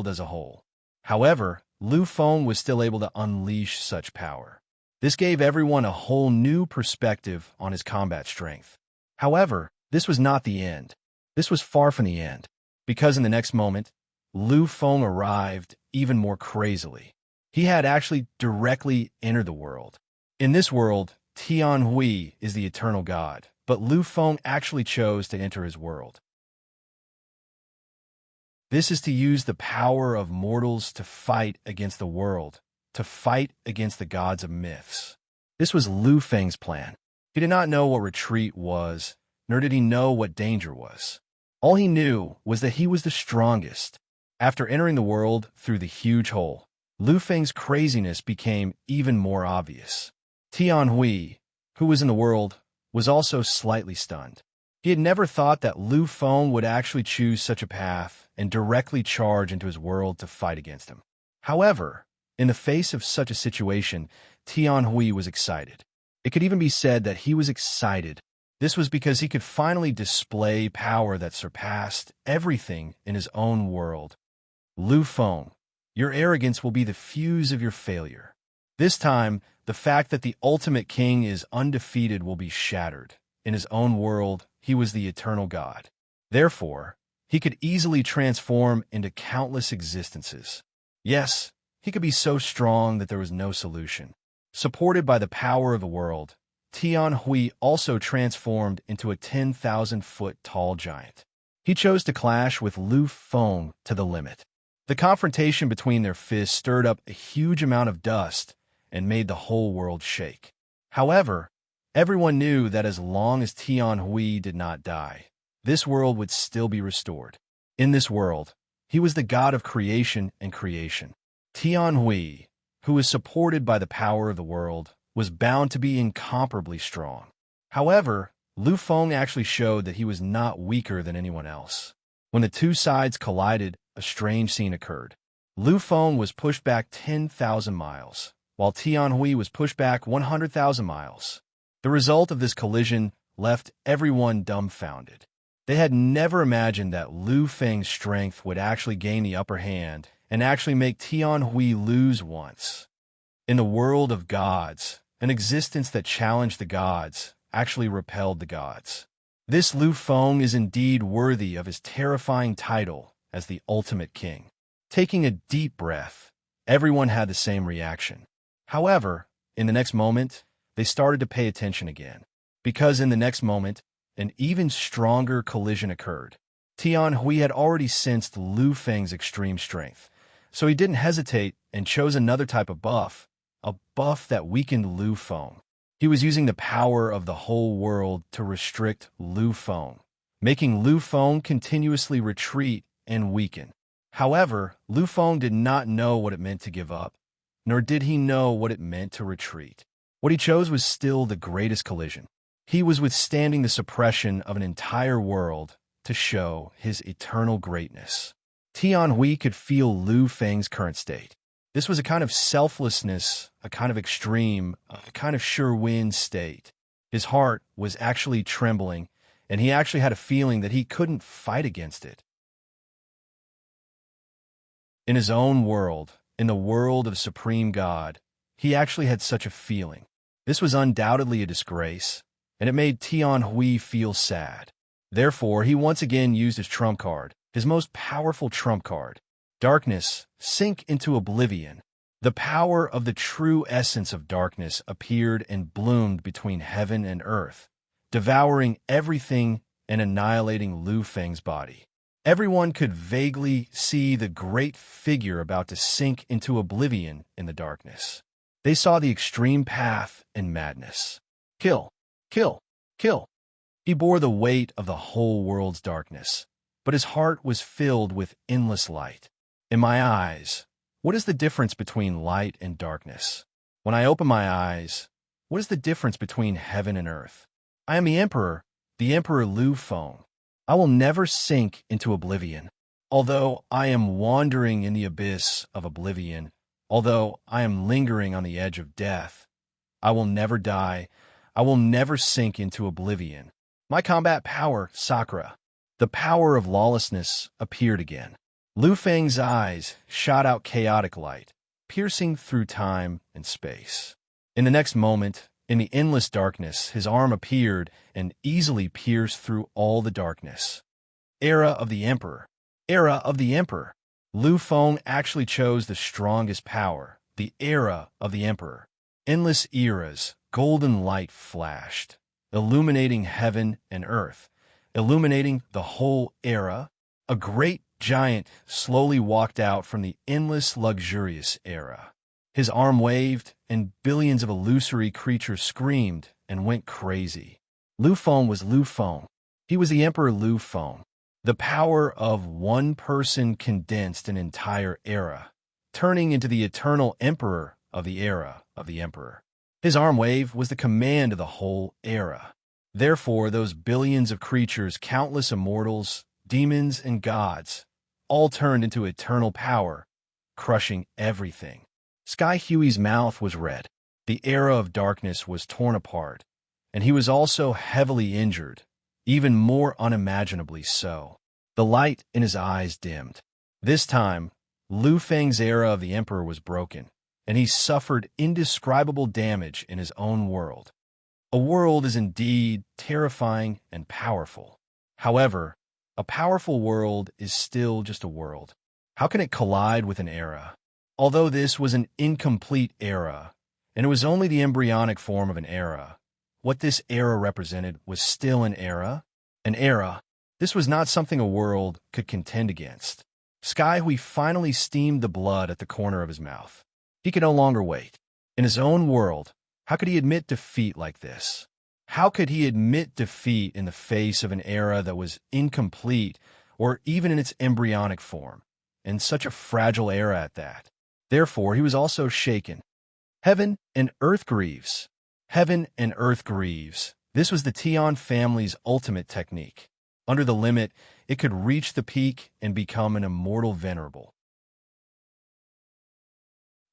S1: as a whole. However, Lu Feng was still able to unleash such power. This gave everyone a whole new perspective on his combat strength. However, this was not the end. This was far from the end, because in the next moment, Lu Feng arrived even more crazily. He had actually directly entered the world. In this world, Tian Hui is the eternal god, but Lu Feng actually chose to enter his world. This is to use the power of mortals to fight against the world, to fight against the gods of myths. This was Lu Feng's plan. He did not know what retreat was, nor did he know what danger was. All he knew was that he was the strongest. After entering the world through the huge hole, Lu Feng's craziness became even more obvious. Tian Hui, who was in the world, was also slightly stunned. He had never thought that Lu Feng would actually choose such a path and directly charge into his world to fight against him. However, in the face of such a situation, Tian Hui was excited. It could even be said that he was excited. This was because he could finally display power that surpassed everything in his own world. Lu Feng, your arrogance will be the fuse of your failure. This time, the fact that the ultimate king is undefeated will be shattered. In his own world, he was the eternal god. Therefore, he could easily transform into countless existences. Yes, he could be so strong that there was no solution. Supported by the power of the world, Tian Hui also transformed into a 10,000-foot tall giant. He chose to clash with Lu Feng to the limit. The confrontation between their fists stirred up a huge amount of dust and made the whole world shake. However, everyone knew that as long as Tian Hui did not die, this world would still be restored. In this world, he was the god of creation and creation. Tian Hui, who was supported by the power of the world, was bound to be incomparably strong. However, Lu Feng actually showed that he was not weaker than anyone else. When the two sides collided, a strange scene occurred. Lu Feng was pushed back 10,000 miles, while Tian Hui was pushed back 100,000 miles. The result of this collision left everyone dumbfounded. They had never imagined that Lu Feng's strength would actually gain the upper hand and actually make Tian Hui lose once. In the world of gods, an existence that challenged the gods actually repelled the gods. This Lu Feng is indeed worthy of his terrifying title as the ultimate king. Taking a deep breath, everyone had the same reaction. However, in the next moment, they started to pay attention again. Because in the next moment, an even stronger collision occurred. Tian Hui had already sensed Lu Feng's extreme strength, so he didn't hesitate and chose another type of buff, a buff that weakened Lu Feng. He was using the power of the whole world to restrict Lu Feng, making Lu Feng continuously retreat and weaken. However, Lu Feng did not know what it meant to give up, nor did he know what it meant to retreat. What he chose was still the greatest collision. He was withstanding the suppression of an entire world to show his eternal greatness. Tian Hui could feel Lu Feng's current state. This was a kind of selflessness, a kind of extreme, a kind of sure-win state. His heart was actually trembling, and he actually had a feeling that he couldn't fight against it. In his own world, in the world of Supreme God, he actually had such a feeling. This was undoubtedly a disgrace, and it made Tian Hui feel sad. Therefore, he once again used his trump card, his most powerful trump card. Darkness, sink into oblivion. The power of the true essence of darkness appeared and bloomed between heaven and earth, devouring everything and annihilating Lu Feng's body. Everyone could vaguely see the great figure about to sink into oblivion in the darkness. They saw the extreme path and madness. Kill, kill, kill. He bore the weight of the whole world's darkness, but his heart was filled with endless light. In my eyes, what is the difference between light and darkness? When I open my eyes, what is the difference between heaven and earth? I am the Emperor Lu Feng. I will never sink into oblivion. Although I am wandering in the abyss of oblivion, although I am lingering on the edge of death, I will never die. I will never sink into oblivion. My combat power, Sakura, the power of lawlessness, appeared again. Lu Feng's eyes shot out chaotic light, piercing through time and space. In the next moment, in the endless darkness, his arm appeared and easily pierced through all the darkness. Era of the Emperor. Era of the Emperor. Lu Feng actually chose the strongest power, the Era of the Emperor. Endless eras, golden light flashed, illuminating heaven and earth, illuminating the whole era. A great giant slowly walked out from the endless luxurious era. His arm waved, and billions of illusory creatures screamed and went crazy. Lu Feng was Lu Feng. He was the Emperor Lu Feng. The power of one person condensed an entire era, turning into the eternal Emperor of the era of the Emperor. His arm wave was the command of the whole era. Therefore, those billions of creatures, countless immortals, demons, and gods, all turned into eternal power, crushing everything. Sky Huey's mouth was red. The era of darkness was torn apart, and he was also heavily injured, even more unimaginably so. The light in his eyes dimmed. This time, Lu Feng's era of the Emperor was broken, and he suffered indescribable damage in his own world. A world is indeed terrifying and powerful. However, a powerful world is still just a world. How can it collide with an era? Although this was an incomplete era, and it was only the embryonic form of an era, what this era represented was still an era. An era. This was not something a world could contend against. Sky Hui finally steamed the blood at the corner of his mouth. He could no longer wait. In his own world, how could he admit defeat like this? How could he admit defeat in the face of an era that was incomplete, or even in its embryonic form, and such a fragile era at that? Therefore, he was also shaken. Heaven and earth grieves. Heaven and earth grieves. This was the Tian family's ultimate technique. Under the limit, it could reach the peak and become an immortal venerable.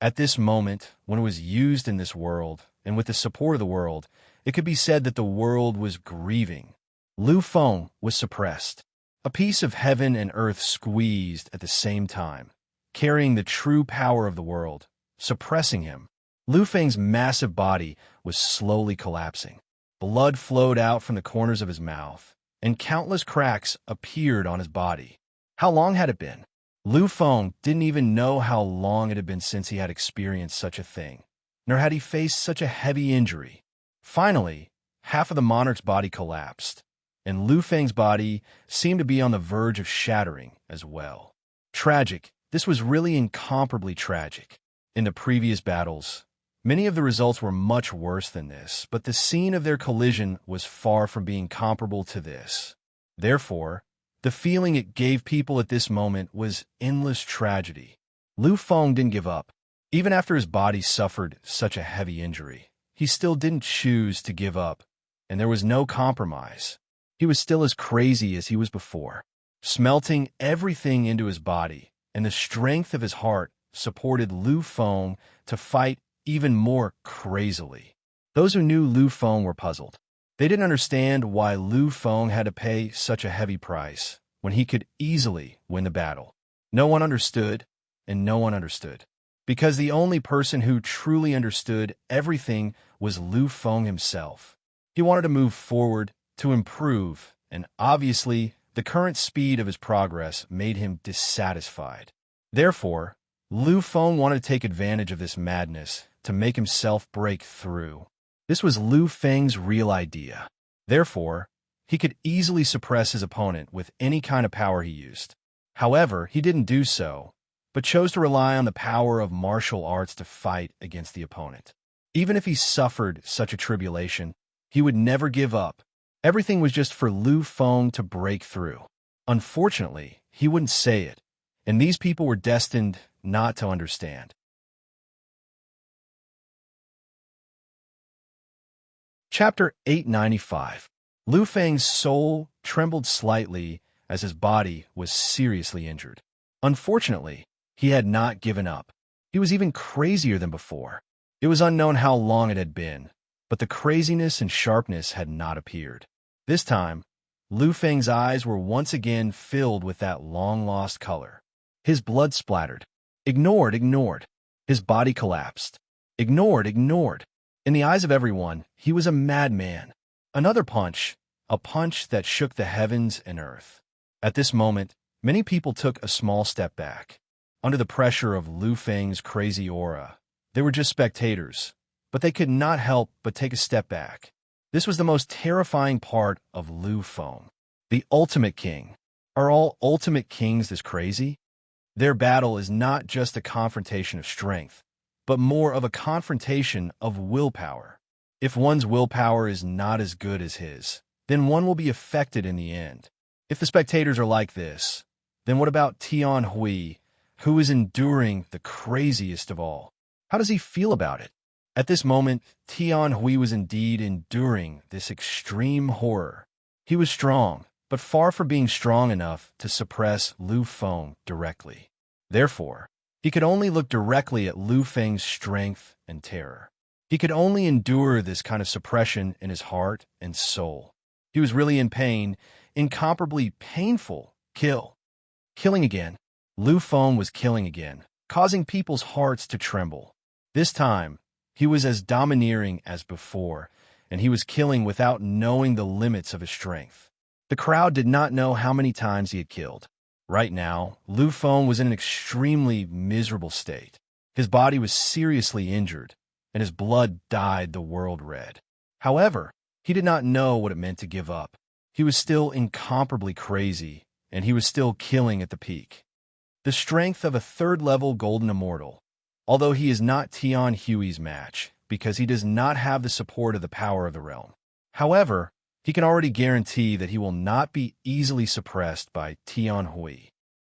S1: At this moment, when it was used in this world, and with the support of the world, it could be said that the world was grieving. Lu Feng was suppressed. A piece of heaven and earth squeezed at the same time, carrying the true power of the world, suppressing him. Lu Feng's massive body was slowly collapsing. Blood flowed out from the corners of his mouth, and countless cracks appeared on his body. How long had it been? Lu Feng didn't even know how long it had been since he had experienced such a thing, nor had he faced such a heavy injury. Finally, half of the monarch's body collapsed, and Lu Feng's body seemed to be on the verge of shattering as well. Tragic. This was really incomparably tragic. In the previous battles, many of the results were much worse than this, but the scene of their collision was far from being comparable to this. Therefore, the feeling it gave people at this moment was endless tragedy. Lu Feng didn't give up. Even after his body suffered such a heavy injury, he still didn't choose to give up, and there was no compromise. He was still as crazy as he was before, smelting everything into his body, and the strength of his heart supported Lu Feng to fight even more crazily. Those who knew Lu Feng were puzzled. They didn't understand why Lu Feng had to pay such a heavy price when he could easily win the battle. No one understood, and no one understood, because the only person who truly understood everything was Lu Feng himself. He wanted to move forward, to improve, and obviously, the current speed of his progress made him dissatisfied. Therefore, Lu Feng wanted to take advantage of this madness to make himself break through. This was Lu Feng's real idea. Therefore, he could easily suppress his opponent with any kind of power he used. However, he didn't do so, but chose to rely on the power of martial arts to fight against the opponent. Even if he suffered such a tribulation, he would never give up. Everything was just for Lu Feng to break through. Unfortunately, he wouldn't say it, and these people were destined not to understand. Chapter 895. Lu Feng's soul trembled slightly as his body was seriously injured. Unfortunately, he had not given up. He was even crazier than before. It was unknown how long it had been, but the craziness and sharpness had not appeared. This time, Lu Feng's eyes were once again filled with that long-lost color. His blood splattered. Ignored. His body collapsed. Ignored. In the eyes of everyone, he was a madman. Another punch, a punch that shook the heavens and earth. At this moment, many people took a small step back. Under the pressure of Lu Feng's crazy aura, they were just spectators, but they could not help but take a step back. This was the most terrifying part of Lu Feng. The ultimate king. Are all ultimate kings this crazy? Their battle is not just a confrontation of strength, but more of a confrontation of willpower. If one's willpower is not as good as his, then one will be affected in the end. If the spectators are like this, then what about Tian Hui, who is enduring the craziest of all? How does he feel about it? At this moment, Tian Hui was indeed enduring this extreme horror. He was strong, but far from being strong enough to suppress Lu Feng directly. Therefore, he could only look directly at Lu Feng's strength and terror. He could only endure this kind of suppression in his heart and soul. He was really in pain, incomparably painful. Killing again. Lu Feng was killing again, causing people's hearts to tremble. This time, he was as domineering as before, and he was killing without knowing the limits of his strength. The crowd did not know how many times he had killed. Right now, Lu Feng was in an extremely miserable state. His body was seriously injured, and his blood dyed the world red. However, he did not know what it meant to give up. He was still incomparably crazy, and he was still killing at the peak. The strength of a third-level golden immortal, although he is not Tian Hui's match, because he does not have the support of the power of the realm. However, he can already guarantee that he will not be easily suppressed by Tian Hui.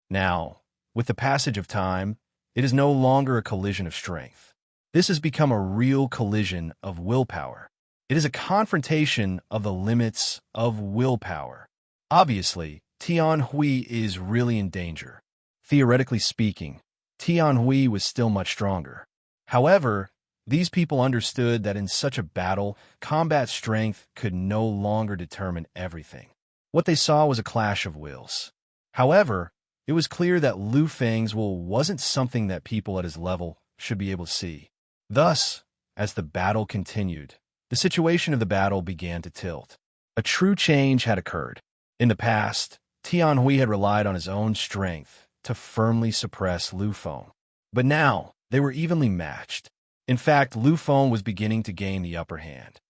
S1: Now, with the passage of time, it is no longer a collision of strength. This has become a real collision of willpower. It is a confrontation of the limits of willpower. Obviously, Tian Hui is really in danger. Theoretically speaking, Tian Hui was still much stronger. However, these people understood that in such a battle, combat strength could no longer determine everything. What they saw was a clash of wills. However, it was clear that Lu Feng's will wasn't something that people at his level should be able to see. Thus, as the battle continued, the situation of the battle began to tilt. A true change had occurred. In the past, Tianhui had relied on his own strength to firmly suppress Lu Feng. But now, they were evenly matched. In fact, Lu Feng was beginning to gain the upper hand.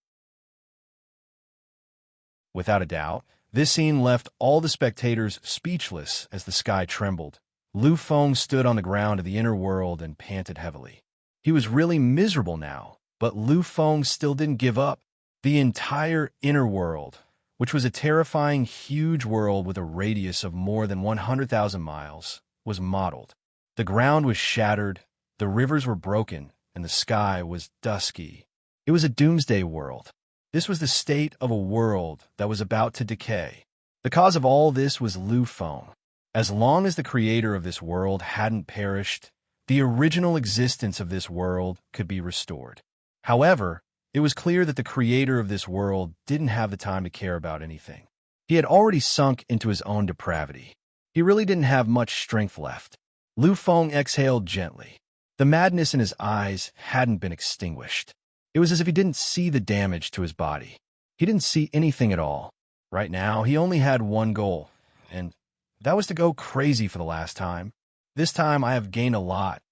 S1: Without a doubt, this scene left all the spectators speechless as the sky trembled. Lu Feng stood on the ground of the inner world and panted heavily. He was really miserable now, but Lu Feng still didn't give up. The entire inner world, which was a terrifying, huge world with a radius of more than 100,000 miles, was mottled. The ground was shattered, the rivers were broken, and the sky was dusky. It was a doomsday world. This was the state of a world that was about to decay. The cause of all this was Lu Feng. As long as the creator of this world hadn't perished, the original existence of this world could be restored. However, it was clear that the creator of this world didn't have the time to care about anything. He had already sunk into his own depravity. He really didn't have much strength left. Lu Feng exhaled gently. The madness in his eyes hadn't been extinguished. It was as if he didn't see the damage to his body. He didn't see anything at all. Right now, he only had one goal, and that was to go crazy for the last time. This time, I have gained a lot.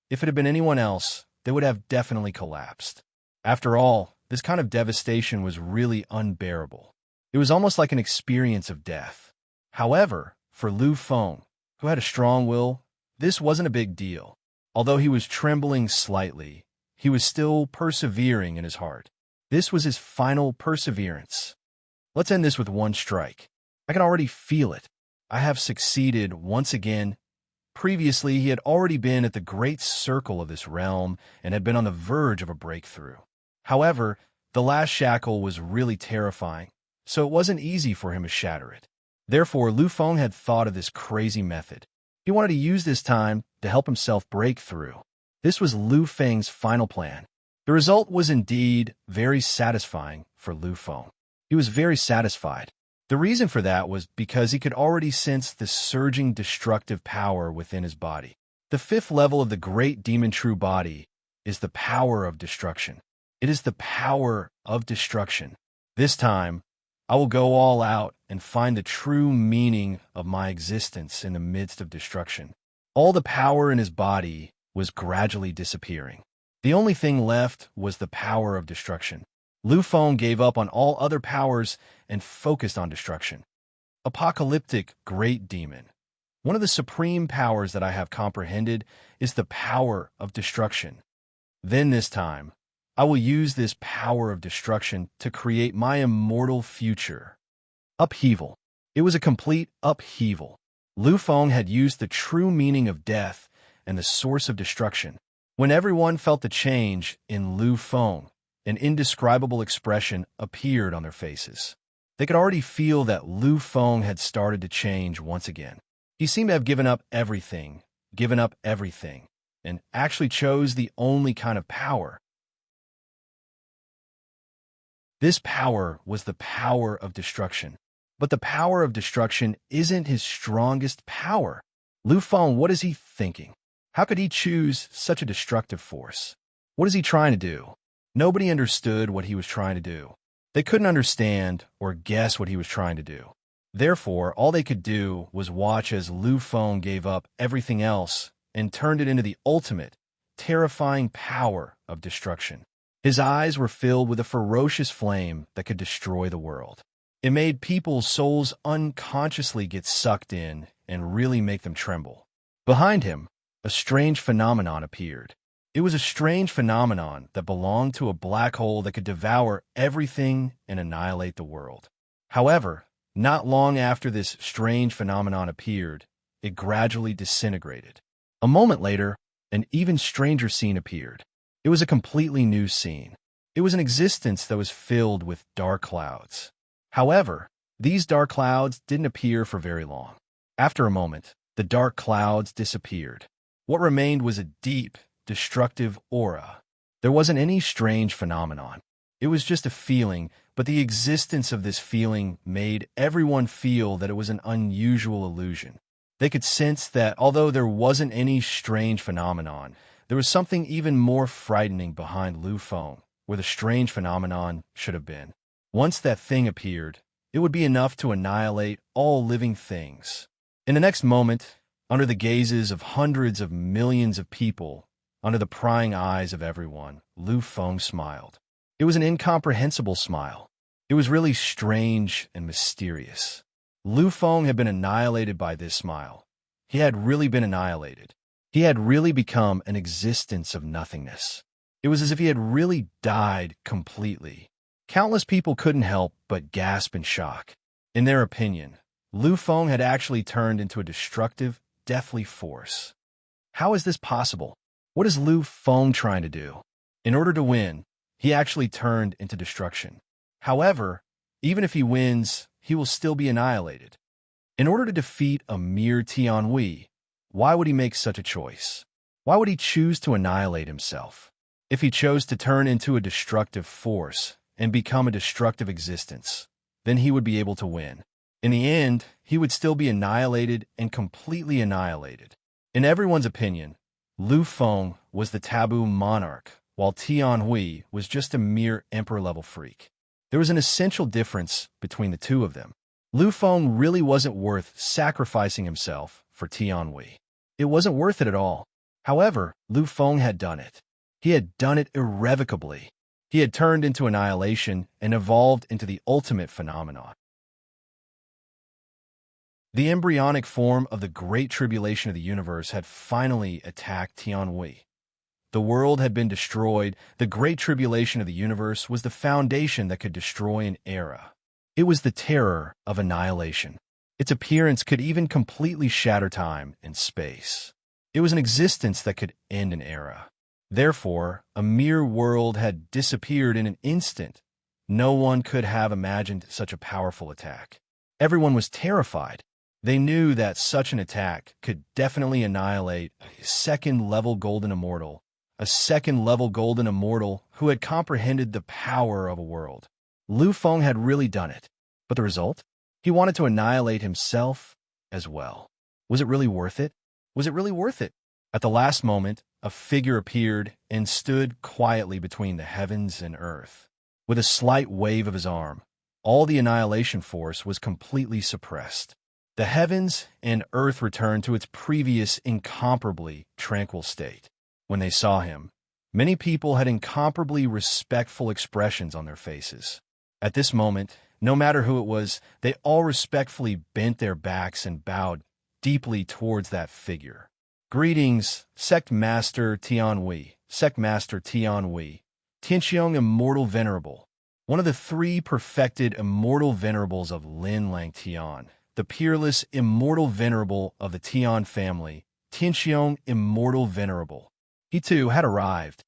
S1: If it had been anyone else, they would have definitely collapsed. After all, this kind of devastation was really unbearable. It was almost like an experience of death. However, for Lu Feng, who had a strong will, this wasn't a big deal. Although he was trembling slightly, he was still persevering in his heart. This was his final perseverance. Let's end this with one strike. I can already feel it. I have succeeded once again. Previously, he had already been at the great circle of this realm and had been on the verge of a breakthrough. However, the last shackle was really terrifying, so it wasn't easy for him to shatter it. Therefore, Lu Feng had thought of this crazy method. He wanted to use this time to help himself break through. This was Lu Feng's final plan. The result was indeed very satisfying for Lu Feng. He was very satisfied. The reason for that was because he could already sense the surging destructive power within his body. The fifth level of the great demon true body is the power of destruction. It is the power of destruction. This time, I will go all out and find the true meaning of my existence in the midst of destruction. All the power in his body was gradually disappearing. The only thing left was the power of destruction. Lu Feng gave up on all other powers and focused on destruction. Apocalyptic great demon. One of the supreme powers that I have comprehended is the power of destruction. Then this time, I will use this power of destruction to create my immortal future. Upheaval. It was a complete upheaval. Lu Feng had used the true meaning of death and the source of destruction. When everyone felt the change in Lu Feng, an indescribable expression appeared on their faces. They could already feel that Lu Feng had started to change once again. He seemed to have given up everything, and actually chose the only kind of power. This power was the power of destruction. But the power of destruction isn't his strongest power. Lu Feng, what is he thinking? How could he choose such a destructive force? What is he trying to do? Nobody understood what he was trying to do. They couldn't understand or guess what he was trying to do. Therefore, all they could do was watch as Lu Feng gave up everything else and turned it into the ultimate, terrifying power of destruction. His eyes were filled with a ferocious flame that could destroy the world. It made people's souls unconsciously get sucked in and really make them tremble. Behind him, a strange phenomenon appeared. It was a strange phenomenon that belonged to a black hole that could devour everything and annihilate the world. However, not long after this strange phenomenon appeared, it gradually disintegrated. A moment later, an even stranger scene appeared. It was a completely new scene. It was an existence that was filled with dark clouds. However, these dark clouds didn't appear for very long. After a moment, the dark clouds disappeared. What remained was a deep destructive aura. There wasn't any strange phenomenon. It was just a feeling, but the existence of this feeling made everyone feel that it was an unusual illusion. They could sense that although there wasn't any strange phenomenon, there was something even more frightening behind Lu Feng, where the strange phenomenon should have been. Once that thing appeared, it would be enough to annihilate all living things. In the next moment, under the gazes of hundreds of millions of people, under the prying eyes of everyone, Lu Feng smiled. It was an incomprehensible smile. It was really strange and mysterious. Lu Feng had been annihilated by this smile. He had really been annihilated. He had really become an existence of nothingness. It was as if he had really died completely. Countless people couldn't help but gasp in shock. In their opinion, Lu Feng had actually turned into a destructive, deathly force. How is this possible? What is Lu Feng trying to do? In order to win, he actually turned into destruction. However, even if he wins, he will still be annihilated. In order to defeat a mere Tianhui, why would he make such a choice? Why would he choose to annihilate himself? If he chose to turn into a destructive force and become a destructive existence, then he would be able to win. In the end, he would still be annihilated and completely annihilated. In everyone's opinion, Lu Feng was the taboo monarch, while Tianhui was just a mere emperor-level freak. There was an essential difference between the two of them. Lu Feng really wasn't worth sacrificing himself for Tianhui. It wasn't worth it at all. However, Lu Feng had done it. He had done it irrevocably. He had turned into annihilation and evolved into the ultimate phenomenon. The embryonic form of the Great Tribulation of the universe had finally attacked Tianhui. The world had been destroyed. The Great Tribulation of the universe was the foundation that could destroy an era. It was the terror of annihilation. Its appearance could even completely shatter time and space. It was an existence that could end an era. Therefore, a mere world had disappeared in an instant. No one could have imagined such a powerful attack. Everyone was terrified. They knew that such an attack could definitely annihilate a second-level golden immortal, who had comprehended the power of a world. Lu Feng had really done it. But the result? He wanted to annihilate himself as well. Was it really worth it? Was it really worth it? At the last moment, a figure appeared and stood quietly between the heavens and earth. With a slight wave of his arm, all the annihilation force was completely suppressed. The heavens and earth returned to its previous incomparably tranquil state. When they saw him, many people had incomparably respectful expressions on their faces. At this moment, no matter who it was, they all respectfully bent their backs and bowed deeply towards that figure. Greetings, Sect Master Tianhui, Tianxiong Immortal Venerable, one of the three perfected immortal venerables of Lin Lang Tian, the peerless immortal venerable of the Tian family, Tianxiong Immortal Venerable. He too had arrived.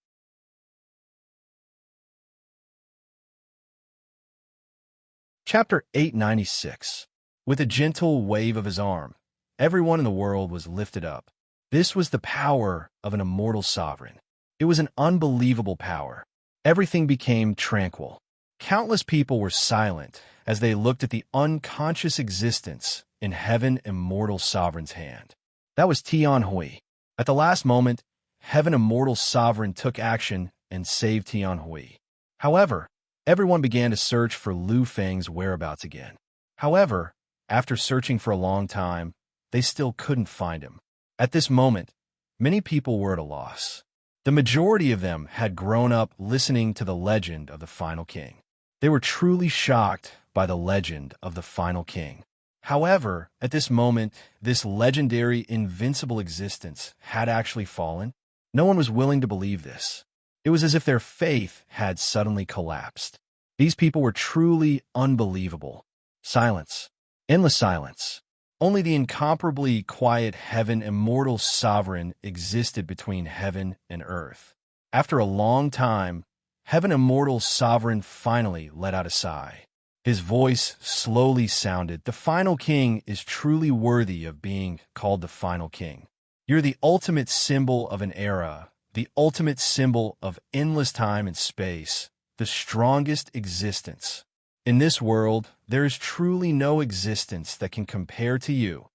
S1: Chapter 896. With a gentle wave of his arm, everyone in the world was lifted up. This was the power of an immortal sovereign. It was an unbelievable power. Everything became tranquil. Countless people were silent as they looked at the unconscious existence in Heaven Immortal Sovereign's hand. That was Tianhui. At the last moment, Heaven Immortal Sovereign took action and saved Tianhui. However, everyone began to search for Lu Feng's whereabouts again. However, after searching for a long time, they still couldn't find him. At this moment, many people were at a loss. The majority of them had grown up listening to the legend of the Final King. They were truly shocked by the legend of the Final King. However, at this moment, this legendary, invincible existence had actually fallen. No one was willing to believe this. It was as if their faith had suddenly collapsed. These people were truly unbelievable. Silence. Endless silence. Only the incomparably quiet Heaven Immortal Sovereign existed between heaven and earth. After a long time, Heaven Immortal Sovereign finally let out a sigh. His voice slowly sounded, "The Final King is truly worthy of being called the Final King. You're the ultimate symbol of an era, the ultimate symbol of endless time and space, the strongest existence. In this world, there is truly no existence that can compare to you.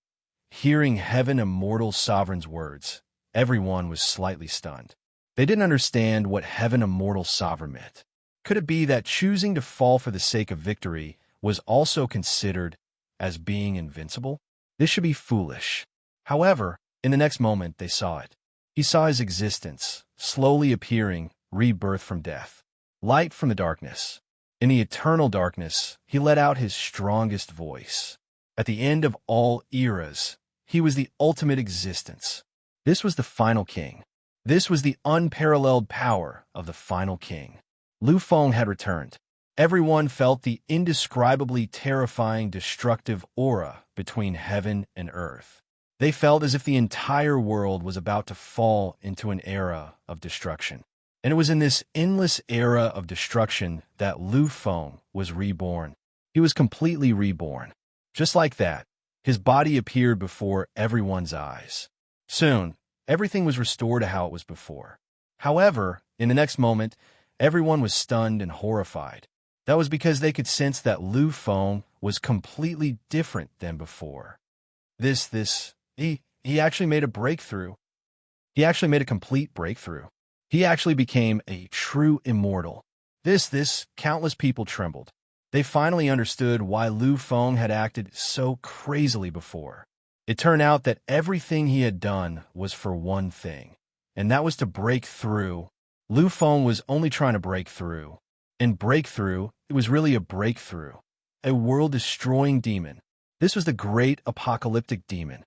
S1: Hearing Heaven Immortal Sovereign's words, everyone was slightly stunned. They didn't understand what Heaven Immortal Sovereign meant. Could it be that choosing to fall for the sake of victory was also considered as being invincible? This should be foolish. However, in the next moment they saw it. He saw his existence, slowly appearing, rebirth from death, light from the darkness. In the eternal darkness, he let out his strongest voice. At the end of all eras, he was the ultimate existence. This was the final king. This was the unparalleled power of the final king. Lu Feng had returned. Everyone felt the indescribably terrifying, destructive aura between heaven and earth. They felt as if the entire world was about to fall into an era of destruction. And it was in this endless era of destruction that Lu Feng was reborn. He was completely reborn. Just like that, his body appeared before everyone's eyes. Soon, everything was restored to how it was before. However, in the next moment, everyone was stunned and horrified. That was because they could sense that Lu Feng was completely different than before. He actually made a breakthrough. He actually made a complete breakthrough. He actually became a true immortal. Countless people trembled. They finally understood why Lu Feng had acted so crazily before. It turned out that everything he had done was for one thing, and that was to break through. Lu Feng was only trying to break through. And breakthrough, it was really a breakthrough. A world-destroying demon. This was the great apocalyptic demon.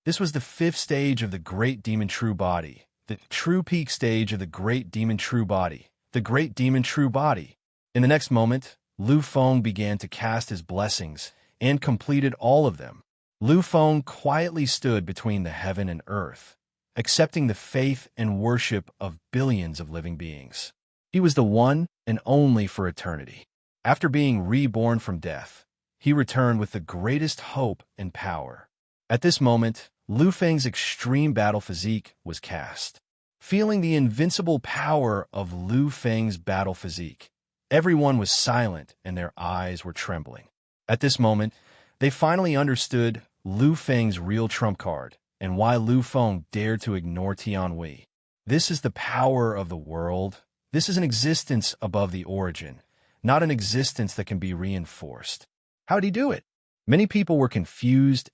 S1: This was the fifth stage of the great demon true body, the true peak stage of the great demon true body, the great demon true body. In the next moment, Lu Feng began to cast his blessings and completed all of them. Lu Feng quietly stood between the heaven and earth, accepting the faith and worship of billions of living beings. He was the one and only for eternity. After being reborn from death, he returned with the greatest hope and power. At this moment, Lu Feng's extreme battle physique was cast. Feeling the invincible power of Lu Feng's battle physique, everyone was silent and their eyes were trembling. At this moment, they finally understood Lu Feng's real trump card and why Lu Feng dared to ignore Tianhui. This is the power of the world. This is an existence above the origin, not an existence that can be reinforced. How did he do it? Many people were confused.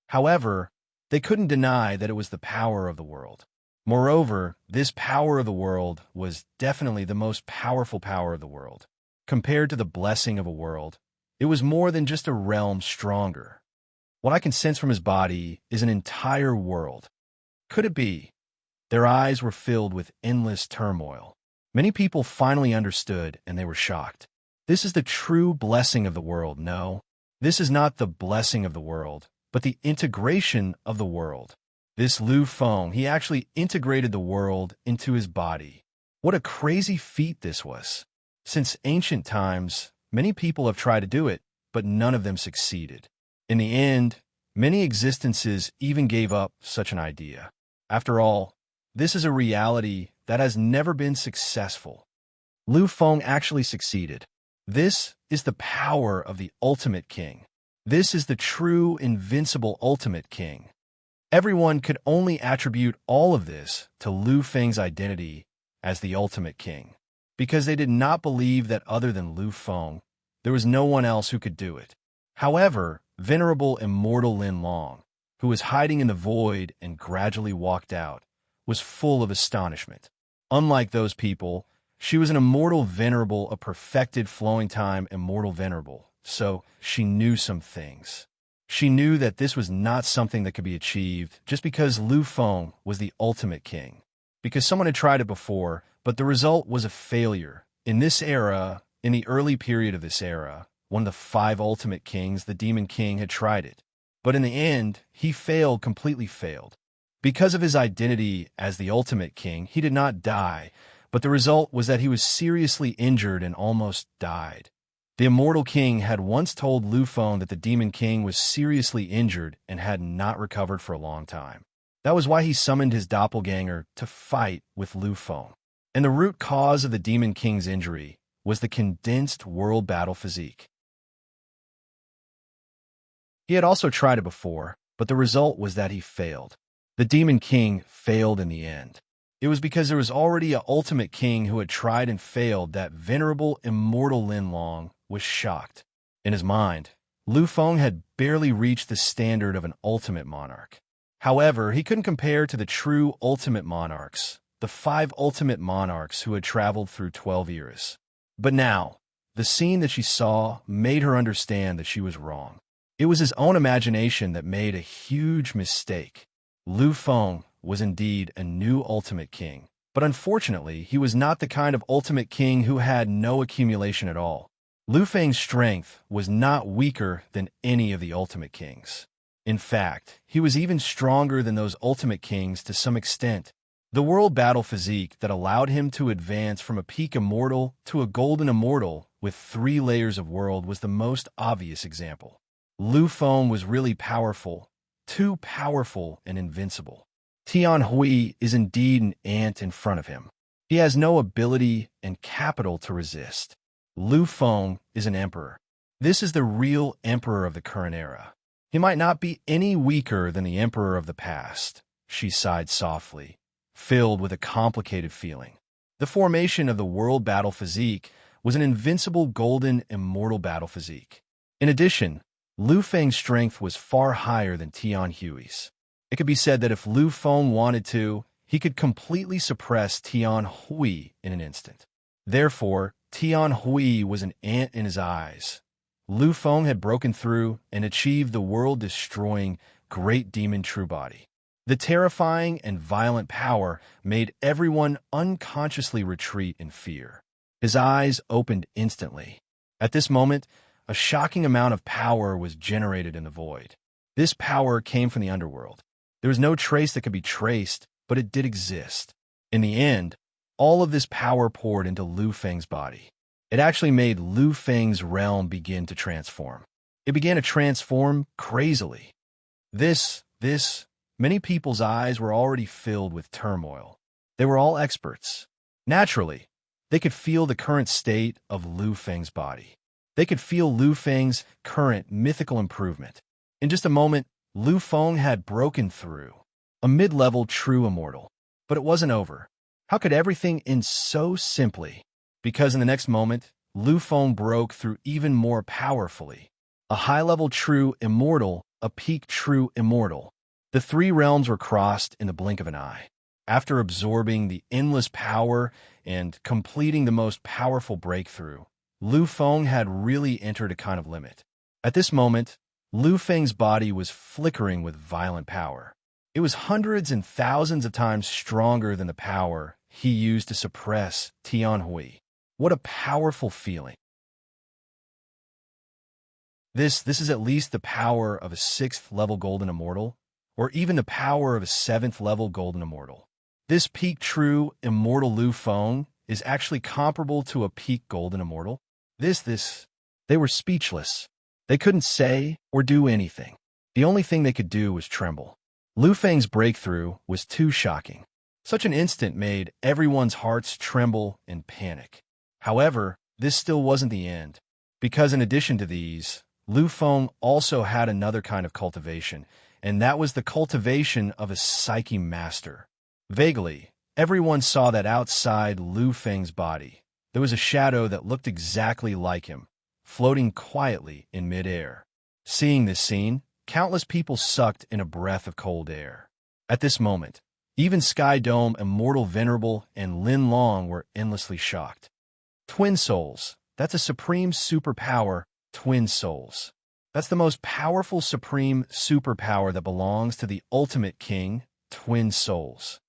S1: However, they couldn't deny that it was the power of the world. Moreover, this power of the world was definitely the most powerful power of the world. Compared to the blessing of a world, it was more than just a realm stronger. What I can sense from his body is an entire world. Could it be? Their eyes were filled with endless turmoil. Many people finally understood, and they were shocked. This is the true blessing of the world, no? This is not the blessing of the world, but the integration of the world. This Lu Feng, he actually integrated the world into his body. What a crazy feat this was. Since ancient times, many people have tried to do it, but none of them succeeded. In the end, many existences even gave up such an idea. After all, this is a reality that has never been successful. Lu Feng actually succeeded. This is the power of the ultimate king. This is the true, invincible ultimate king. Everyone could only attribute all of this to Lu Feng's identity as the ultimate king, because they did not believe that other than Lu Feng, there was no one else who could do it. However, venerable immortal Lin Long, who was hiding in the void and gradually walked out, was full of astonishment. Unlike those people, she was an immortal venerable, a perfected flowing time immortal venerable, so she knew some things. She knew that this was not something that could be achieved just because Lu Feng was the ultimate king. Because someone had tried it before, but the result was a failure. In this era, in the early period of this era, one of the 5 ultimate kings, the Demon King, had tried it. But in the end, he completely failed. Because of his identity as the ultimate king, he did not die, but the result was that he was seriously injured and almost died. The immortal king had once told Lu Feng that the Demon King was seriously injured and had not recovered for a long time. That was why he summoned his doppelganger to fight with Lu Feng. And the root cause of the Demon King's injury was the condensed world battle physique. He had also tried it before, but the result was that he failed. The Demon King failed in the end. It was because there was already an ultimate king who had tried and failed that venerable, immortal Lin Long was shocked. In his mind, Lu Feng had barely reached the standard of an ultimate monarch. However, he couldn't compare to the true ultimate monarchs, the 5 ultimate monarchs who had traveled through 12 eras. But now, the scene that she saw made her understand that she was wrong. It was his own imagination that made a huge mistake. Lu Feng was indeed a new ultimate king, but unfortunately, he was not the kind of ultimate king who had no accumulation at all. Lu Feng's strength was not weaker than any of the ultimate kings. In fact, he was even stronger than those ultimate kings to some extent. The world battle physique that allowed him to advance from a peak immortal to a golden immortal with 3 layers of world was the most obvious example. Lu Feng was really powerful, too powerful and invincible. Tian Hui is indeed an ant in front of him. He has no ability and capital to resist. Lu Feng is an emperor. This is the real emperor of the current era. He might not be any weaker than the emperor of the past, she sighed softly, filled with a complicated feeling. The formation of the world battle physique was an invincible golden immortal battle physique. In addition, Lu Feng's strength was far higher than Tian Hui's. It could be said that if Lu Feng wanted to, he could completely suppress Tian Hui in an instant. Therefore, Tian Hui was an ant in his eyes. Lu Feng had broken through and achieved the world-destroying Great Demon True Body. The terrifying and violent power made everyone unconsciously retreat in fear. His eyes opened instantly. At this moment, a shocking amount of power was generated in the void. This power came from the underworld. There was no trace that could be traced, but it did exist. In the end, all of this power poured into Lu Feng's body. It actually made Lu Feng's realm begin to transform. It began to transform crazily. Many people's eyes were already filled with turmoil. They were all experts. Naturally, they could feel the current state of Lu Feng's body. They could feel Lu Feng's current mythical improvement. In just a moment, Lu Feng had broken through. A mid-level true immortal. But it wasn't over. How could everything end so simply? Because in the next moment, Lu Feng broke through even more powerfully. A high-level true immortal, a peak true immortal. The 3 realms were crossed in the blink of an eye. After absorbing the endless power and completing the most powerful breakthrough, Lu Feng had really entered a kind of limit. At this moment, Lu Feng's body was flickering with violent power. It was hundreds and thousands of times stronger than the power he used to suppress Tian Hui. What a powerful feeling. This is at least the power of a 6th-level golden immortal, or even the power of a 7th-level golden immortal. This peak true immortal Lu Feng is actually comparable to a peak golden immortal. They were speechless. They couldn't say or do anything. The only thing they could do was tremble. Lu Feng's breakthrough was too shocking. Such an instant made everyone's hearts tremble and panic. However, this still wasn't the end, because in addition to these, Lu Feng also had another kind of cultivation, and that was the cultivation of a psyche master. Vaguely, everyone saw that outside Lu Feng's body, there was a shadow that looked exactly like him, floating quietly in midair. Seeing this scene, countless people sucked in a breath of cold air. At this moment, even Sky Dome, Immortal Venerable, and Lin Long were endlessly shocked. Twin souls. That's a supreme superpower, twin souls. That's the most powerful supreme superpower that belongs to the ultimate king, twin souls.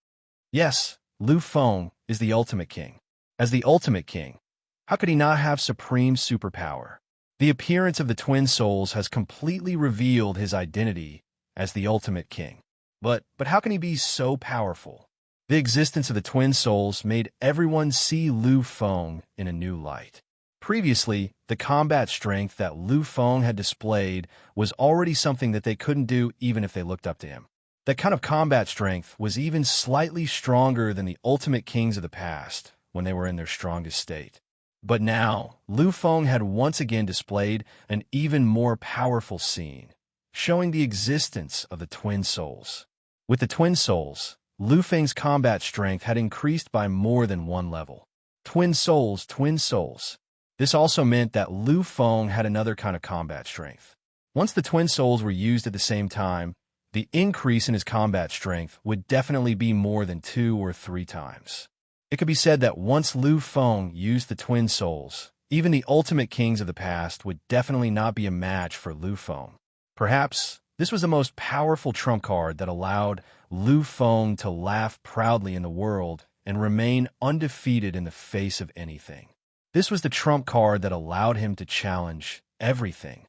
S1: Yes, Lu Feng is the ultimate king. As the ultimate king, how could he not have supreme superpower? The appearance of the twin souls has completely revealed his identity as the ultimate king. But how can he be so powerful? The existence of the twin souls made everyone see Lu Feng in a new light. Previously, the combat strength that Lu Feng had displayed was already something that they couldn't do even if they looked up to him. That kind of combat strength was even slightly stronger than the ultimate kings of the past when they were in their strongest state. But now, Lu Feng had once again displayed an even more powerful scene, showing the existence of the twin souls. With the twin souls, Lu Feng's combat strength had increased by more than one level. Twin souls, twin souls. This also meant that Lu Feng had another kind of combat strength. Once the twin souls were used at the same time, the increase in his combat strength would definitely be more than 2 or 3 times. It could be said that once Lu Feng used the twin souls, even the ultimate kings of the past would definitely not be a match for Lu Feng. Perhaps this was the most powerful trump card that allowed Lu Feng to laugh proudly in the world and remain undefeated in the face of anything. This was the trump card that allowed him to challenge everything.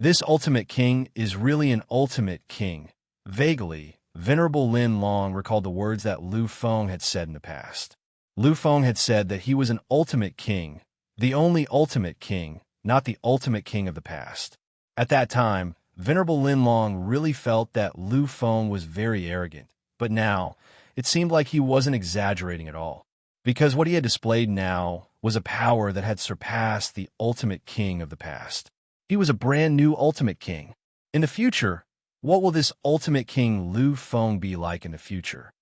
S1: This ultimate king is really an ultimate king. Vaguely, Venerable Lin Long recalled the words that Lu Feng had said in the past. Lu Feng had said that he was an ultimate king, the only ultimate king, not the ultimate king of the past. At that time, Venerable Lin Long really felt that Lu Feng was very arrogant, but now, it seemed like he wasn't exaggerating at all, because what he had displayed now was a power that had surpassed the ultimate king of the past. He was a brand new ultimate king. In the future, what will this ultimate king Lu Feng be like in the future?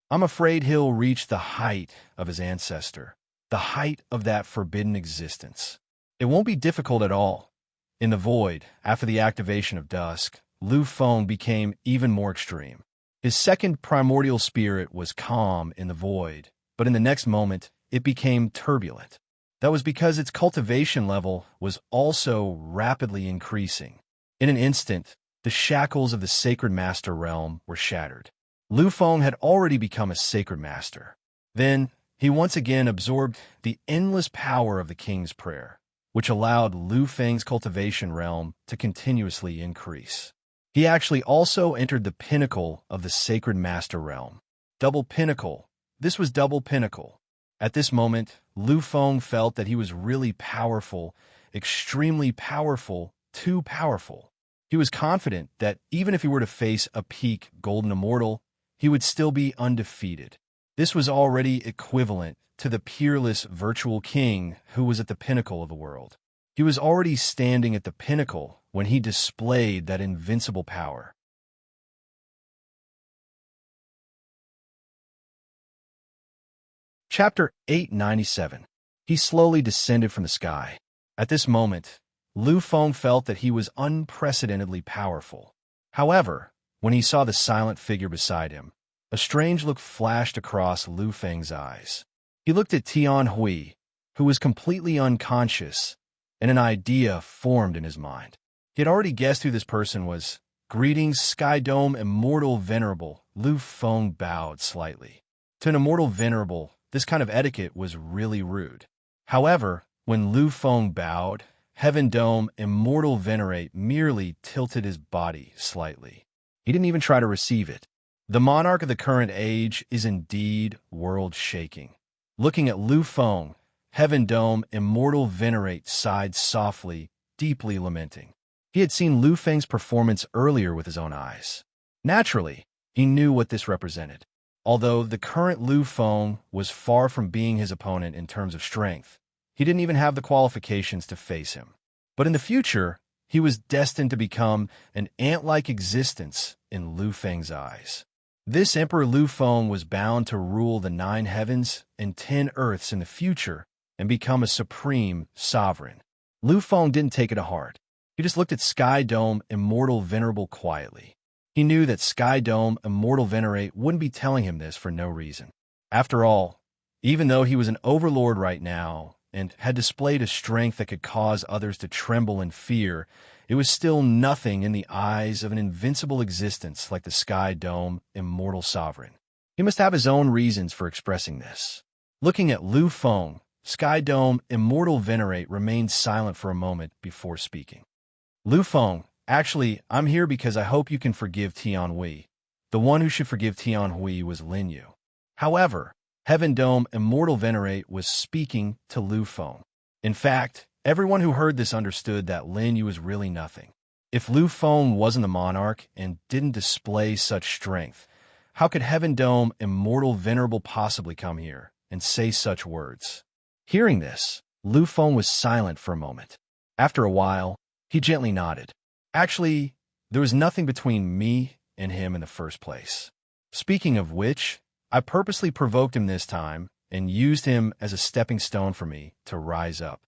S1: I'm afraid he'll reach the height of his ancestor, the height of that forbidden existence. It won't be difficult at all. In the void, after the activation of dusk, Lu Feng became even more extreme. His second primordial spirit was calm in the void, but in the next moment, it became turbulent. That was because its cultivation level was also rapidly increasing. In an instant, the shackles of the sacred master realm were shattered. Lu Feng had already become a sacred master. Then, he once again absorbed the endless power of the king's prayer, which allowed Lu Feng's cultivation realm to continuously increase. He actually also entered the pinnacle of the sacred master realm. Double pinnacle. This was double pinnacle. At this moment, Lu Feng felt that he was really powerful, extremely powerful, too powerful. He was confident that even if he were to face a peak golden immortal, he would still be undefeated. This was already equivalent to the peerless virtual king who was at the pinnacle of the world. He was already standing at the pinnacle when he displayed that invincible power. Chapter 897. He slowly descended from the sky. At this moment, Lu Feng felt that he was unprecedentedly powerful. However, when he saw the silent figure beside him, a strange look flashed across Lu Feng's eyes. He looked at Tian Hui, who was completely unconscious, and an idea formed in his mind. He had already guessed who this person was. "Greetings, Sky Dome Immortal Venerable." Lu Feng bowed slightly. To an immortal venerable, this kind of etiquette was really rude. However, when Lu Feng bowed, Heaven Dome Immortal Venerate merely tilted his body slightly. He didn't even try to receive it. The monarch of the current age is indeed world-shaking. Looking at Lu Feng, Heaven Dome Immortal Venerate sighed softly, deeply lamenting. He had seen Lu Feng's performance earlier with his own eyes. Naturally, he knew what this represented. Although the current Lu Feng was far from being his opponent in terms of strength, he didn't even have the qualifications to face him. But in the future, he was destined to become an ant-like existence in Lu Feng's eyes. This Emperor Lu Feng was bound to rule the 9 heavens and 10 earths in the future and become a supreme sovereign. Lu Feng didn't take it to heart. He just looked at Sky Dome Immortal Venerable quietly. He knew that Sky Dome Immortal Venerate wouldn't be telling him this for no reason. After all, even though he was an overlord right now and had displayed a strength that could cause others to tremble in fear, it was still nothing in the eyes of an invincible existence like the Sky Dome Immortal Sovereign. He must have his own reasons for expressing this. Looking at Lu Feng, Sky Dome Immortal Venerate remained silent for a moment before speaking. "Lu Feng, actually, I'm here because I hope you can forgive Tian Hui." The one who should forgive Tian Hui was Lin Yu. However, Heaven Dome Immortal Venerate was speaking to Lu Feng. In fact, everyone who heard this understood that Lin Yu was really nothing. If Lu Feng wasn't the monarch and didn't display such strength, how could Heaven Dome Immortal Venerable possibly come here and say such words? Hearing this, Lu Feng was silent for a moment. After a while, he gently nodded. Actually, there was nothing between me and him in the first place. Speaking of which, I purposely provoked him this time and used him as a stepping stone for me to rise up.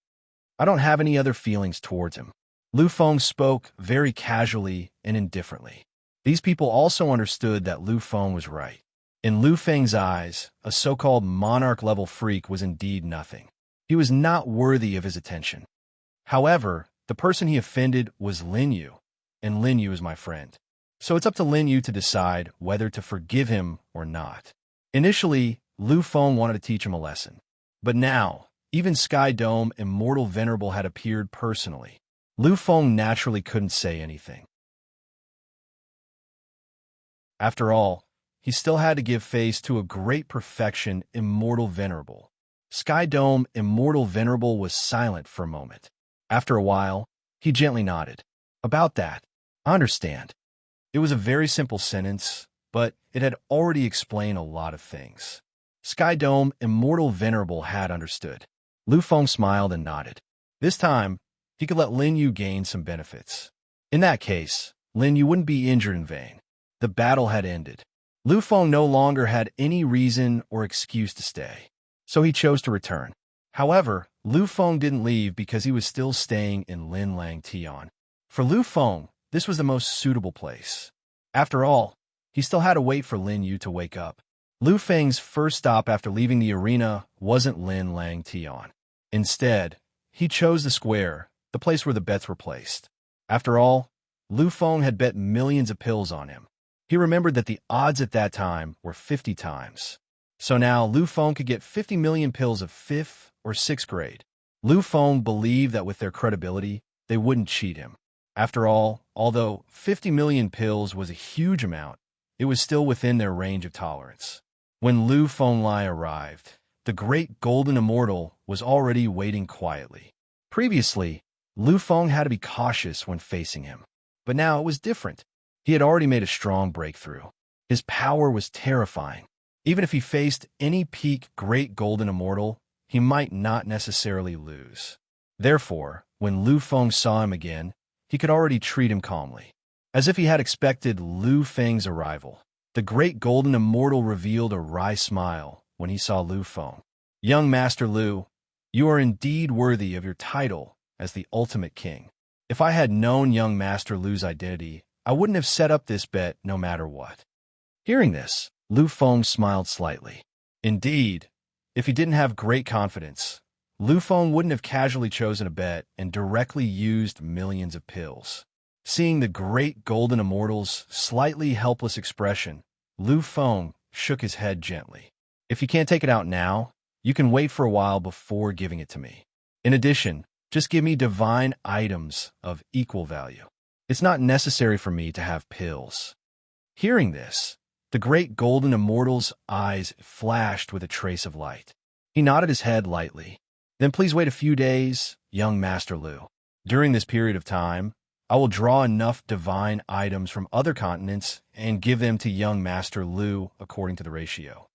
S1: I don't have any other feelings towards him. Lu Feng spoke very casually and indifferently. These people also understood that Lu Feng was right. In Lu Feng's eyes, a so-called monarch-level freak was indeed nothing. He was not worthy of his attention. However, the person he offended was Lin Yu, and Lin Yu is my friend. So it's up to Lin Yu to decide whether to forgive him or not. Initially, Lu Feng wanted to teach him a lesson. But now, even Sky Dome Immortal Venerable had appeared personally. Lu Feng naturally couldn't say anything. After all, he still had to give face to a great perfection Immortal Venerable. Sky Dome Immortal Venerable was silent for a moment. After a while, he gently nodded. About that, I understand. It was a very simple sentence, but it had already explained a lot of things. Sky Dome Immortal Venerable had understood. Lu Feng smiled and nodded. This time, he could let Lin Yu gain some benefits. In that case, Lin Yu wouldn't be injured in vain. The battle had ended. Lu Feng no longer had any reason or excuse to stay, so he chose to return. However, Lu Feng didn't leave because he was still staying in Lin Lang Tian. For Lu Feng, this was the most suitable place. After all, he still had to wait for Lin Yu to wake up. Lu Feng's first stop after leaving the arena wasn't Lin Lang Tian. Instead, he chose the square, the place where the bets were placed. After all, Lu Feng had bet millions of pills on him. He remembered that the odds at that time were 50 times. So now Lu Feng could get 50 million pills of 5th or 6th grade. Lu Feng believed that with their credibility, they wouldn't cheat him. After all, although 50 million pills was a huge amount, it was still within their range of tolerance. When Lu Fenglai arrived, the great golden immortal was already waiting quietly. Previously, Lu Feng had to be cautious when facing him. But now it was different. He had already made a strong breakthrough. His power was terrifying. Even if he faced any peak great golden immortal, he might not necessarily lose. Therefore, when Lu Feng saw him again, he could already treat him calmly. As if he had expected Lu Feng's arrival, the great golden immortal revealed a wry smile when he saw Lu Feng. Young Master Lu, you are indeed worthy of your title as the ultimate king. If I had known young Master Lu's identity, I wouldn't have set up this bet no matter what. Hearing this, Lu Feng smiled slightly. Indeed, if he didn't have great confidence, Lu Feng wouldn't have casually chosen a bet and directly used millions of pills. Seeing the great golden immortal's slightly helpless expression, Lu Feng shook his head gently. If you can't take it out now, you can wait for a while before giving it to me. In addition, just give me divine items of equal value. It's not necessary for me to have pills. Hearing this, the great golden immortal's eyes flashed with a trace of light. He nodded his head lightly. Then please wait a few days, young Master Lu. During this period of time, I will draw enough divine items from other continents and give them to young Master Lu according to the ratio.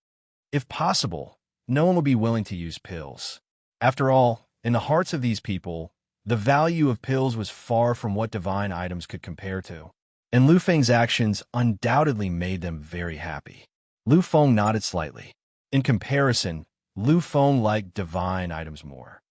S1: If possible, no one will be willing to use pills. After all, in the hearts of these people, the value of pills was far from what divine items could compare to. And Lu Feng's actions undoubtedly made them very happy. Lu Feng nodded slightly. In comparison, Lu Feng liked divine items more.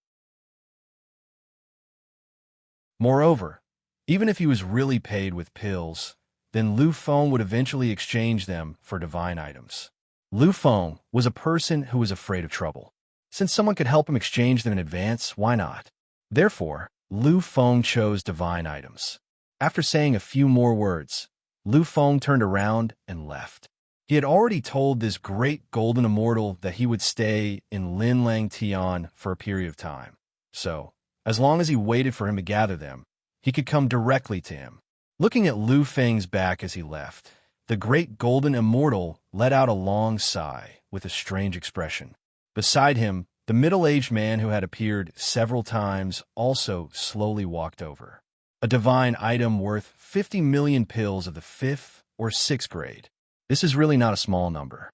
S1: Moreover, even if he was really paid with pills, then Lu Feng would eventually exchange them for divine items. Lu Feng was a person who was afraid of trouble. Since someone could help him exchange them in advance, why not? Therefore, Lu Feng chose divine items. After saying a few more words, Lu Feng turned around and left. He had already told this great golden immortal that he would stay in Lin Lang Tian for a period of time. So, as long as he waited for him to gather them, he could come directly to him. Looking at Lu Feng's back as he left, the great golden immortal let out a long sigh with a strange expression. Beside him, the middle-aged man who had appeared several times also slowly walked over. a divine item worth 50 million pills of the 5th or 6th grade. This is really not a small number.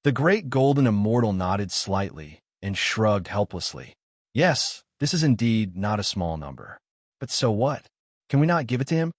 S1: The great golden immortal nodded slightly and shrugged helplessly. Yes, this is indeed not a small number. But so what? Can we not give it to him?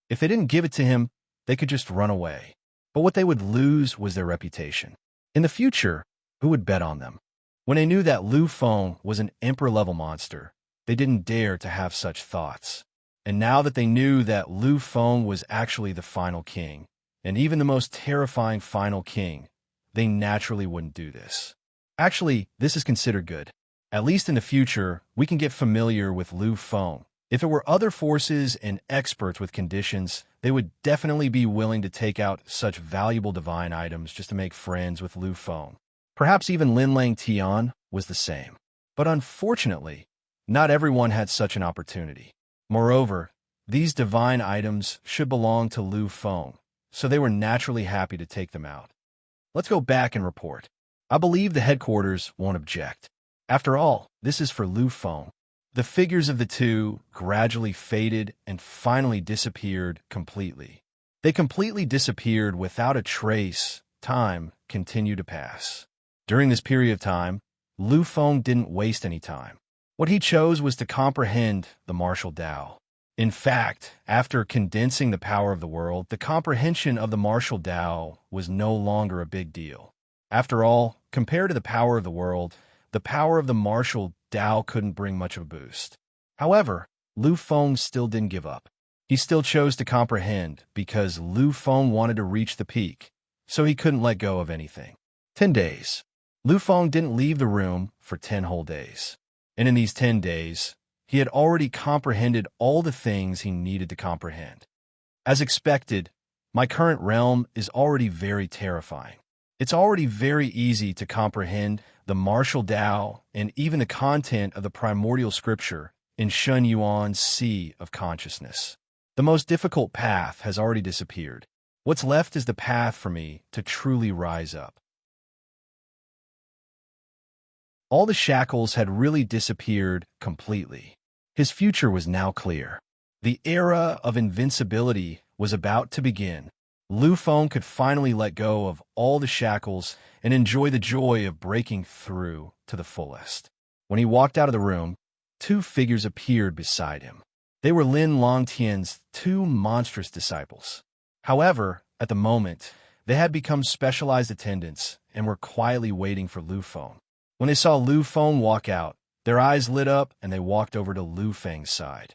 S1: If they didn't give it to him, they could just run away. But what they would lose was their reputation. In the future, who would bet on them? When they knew that Lu Feng was an emperor-level monster, they didn't dare to have such thoughts. And now that they knew that Lu Feng was actually the final king, and even the most terrifying final king, they naturally wouldn't do this. Actually, this is considered good. At least in the future, we can get familiar with Lu Feng. If it were other forces and experts with conditions, they would definitely be willing to take out such valuable divine items just to make friends with Lu Feng. Perhaps even Lin Lang Tian was the same. But unfortunately, not everyone had such an opportunity. Moreover, these divine items should belong to Lu Feng, so they were naturally happy to take them out. Let's go back and report. I believe the headquarters won't object. After all, this is for Lu Feng. The figures of the two gradually faded and finally disappeared completely. They completely disappeared without a trace. Time continued to pass. During this period of time, Lu Feng didn't waste any time. What he chose was to comprehend the martial Tao. In fact, after condensing the power of the world, the comprehension of the martial Tao was no longer a big deal. After all, compared to the power of the world, the power of the martial Tao couldn't bring much of a boost. However, Lu Feng still didn't give up. He still chose to comprehend because Lu Feng wanted to reach the peak, so he couldn't let go of anything. 10 days. Lu Feng didn't leave the room for 10 whole days. And in these 10 days, he had already comprehended all the things he needed to comprehend. As expected, my current realm is already very terrifying. It's already very easy to comprehend the martial Tao and even the content of the primordial scripture in Shun Yuan's Sea of Consciousness. The most difficult path has already disappeared. What's left is the path for me to truly rise up. All the shackles had really disappeared completely. His future was now clear. The era of invincibility was about to begin. Lu Feng could finally let go of all the shackles and enjoy the joy of breaking through to the fullest. When he walked out of the room, two figures appeared beside him. They were Lin Longtian's two monstrous disciples. However, at the moment, they had become specialized attendants and were quietly waiting for Lu Feng. When they saw Lu Feng walk out, their eyes lit up and they walked over to Lu Feng's side.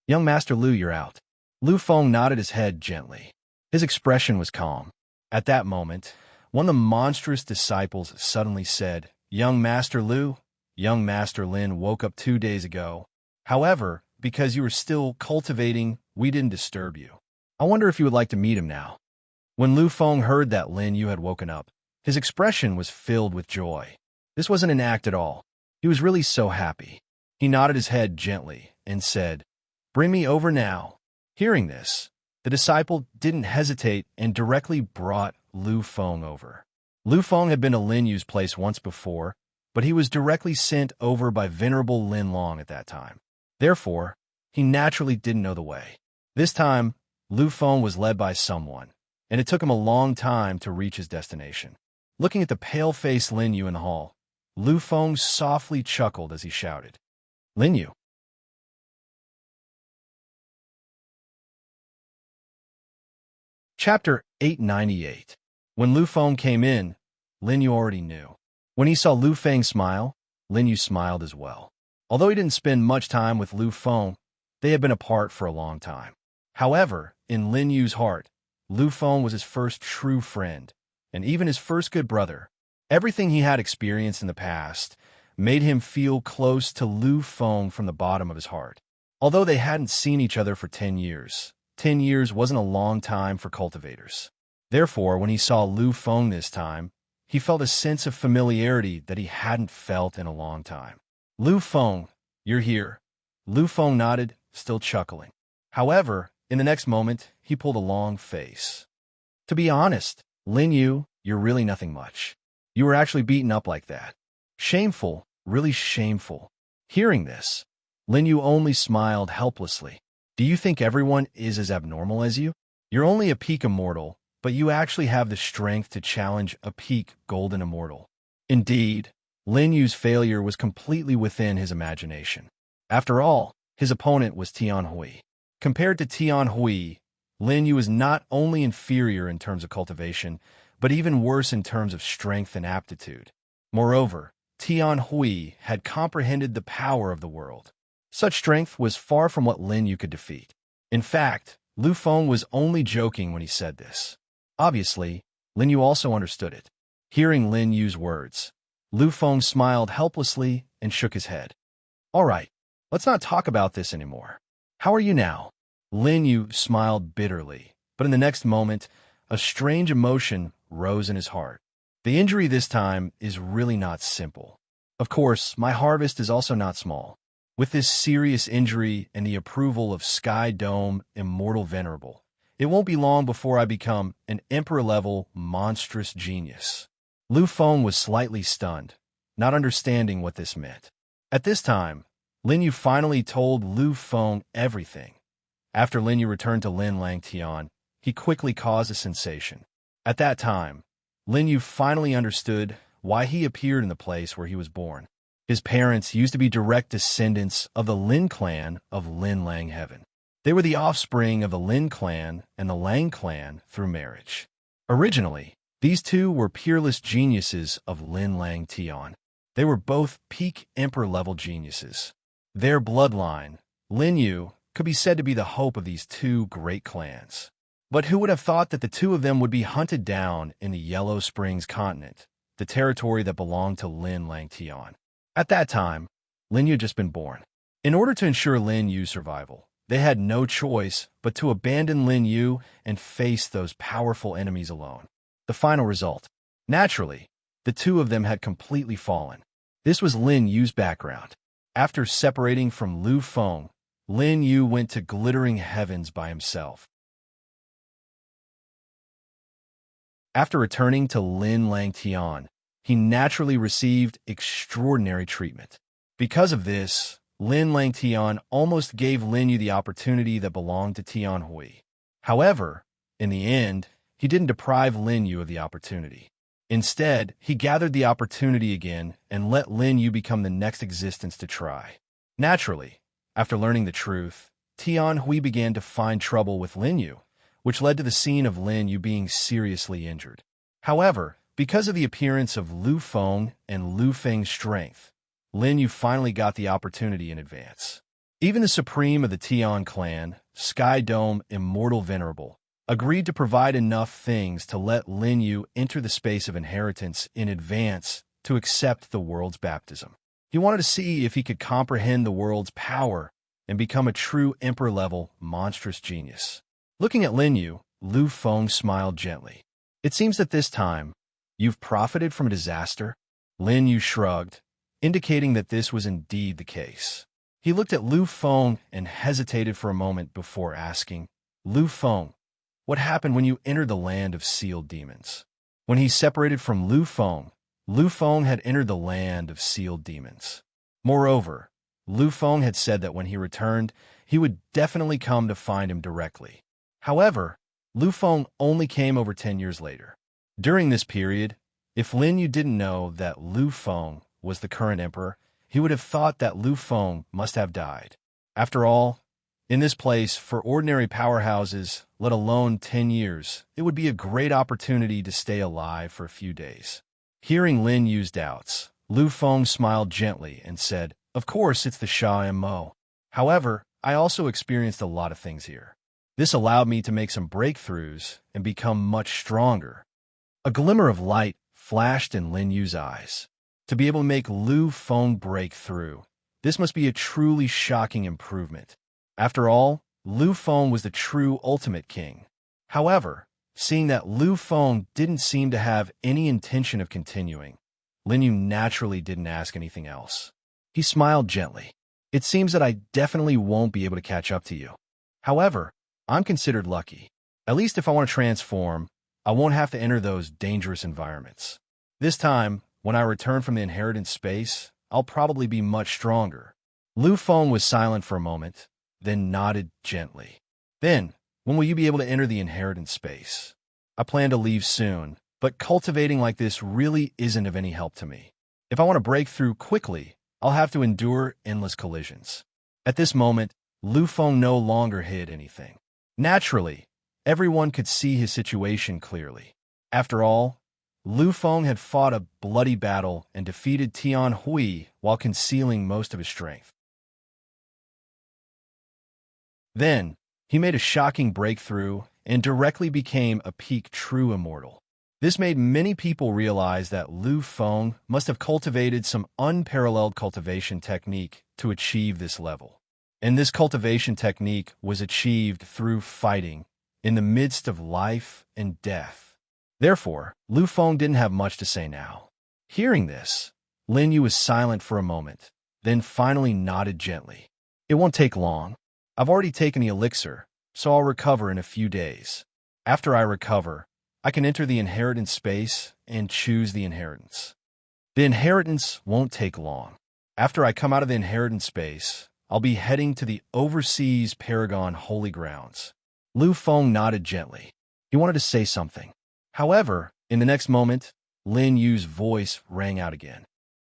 S1: "Young Master Lu, you're out." Lu Feng nodded his head gently. His expression was calm. At that moment, one of the monstrous disciples suddenly said, "Young Master Lu, young Master Lin woke up 2 days ago. However, because you were still cultivating, we didn't disturb you. I wonder if you would like to meet him now." When Lu Feng heard that Lin Yu had woken up, his expression was filled with joy. This wasn't an act at all. He was really so happy. He nodded his head gently and said, "Bring me over now." Hearing this, the disciple didn't hesitate and directly brought Lu Feng over. Lu Feng had been to Lin Yu's place once before, but he was directly sent over by Venerable Lin Long at that time. Therefore, he naturally didn't know the way. This time, Lu Feng was led by someone, and it took him a long time to reach his destination. Looking at the pale-faced Lin Yu in the hall, Lu Feng softly chuckled as he shouted, "Lin Yu." Chapter 898. When Lu Feng came in, Lin Yu already knew. When he saw Lu Feng smile, Lin Yu smiled as well. Although he didn't spend much time with Lu Feng, they had been apart for a long time. However, in Lin Yu's heart, Lu Feng was his first true friend, and even his first good brother. Everything he had experienced in the past made him feel close to Lu Feng from the bottom of his heart. Although they hadn't seen each other for 10 years, 10 years wasn't a long time for cultivators. Therefore, when he saw Lu Feng this time, he felt a sense of familiarity that he hadn't felt in a long time. "Lu Feng, you're here." Lu Feng nodded, still chuckling. However, in the next moment, he pulled a long face. "To be honest, Lin Yu, you're really nothing much. You were actually beaten up like that. Shameful, really shameful." Hearing this, Lin Yu only smiled helplessly. Do you think everyone is as abnormal as you? You're only a peak immortal, but you actually have the strength to challenge a peak golden immortal. Indeed, Lin Yu's failure was completely within his imagination. After all, his opponent was Tian Hui. Compared to Tian Hui, Lin Yu is not only inferior in terms of cultivation, but even worse in terms of strength and aptitude. Moreover, Tian Hui had comprehended the power of the world. Such strength was far from what Lin Yu could defeat. In fact, Lu Feng was only joking when he said this. Obviously, Lin Yu also understood it. Hearing Lin Yu's words, Lu Feng smiled helplessly and shook his head. All right, let's not talk about this anymore. How are you now? Lin Yu smiled bitterly, but in the next moment, a strange emotion rose in his heart. The injury this time is really not simple. Of course, my harvest is also not small. With this serious injury and the approval of Sky Dome Immortal Venerable, it won't be long before I become an Emperor-level monstrous genius. Lu Feng was slightly stunned, not understanding what this meant. At this time, Lin Yu finally told Lu Feng everything. After Lin Yu returned to Lin Lang Tian, he quickly caused a sensation. At that time, Lin Yu finally understood why he appeared in the place where he was born. His parents used to be direct descendants of the Lin clan of Lin Lang Heaven. They were the offspring of the Lin clan and the Lang clan through marriage. Originally, these two were peerless geniuses of Lin Lang Tian. They were both peak emperor-level geniuses. Their bloodline, Lin Yu, could be said to be the hope of these two great clans. But who would have thought that the two of them would be hunted down in the Yellow Springs continent, the territory that belonged to Lin Lang Tian? At that time, Lin Yu had just been born. In order to ensure Lin Yu's survival, they had no choice but to abandon Lin Yu and face those powerful enemies alone. The final result. Naturally, the two of them had completely fallen. This was Lin Yu's background. After separating from Lu Feng, Lin Yu went to glittering heavens by himself. After returning to Lin Lang Tian, he naturally received extraordinary treatment. Because of this, Lin Lang Tian almost gave Lin Yu the opportunity that belonged to Tian Hui. However, in the end, he didn't deprive Lin Yu of the opportunity. Instead, he gathered the opportunity again and let Lin Yu become the next existence to try. Naturally, after learning the truth, Tian Hui began to find trouble with Lin Yu, which led to the scene of Lin Yu being seriously injured. However, because of the appearance of Lu Feng and Lu Feng's strength, Lin Yu finally got the opportunity in advance. Even the supreme of the Tian clan, Sky Dome Immortal Venerable, agreed to provide enough things to let Lin Yu enter the space of inheritance in advance to accept the world's baptism. He wanted to see if he could comprehend the world's power and become a true emperor-level monstrous genius. Looking at Lin Yu, Lu Feng smiled gently. It seems that this time, you've profited from a disaster? Lin Yu shrugged, indicating that this was indeed the case. He looked at Lu Feng and hesitated for a moment before asking, Lu Feng, what happened when you entered the land of sealed demons? When he separated from Lu Feng had entered the land of sealed demons. Moreover, Lu Feng had said that when he returned, he would definitely come to find him directly. However, Lu Feng only came over 10 years later. During this period, if Lin Yu didn't know that Lu Feng was the current emperor, he would have thought that Lu Feng must have died. After all, in this place, for ordinary powerhouses, let alone 10 years, it would be a great opportunity to stay alive for a few days. Hearing Lin Yu's doubts, Lu Feng smiled gently and said, Of course, it's the Sha Mo. However, I also experienced a lot of things here. This allowed me to make some breakthroughs and become much stronger. A glimmer of light flashed in Lin Yu's eyes. To be able to make Lu Feng break through, this must be a truly shocking improvement. After all, Lu Feng was the true ultimate king. However, seeing that Lu Feng didn't seem to have any intention of continuing, Lin Yu naturally didn't ask anything else. He smiled gently. It seems that I definitely won't be able to catch up to you. However, I'm considered lucky. At least if I want to transform, I won't have to enter those dangerous environments. This time, when I return from the inheritance space, I'll probably be much stronger. Lu Feng was silent for a moment, then nodded gently. Then, when will you be able to enter the inheritance space? I plan to leave soon, but cultivating like this really isn't of any help to me. If I want to break through quickly, I'll have to endure endless collisions. At this moment, Lu Feng no longer hid anything. Naturally, everyone could see his situation clearly. After all, Lu Feng had fought a bloody battle and defeated Tian Hui while concealing most of his strength. Then, he made a shocking breakthrough and directly became a peak true immortal. This made many people realize that Lu Feng must have cultivated some unparalleled cultivation technique to achieve this level. And this cultivation technique was achieved through fighting in the midst of life and death. Therefore, Lu Feng didn't have much to say now. Hearing this, Lin Yu was silent for a moment, then finally nodded gently. It won't take long. I've already taken the elixir, so I'll recover in a few days. After I recover, I can enter the inheritance space and choose the inheritance. The inheritance won't take long. After I come out of the inheritance space, I'll be heading to the overseas Paragon Holy Grounds. Lu Feng nodded gently. He wanted to say something. However, in the next moment, Lin Yu's voice rang out again.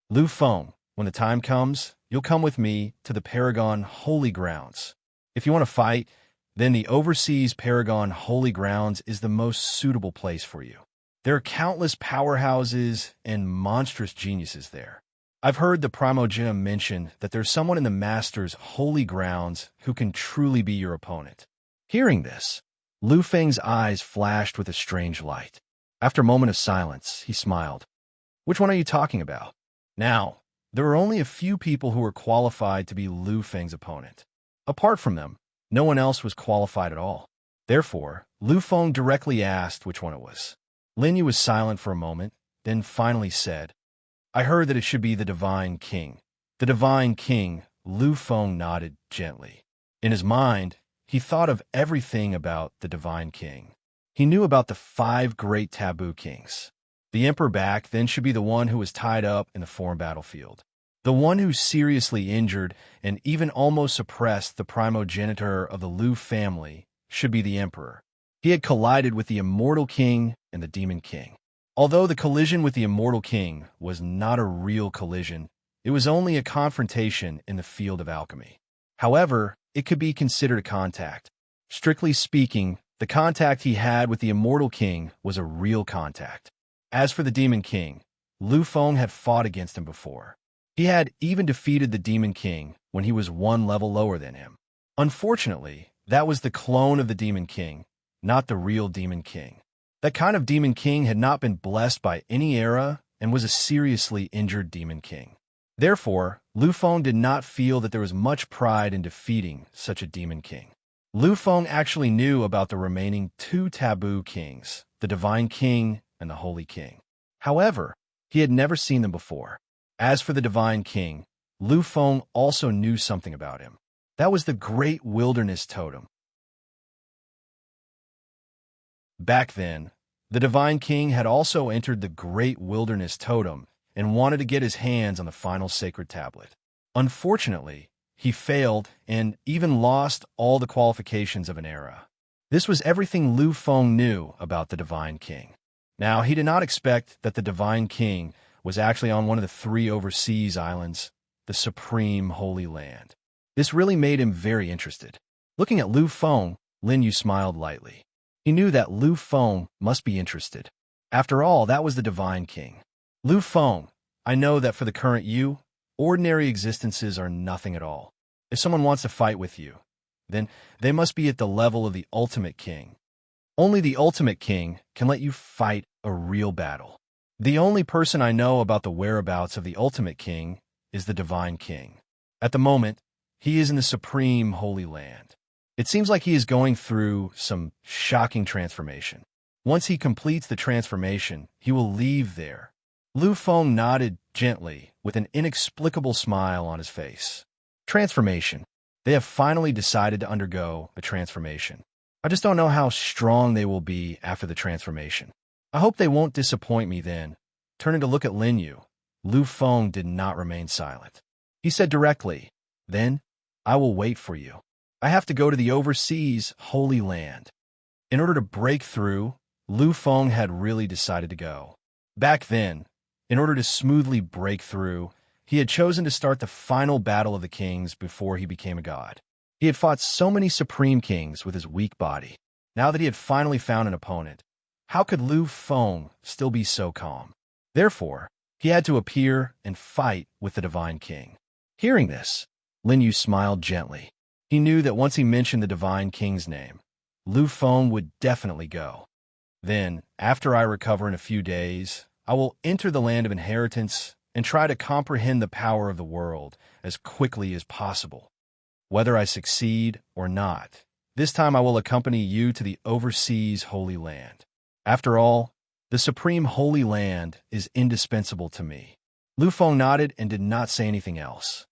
S1: Lu Feng, when the time comes, you'll come with me to the Paragon Holy Grounds. If you want to fight, then the overseas Paragon Holy Grounds is the most suitable place for you. There are countless powerhouses and monstrous geniuses there. I've heard the Primogenitum mention that there's someone in the Master's Holy Grounds who can truly be your opponent. Hearing this, Lu Feng's eyes flashed with a strange light. After a moment of silence, he smiled. Which one are you talking about? Now, there are only a few people who are qualified to be Lu Feng's opponent. Apart from them, no one else was qualified at all. Therefore, Lu Feng directly asked which one it was. Lin Yu was silent for a moment, then finally said, I heard that it should be the Divine King. The Divine King, Lu Feng nodded gently. In his mind, he thought of everything about the Divine King. He knew about the 5 great taboo kings. The Emperor back then should be the one who was tied up in the foreign battlefield. The one who seriously injured and even almost suppressed the primogenitor of the Lu family should be the Emperor. He had collided with the Immortal King and the Demon King. Although the collision with the Immortal King was not a real collision, it was only a confrontation in the field of alchemy. However, it could be considered a contact. Strictly speaking, the contact he had with the Immortal King was a real contact. As for the Demon King, Lu Feng had fought against him before. He had even defeated the Demon King when he was 1 level lower than him. Unfortunately, that was the clone of the Demon King, not the real Demon King. That kind of Demon King had not been blessed by any era and was a seriously injured Demon King. Therefore, Lu Feng did not feel that there was much pride in defeating such a Demon King. Lu Feng actually knew about the remaining 2 taboo kings, the Divine King and the Holy King. However, he had never seen them before. As for the Divine King, Lu Feng also knew something about him. That was the Great Wilderness Totem. Back then, the Divine King had also entered the Great Wilderness Totem and wanted to get his hands on the final sacred tablet. Unfortunately, he failed and even lost all the qualifications of an era. This was everything Lu Feng knew about the Divine King. Now, he did not expect that the Divine King was actually on one of the 3 overseas islands, the Supreme Holy Land. This really made him very interested. Looking at Lu Feng, Lin Yu smiled lightly. He knew that Lu Feng must be interested. After all, that was the Divine King. Lu Feng, I know that for the current you, ordinary existences are nothing at all. If someone wants to fight with you, then they must be at the level of the Ultimate King. Only the Ultimate King can let you fight a real battle. The only person I know about the whereabouts of the Ultimate King is the Divine King. At the moment, he is in the Supreme Holy Land. It seems like he is going through some shocking transformation. Once he completes the transformation, he will leave there. Lu Feng nodded gently with an inexplicable smile on his face. Transformation. They have finally decided to undergo a transformation. I just don't know how strong they will be after the transformation. I hope they won't disappoint me then. Turning to look at Lin Yu, Lu Feng did not remain silent. He said directly, Then, I will wait for you. I have to go to the overseas Holy Land. In order to break through, Lu Feng had really decided to go. Back then, in order to smoothly break through, he had chosen to start the final battle of the kings before he became a god. He had fought so many supreme kings with his weak body. Now that he had finally found an opponent, how could Lu Feng still be so calm? Therefore, he had to appear and fight with the divine king. Hearing this, Lin Yu smiled gently. He knew that once he mentioned the divine king's name, Lu Feng would definitely go. Then, after I recover in a few days, I will enter the land of inheritance and try to comprehend the power of the world as quickly as possible. Whether I succeed or not, this time I will accompany you to the overseas Holy Land. After all, the supreme Holy Land is indispensable to me. Lu Feng nodded and did not say anything else.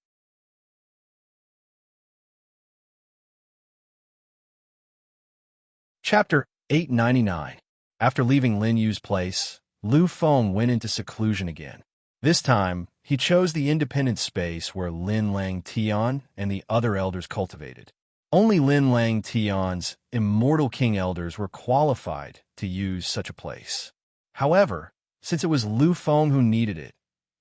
S1: Chapter 899. After leaving Lin Yu's place, Lu Feng went into seclusion again. This time, he chose the independent space where Lin Lang Tian and the other elders cultivated. Only Lin Lang Tian's immortal king elders were qualified to use such a place. However, since it was Lu Feng who needed it,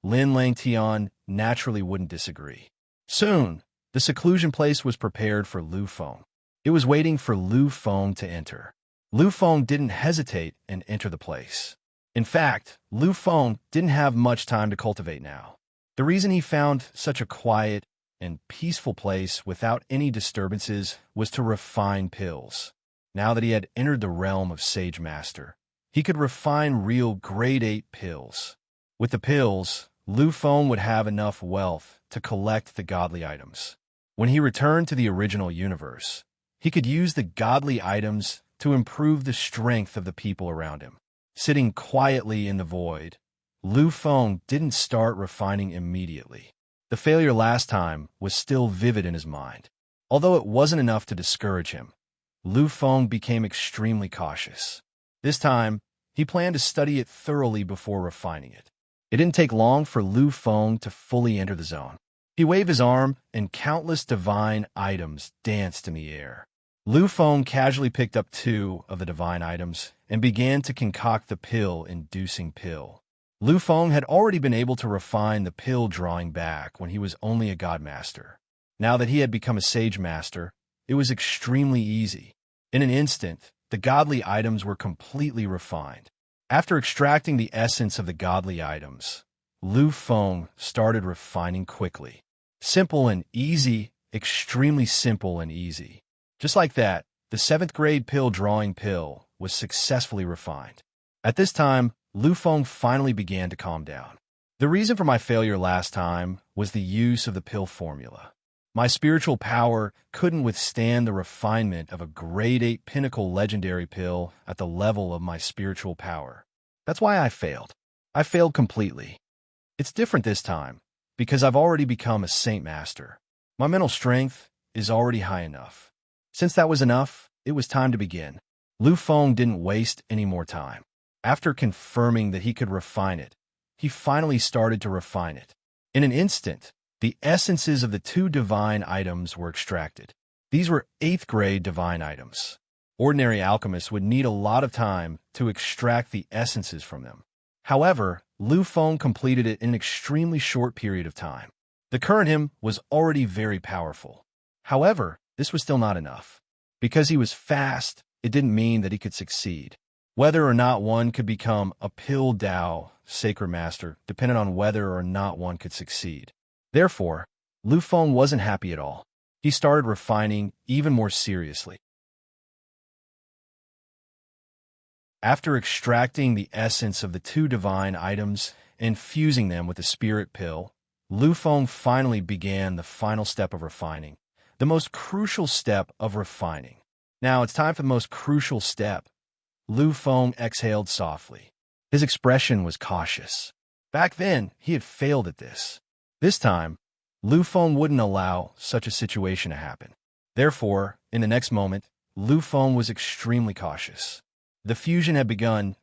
S1: Lin Lang Tian naturally wouldn't disagree. Soon, the seclusion place was prepared for Lu Feng. It was waiting for Lu Feng to enter. Lu Feng didn't hesitate and enter the place. In fact, Lu Feng didn't have much time to cultivate now. The reason he found such a quiet and peaceful place without any disturbances was to refine pills. Now that he had entered the realm of Sage Master, he could refine real grade 8 pills. With the pills, Lu Feng would have enough wealth to collect the godly items. When he returned to the original universe, he could use the godly items to improve the strength of the people around him. Sitting quietly in the void, Lu Feng didn't start refining immediately. The failure last time was still vivid in his mind. Although it wasn't enough to discourage him, Lu Feng became extremely cautious. This time, he planned to study it thoroughly before refining it. It didn't take long for Lu Feng to fully enter the zone. He waved his arm, and countless divine items danced in the air. Lu Feng casually picked up 2 of the divine items and began to concoct the pill-inducing pill. Lu Feng had already been able to refine the pill-drawing back when he was only a god master. Now that he had become a sage master, it was extremely easy. In an instant, the godly items were completely refined. After extracting the essence of the godly items, Lu Feng started refining quickly. Simple and easy, extremely simple and easy. Just like that, the 7th grade pill-drawing pill was successfully refined. At this time, Lu Feng finally began to calm down. The reason for my failure last time was the use of the pill formula. My spiritual power couldn't withstand the refinement of a grade 8 pinnacle legendary pill at the level of my spiritual power. That's why I failed. I failed completely. It's different this time, because I've already become a Saint Master. My mental strength is already high enough. Since that was enough, it was time to begin. Lu Feng didn't waste any more time. After confirming that he could refine it, he finally started to refine it. In an instant, the essences of the 2 divine items were extracted. These were 8th grade divine items. Ordinary alchemists would need a lot of time to extract the essences from them. However, Lu Feng completed it in an extremely short period of time. The current him was already very powerful. However, this was still not enough. Because he was fast, it didn't mean that he could succeed. Whether or not one could become a Pill Dao Sacred Master depended on whether or not one could succeed. Therefore, Lu Feng wasn't happy at all. He started refining even more seriously. After extracting the essence of the 2 divine items and fusing them with the spirit pill, Lu Feng finally began the final step of refining, the most crucial step of refining. Now it's time for the most crucial step. Lu Feng exhaled softly. His expression was cautious. Back then, he had failed at this. This time, Lu Feng wouldn't allow such a situation to happen. Therefore, in the next moment, Lu Feng was extremely cautious. The fusion had begun.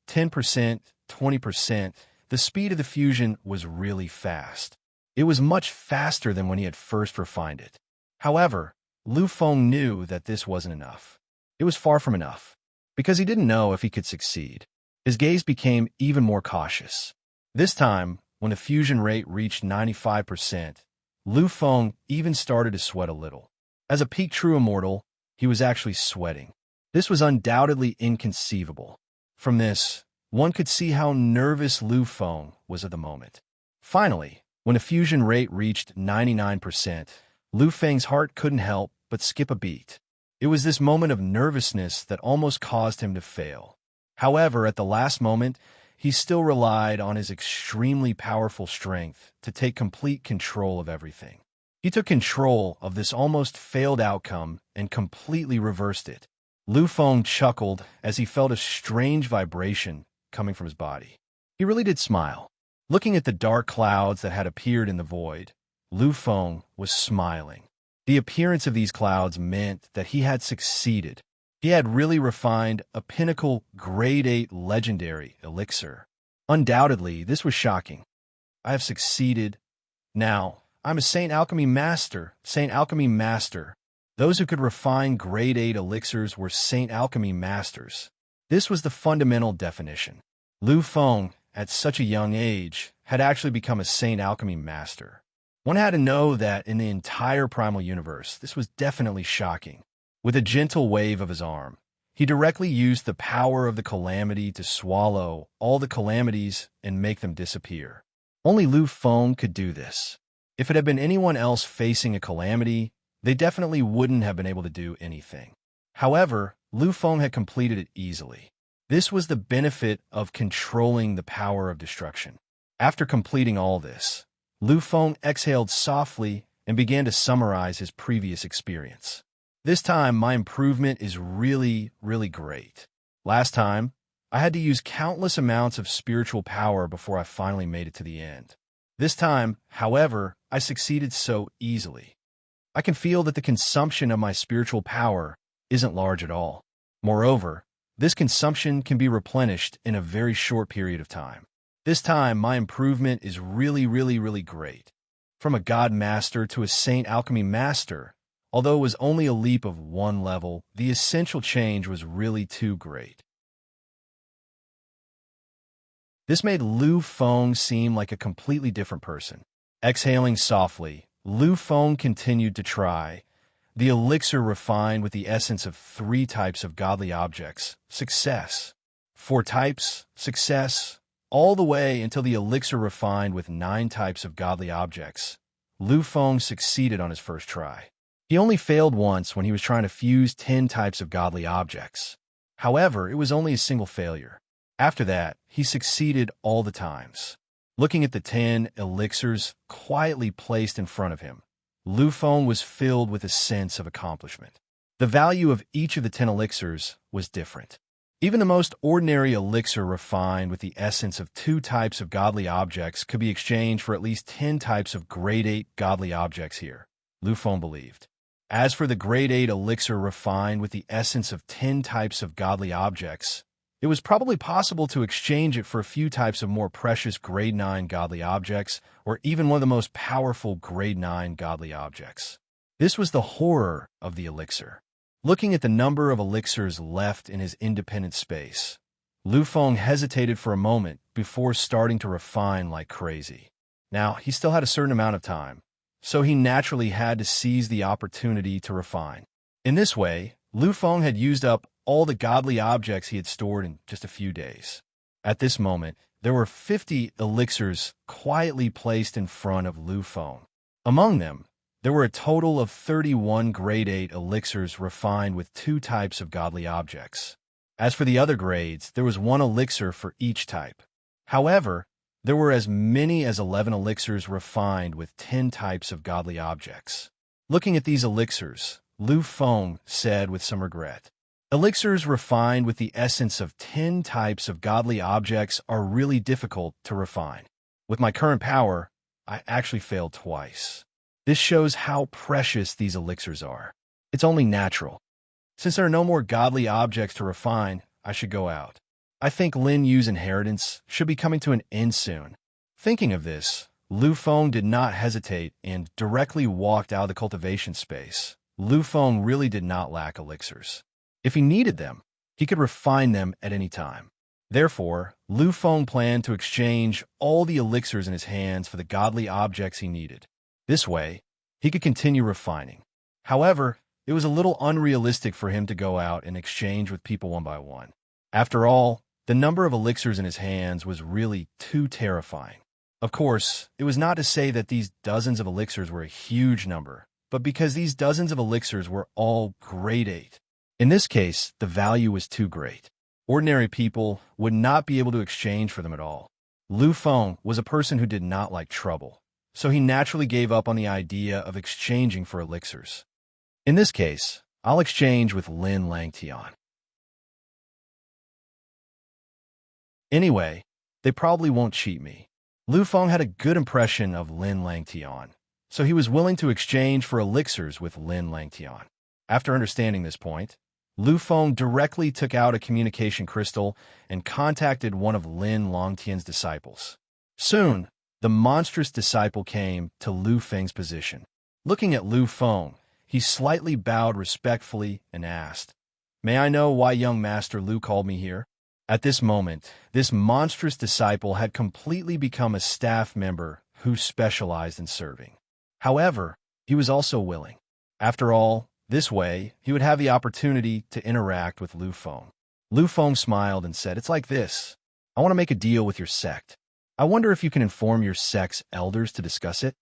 S1: 10%, 20%. The speed of the fusion was really fast. It was much faster than when he had first refined it. However, Lu Feng knew that this wasn't enough. It was far from enough, because he didn't know if he could succeed. His gaze became even more cautious. This time, when the fusion rate reached 95%, Lu Feng even started to sweat a little. As a peak true immortal, he was actually sweating. This was undoubtedly inconceivable. From this, one could see how nervous Lu Feng was at the moment. Finally, when the fusion rate reached 99%, Lu Feng's heart couldn't help but skip a beat. It was this moment of nervousness that almost caused him to fail. However, at the last moment, he still relied on his extremely powerful strength to take complete control of everything. He took control of this almost failed outcome and completely reversed it. Lu Feng chuckled as he felt a strange vibration coming from his body. He really did smile. Looking at the dark clouds that had appeared in the void, Lu Feng was smiling. The appearance of these clouds meant that he had succeeded. He had really refined a pinnacle grade 8 legendary elixir. Undoubtedly, this was shocking. I have succeeded. Now, I'm a Saint Alchemy Master. Saint Alchemy Master. Those who could refine grade 8 elixirs were Saint Alchemy Masters. This was the fundamental definition. Lu Feng, at such a young age, had actually become a Saint Alchemy Master. One had to know that in the entire primal universe, this was definitely shocking. With a gentle wave of his arm, he directly used the power of the calamity to swallow all the calamities and make them disappear. Only Lu Feng could do this. If it had been anyone else facing a calamity, they definitely wouldn't have been able to do anything. However, Lu Feng had completed it easily. This was the benefit of controlling the power of destruction. After completing all this, Lu Feng exhaled softly and began to summarize his previous experience. This time, my improvement is really, really great. Last time, I had to use countless amounts of spiritual power before I finally made it to the end. This time, however, I succeeded so easily. I can feel that the consumption of my spiritual power isn't large at all. Moreover, this consumption can be replenished in a very short period of time. This time, my improvement is really, really, really great. From a God Master to a Saint Alchemy Master, although it was only a leap of one level, the essential change was really too great. This made Lu Feng seem like a completely different person. Exhaling softly, Lu Feng continued to try. The elixir refined with the essence of 3 types of godly objects. Success. 4 types. Success. All the way until the elixir refined with 9 types of godly objects. Lu Feng succeeded on his first try. He only failed once when he was trying to fuse 10 types of godly objects. However, it was only a single failure. After that, he succeeded all the times. Looking at the 10 elixirs quietly placed in front of him, Lu Feng was filled with a sense of accomplishment. The value of each of the 10 elixirs was different. Even the most ordinary elixir refined with the essence of 2 types of godly objects could be exchanged for at least 10 types of grade 8 godly objects here, Lu Feng believed. As for the grade 8 elixir refined with the essence of 10 types of godly objects, it was probably possible to exchange it for a few types of more precious grade 9 godly objects, or even one of the most powerful grade 9 godly objects. This was the horror of the elixir. Looking at the number of elixirs left in his independent space, Lu Feng hesitated for a moment before starting to refine like crazy. Now, he still had a certain amount of time, so he naturally had to seize the opportunity to refine. In this way, Lu Feng had used up all the godly objects he had stored in just a few days. At this moment, there were 50 elixirs quietly placed in front of Lu Feng. Among them, there were a total of 31 grade 8 elixirs refined with 2 types of godly objects. As for the other grades, there was 1 elixir for each type. However, there were as many as 11 elixirs refined with 10 types of godly objects. Looking at these elixirs, Lu Feng said with some regret, "Elixirs refined with the essence of 10 types of godly objects are really difficult to refine. With my current power, I actually failed twice. This shows how precious these elixirs are. It's only natural. Since there are no more godly objects to refine, I should go out. I think Lin Yu's inheritance should be coming to an end soon." Thinking of this, Lu Feng did not hesitate and directly walked out of the cultivation space, Lu Feng really did not lack elixirs. If he needed them, he could refine them at any time. Therefore, Lu Feng planned to exchange all the elixirs in his hands for the godly objects he needed. This way, he could continue refining. However, it was a little unrealistic for him to go out and exchange with people one by one. After all, the number of elixirs in his hands was really too terrifying. Of course, it was not to say that these dozens of elixirs were a huge number, but because these dozens of elixirs were all grade 8. In this case, the value was too great. Ordinary people would not be able to exchange for them at all. Lu Feng was a person who did not like trouble, so he naturally gave up on the idea of exchanging for elixirs. In this case, I'll exchange with Lin Langtian. Anyway, they probably won't cheat me. Lu Feng had a good impression of Lin Langtian, so he was willing to exchange for elixirs with Lin Langtian. After understanding this point, Lu Feng directly took out a communication crystal and contacted one of Lin Langtian's disciples. Soon, the monstrous disciple came to Lu Feng's position. Looking at Lu Feng, he slightly bowed respectfully and asked, "May I know why young Master Lu called me here?" At this moment, this monstrous disciple had completely become a staff member who specialized in serving. However, he was also willing. After all, this way, he would have the opportunity to interact with Lu Feng. Lu Feng smiled and said, "It's like this. I want to make a deal with your sect. I wonder if you can inform your sect's elders to discuss it?"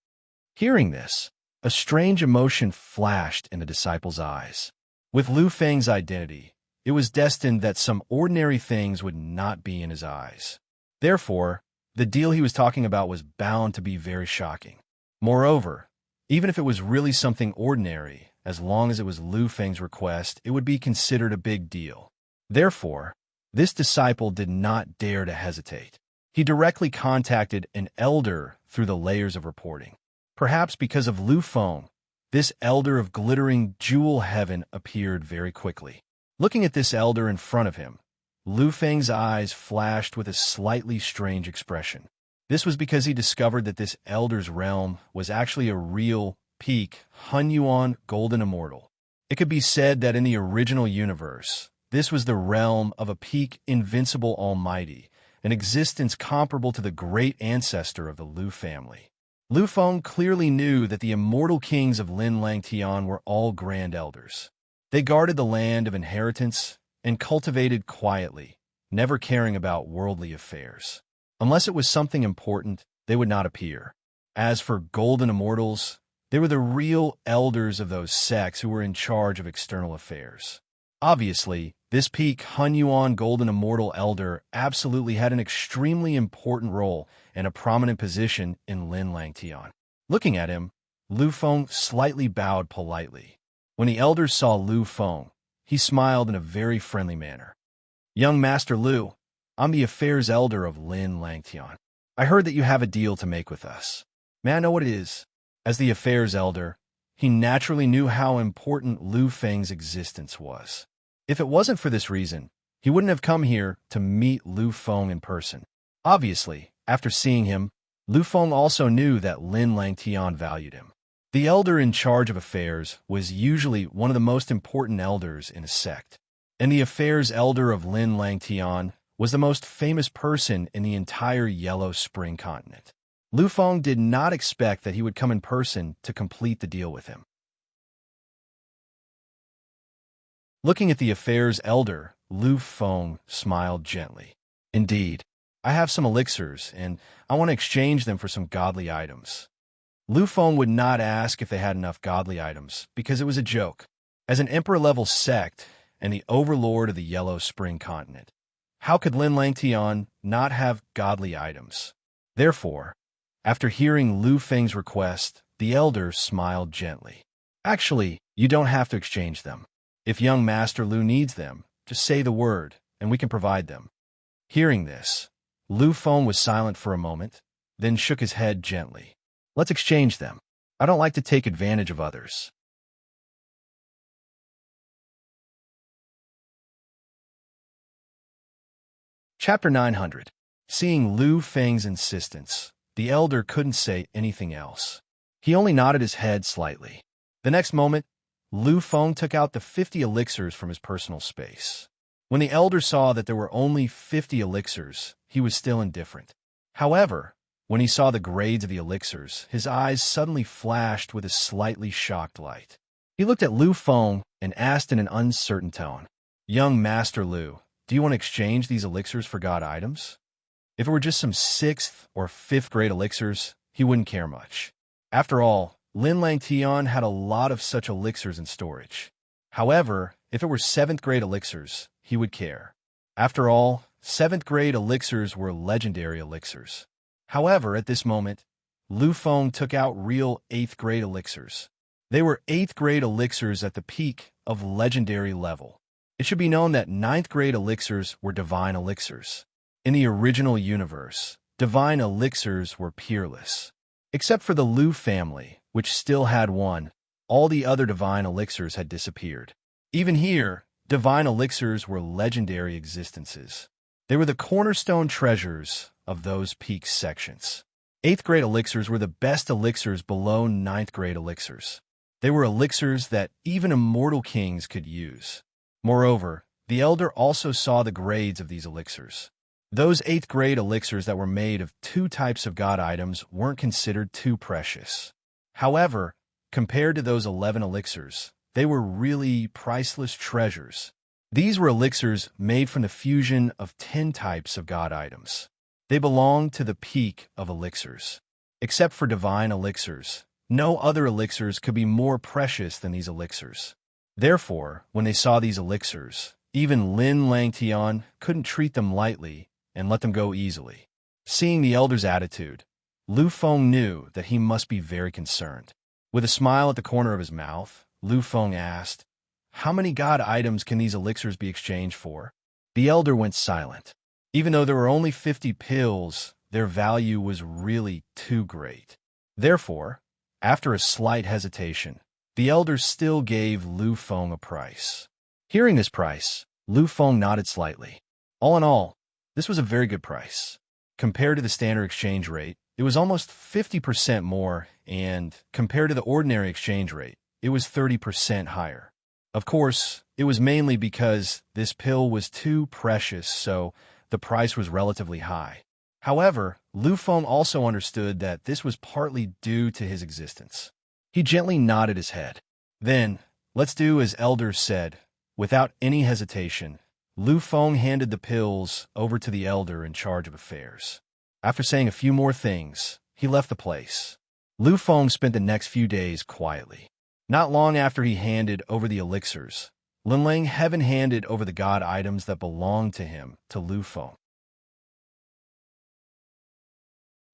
S1: Hearing this, a strange emotion flashed in the disciple's eyes. With Lu Feng's identity, it was destined that some ordinary things would not be in his eyes. Therefore, the deal he was talking about was bound to be very shocking. Moreover, even if it was really something ordinary, as long as it was Lu Feng's request, it would be considered a big deal. Therefore, this disciple did not dare to hesitate. He directly contacted an elder through the layers of reporting. Perhaps because of Lu Feng, this elder of glittering jewel heaven appeared very quickly. Looking at this elder in front of him, Lu Feng's eyes flashed with a slightly strange expression. This was because he discovered that this elder's realm was actually a real peak Hunyuan golden immortal. It could be said that in the original universe, this was the realm of a peak invincible almighty, an existence comparable to the great ancestor of the Lu family. Lu Feng clearly knew that the immortal kings of Lin Langtian were all grand elders. They guarded the land of inheritance and cultivated quietly, never caring about worldly affairs. Unless it was something important, they would not appear. As for golden immortals, they were the real elders of those sects who were in charge of external affairs. Obviously, this peak Hunyuan golden immortal elder absolutely had an extremely important role and a prominent position in Lin Langtian. Looking at him, Lu Feng slightly bowed politely. When the elder saw Lu Feng, he smiled in a very friendly manner. "Young Master Lu, I'm the affairs elder of Lin Langtian. I heard that you have a deal to make with us. May I know what it is?" As the affairs elder, he naturally knew how important Lu Feng's existence was. If it wasn't for this reason, he wouldn't have come here to meet Lu Feng in person. Obviously, after seeing him, Lu Feng also knew that Lin Langtian valued him. The elder in charge of affairs was usually one of the most important elders in a sect, and the affairs elder of Lin Langtian was the most famous person in the entire Yellow Spring continent. Lu Feng did not expect that he would come in person to complete the deal with him. Looking at the affairs elder, Lu Feng smiled gently. "Indeed, I have some elixirs, and I want to exchange them for some godly items." Lu Feng would not ask if they had enough godly items, because it was a joke. As an emperor-level sect and the overlord of the Yellow Spring continent, how could Lin Langtian not have godly items? Therefore, after hearing Lu Feng's request, the elder smiled gently. "Actually, you don't have to exchange them. If young Master Lu needs them, just say the word, and we can provide them." Hearing this, Lu Feng was silent for a moment, then shook his head gently. "Let's exchange them. I don't like to take advantage of others." Chapter 900. Seeing Lu Feng's insistence, the elder couldn't say anything else. He only nodded his head slightly. The next moment, Lu Feng took out the 50 elixirs from his personal space. When the elder saw that there were only 50 elixirs, he was still indifferent. However, when he saw the grades of the elixirs, his eyes suddenly flashed with a slightly shocked light. He looked at Lu Feng and asked in an uncertain tone, "Young Master Lu, do you want to exchange these elixirs for god items?" If it were just some 6th or 5th grade elixirs, he wouldn't care much. After all, Lin Langtian had a lot of such elixirs in storage. However, if it were 7th grade elixirs, he would care. After all, 7th grade elixirs were legendary elixirs. However, at this moment, Lu Feng took out real 8th grade elixirs. They were 8th grade elixirs at the peak of legendary level. It should be known that 9th grade elixirs were divine elixirs. In the original universe, divine elixirs were peerless. Except for the Lu family, which still had one, all the other divine elixirs had disappeared. Even here, divine elixirs were legendary existences. They were the cornerstone treasures of those peak sections. 8th grade elixirs were the best elixirs below 9th grade elixirs. They were elixirs that even immortal kings could use. Moreover, the elder also saw the grades of these elixirs. Those 8th grade elixirs that were made of 2 types of god items weren't considered too precious. However, compared to those 11 elixirs, they were really priceless treasures. These were elixirs made from the fusion of 10 types of god items. They belonged to the peak of elixirs. Except for divine elixirs, no other elixirs could be more precious than these elixirs. Therefore, when they saw these elixirs, even Lin Langtian couldn't treat them lightly and let them go easily. Seeing the elder's attitude, Lu Feng knew that he must be very concerned. With a smile at the corner of his mouth, Lu Feng asked, "How many god items can these elixirs be exchanged for?" The elder went silent. Even though there were only 50 pills, their value was really too great. Therefore, after a slight hesitation, the elder still gave Lu Feng a price. Hearing this price, Lu Feng nodded slightly. All in all, this was a very good price. Compared to the standard exchange rate, it was almost 50% more, and compared to the ordinary exchange rate, it was 30% higher. Of course, it was mainly because this pill was too precious, so the price was relatively high. However, Lu Feng also understood that this was partly due to his existence. He gently nodded his head. Then, let's do as elders said. Without any hesitation, Lu Feng handed the pills over to the elder in charge of affairs. After saying a few more things, he left the place. Lu Feng spent the next few days quietly. Not long after he handed over the elixirs, Lin Lang heaven-handed over the god items that belonged to him to Lu Feng.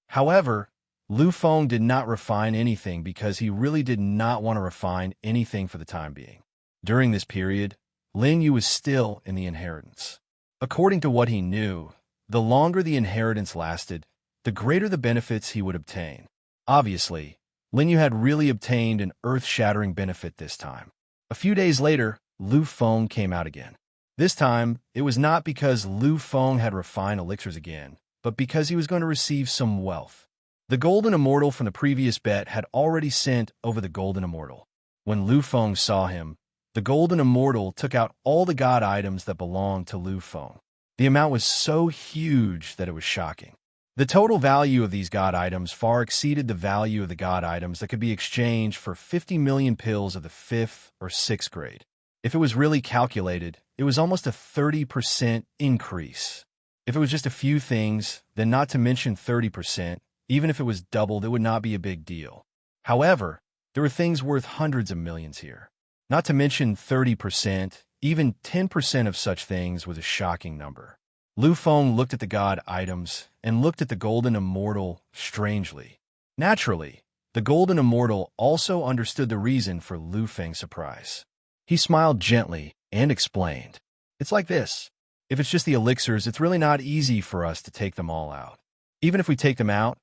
S1: However, Lu Feng did not refine anything because he really did not want to refine anything for the time being. During this period, Lin Yu was still in the inheritance. According to what he knew, the longer the inheritance lasted, the greater the benefits he would obtain. Obviously, Lin Yu had really obtained an earth-shattering benefit this time. A few days later, Lu Feng came out again. This time, it was not because Lu Feng had refined elixirs again, but because he was going to receive some wealth. The Golden Immortal from the previous bet had already sent over the Golden Immortal. When Lu Feng saw him, the Golden Immortal took out all the god items that belonged to Lu Feng. The amount was so huge that it was shocking. The total value of these god items far exceeded the value of the god items that could be exchanged for 50 million pills of the 5th or 6th grade. If it was really calculated, it was almost a 30% increase. If it was just a few things, then not to mention 30%, even if it was doubled, it would not be a big deal. However, there were things worth hundreds of millions here. Not to mention 30%, even 10% of such things was a shocking number. Lu Feng looked at the god items and looked at the Golden Immortal strangely. Naturally, the Golden Immortal also understood the reason for Lu Feng's surprise. He smiled gently and explained, "It's like this. If it's just the elixirs, it's really not easy for us to take them all out. Even if we take them out,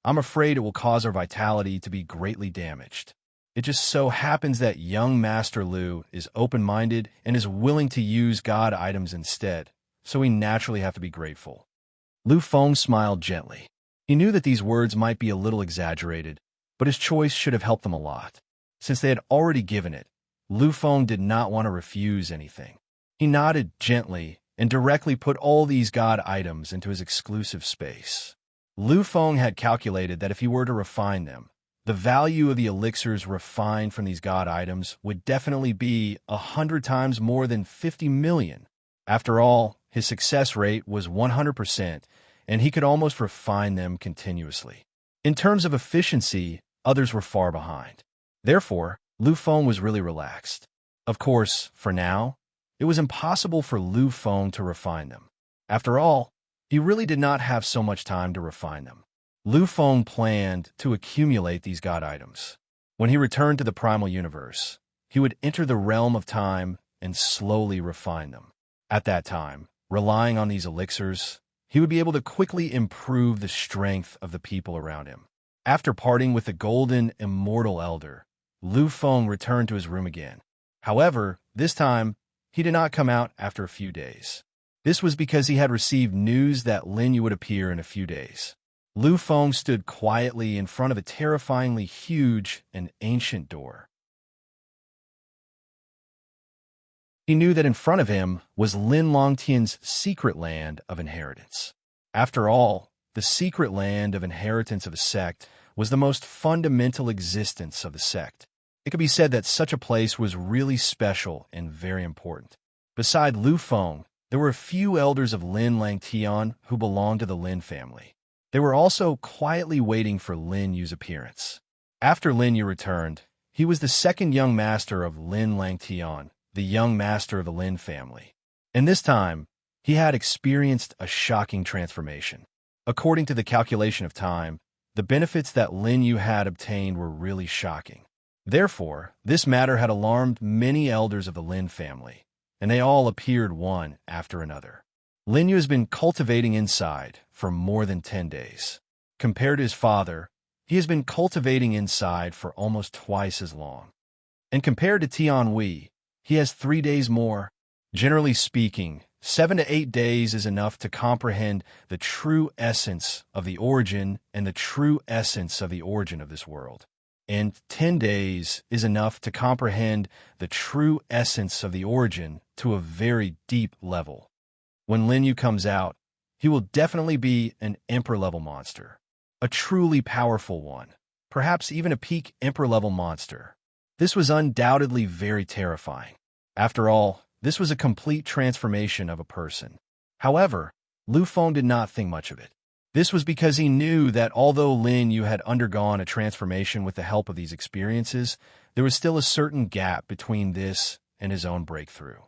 S1: I'm afraid it will cause our vitality to be greatly damaged. It just so happens that young Master Lu is open-minded and is willing to use god items instead, so we naturally have to be grateful." Lu Feng smiled gently. He knew that these words might be a little exaggerated, but his choice should have helped them a lot. Since they had already given it, Lu Feng did not want to refuse anything. He nodded gently and directly put all these god items into his exclusive space. Lu Feng had calculated that if he were to refine them, the value of the elixirs refined from these god items would definitely be 100 times more than 50 million. After all, his success rate was 100%, and he could almost refine them continuously. In terms of efficiency, others were far behind. Therefore, Lu Feng was really relaxed. Of course, for now, it was impossible for Lu Feng to refine them. After all, he really did not have so much time to refine them. Lu Feng planned to accumulate these god items. When he returned to the primal universe, he would enter the realm of time and slowly refine them. At that time, relying on these elixirs, he would be able to quickly improve the strength of the people around him. After parting with the golden immortal elder, Lu Feng returned to his room again. However, this time, he did not come out after a few days. This was because he had received news that Lin Yu would appear in a few days. Lu Feng stood quietly in front of a terrifyingly huge and ancient door. He knew that in front of him was Lin Longtian's secret land of inheritance. After all, the secret land of inheritance of a sect was the most fundamental existence of the sect. It could be said that such a place was really special and very important. Beside Lu Feng, there were a few elders of Lin Langtian who belonged to the Lin family. They were also quietly waiting for Lin Yu's appearance. After Lin Yu returned, he was the second young master of Lin Langtian, the young master of the Lin family. And this time, he had experienced a shocking transformation. According to the calculation of time, the benefits that Lin Yu had obtained were really shocking. Therefore, this matter had alarmed many elders of the Lin family, and they all appeared one after another. Lin Yu has been cultivating inside for more than 10 days. Compared to his father, he has been cultivating inside for almost twice as long. And compared to Tian Wei, he has 3 days more. Generally speaking, 7 to 8 days is enough to comprehend the true essence of the origin and the true essence of the origin of this world. And 10 days is enough to comprehend the true essence of the origin to a very deep level. When Lin Yu comes out, he will definitely be an Emperor-level monster. A truly powerful one. Perhaps even a peak Emperor-level monster. This was undoubtedly very terrifying. After all, this was a complete transformation of a person. However, Lu Feng did not think much of it. This was because he knew that although Lin Yu had undergone a transformation with the help of these experiences, there was still a certain gap between this and his own breakthrough.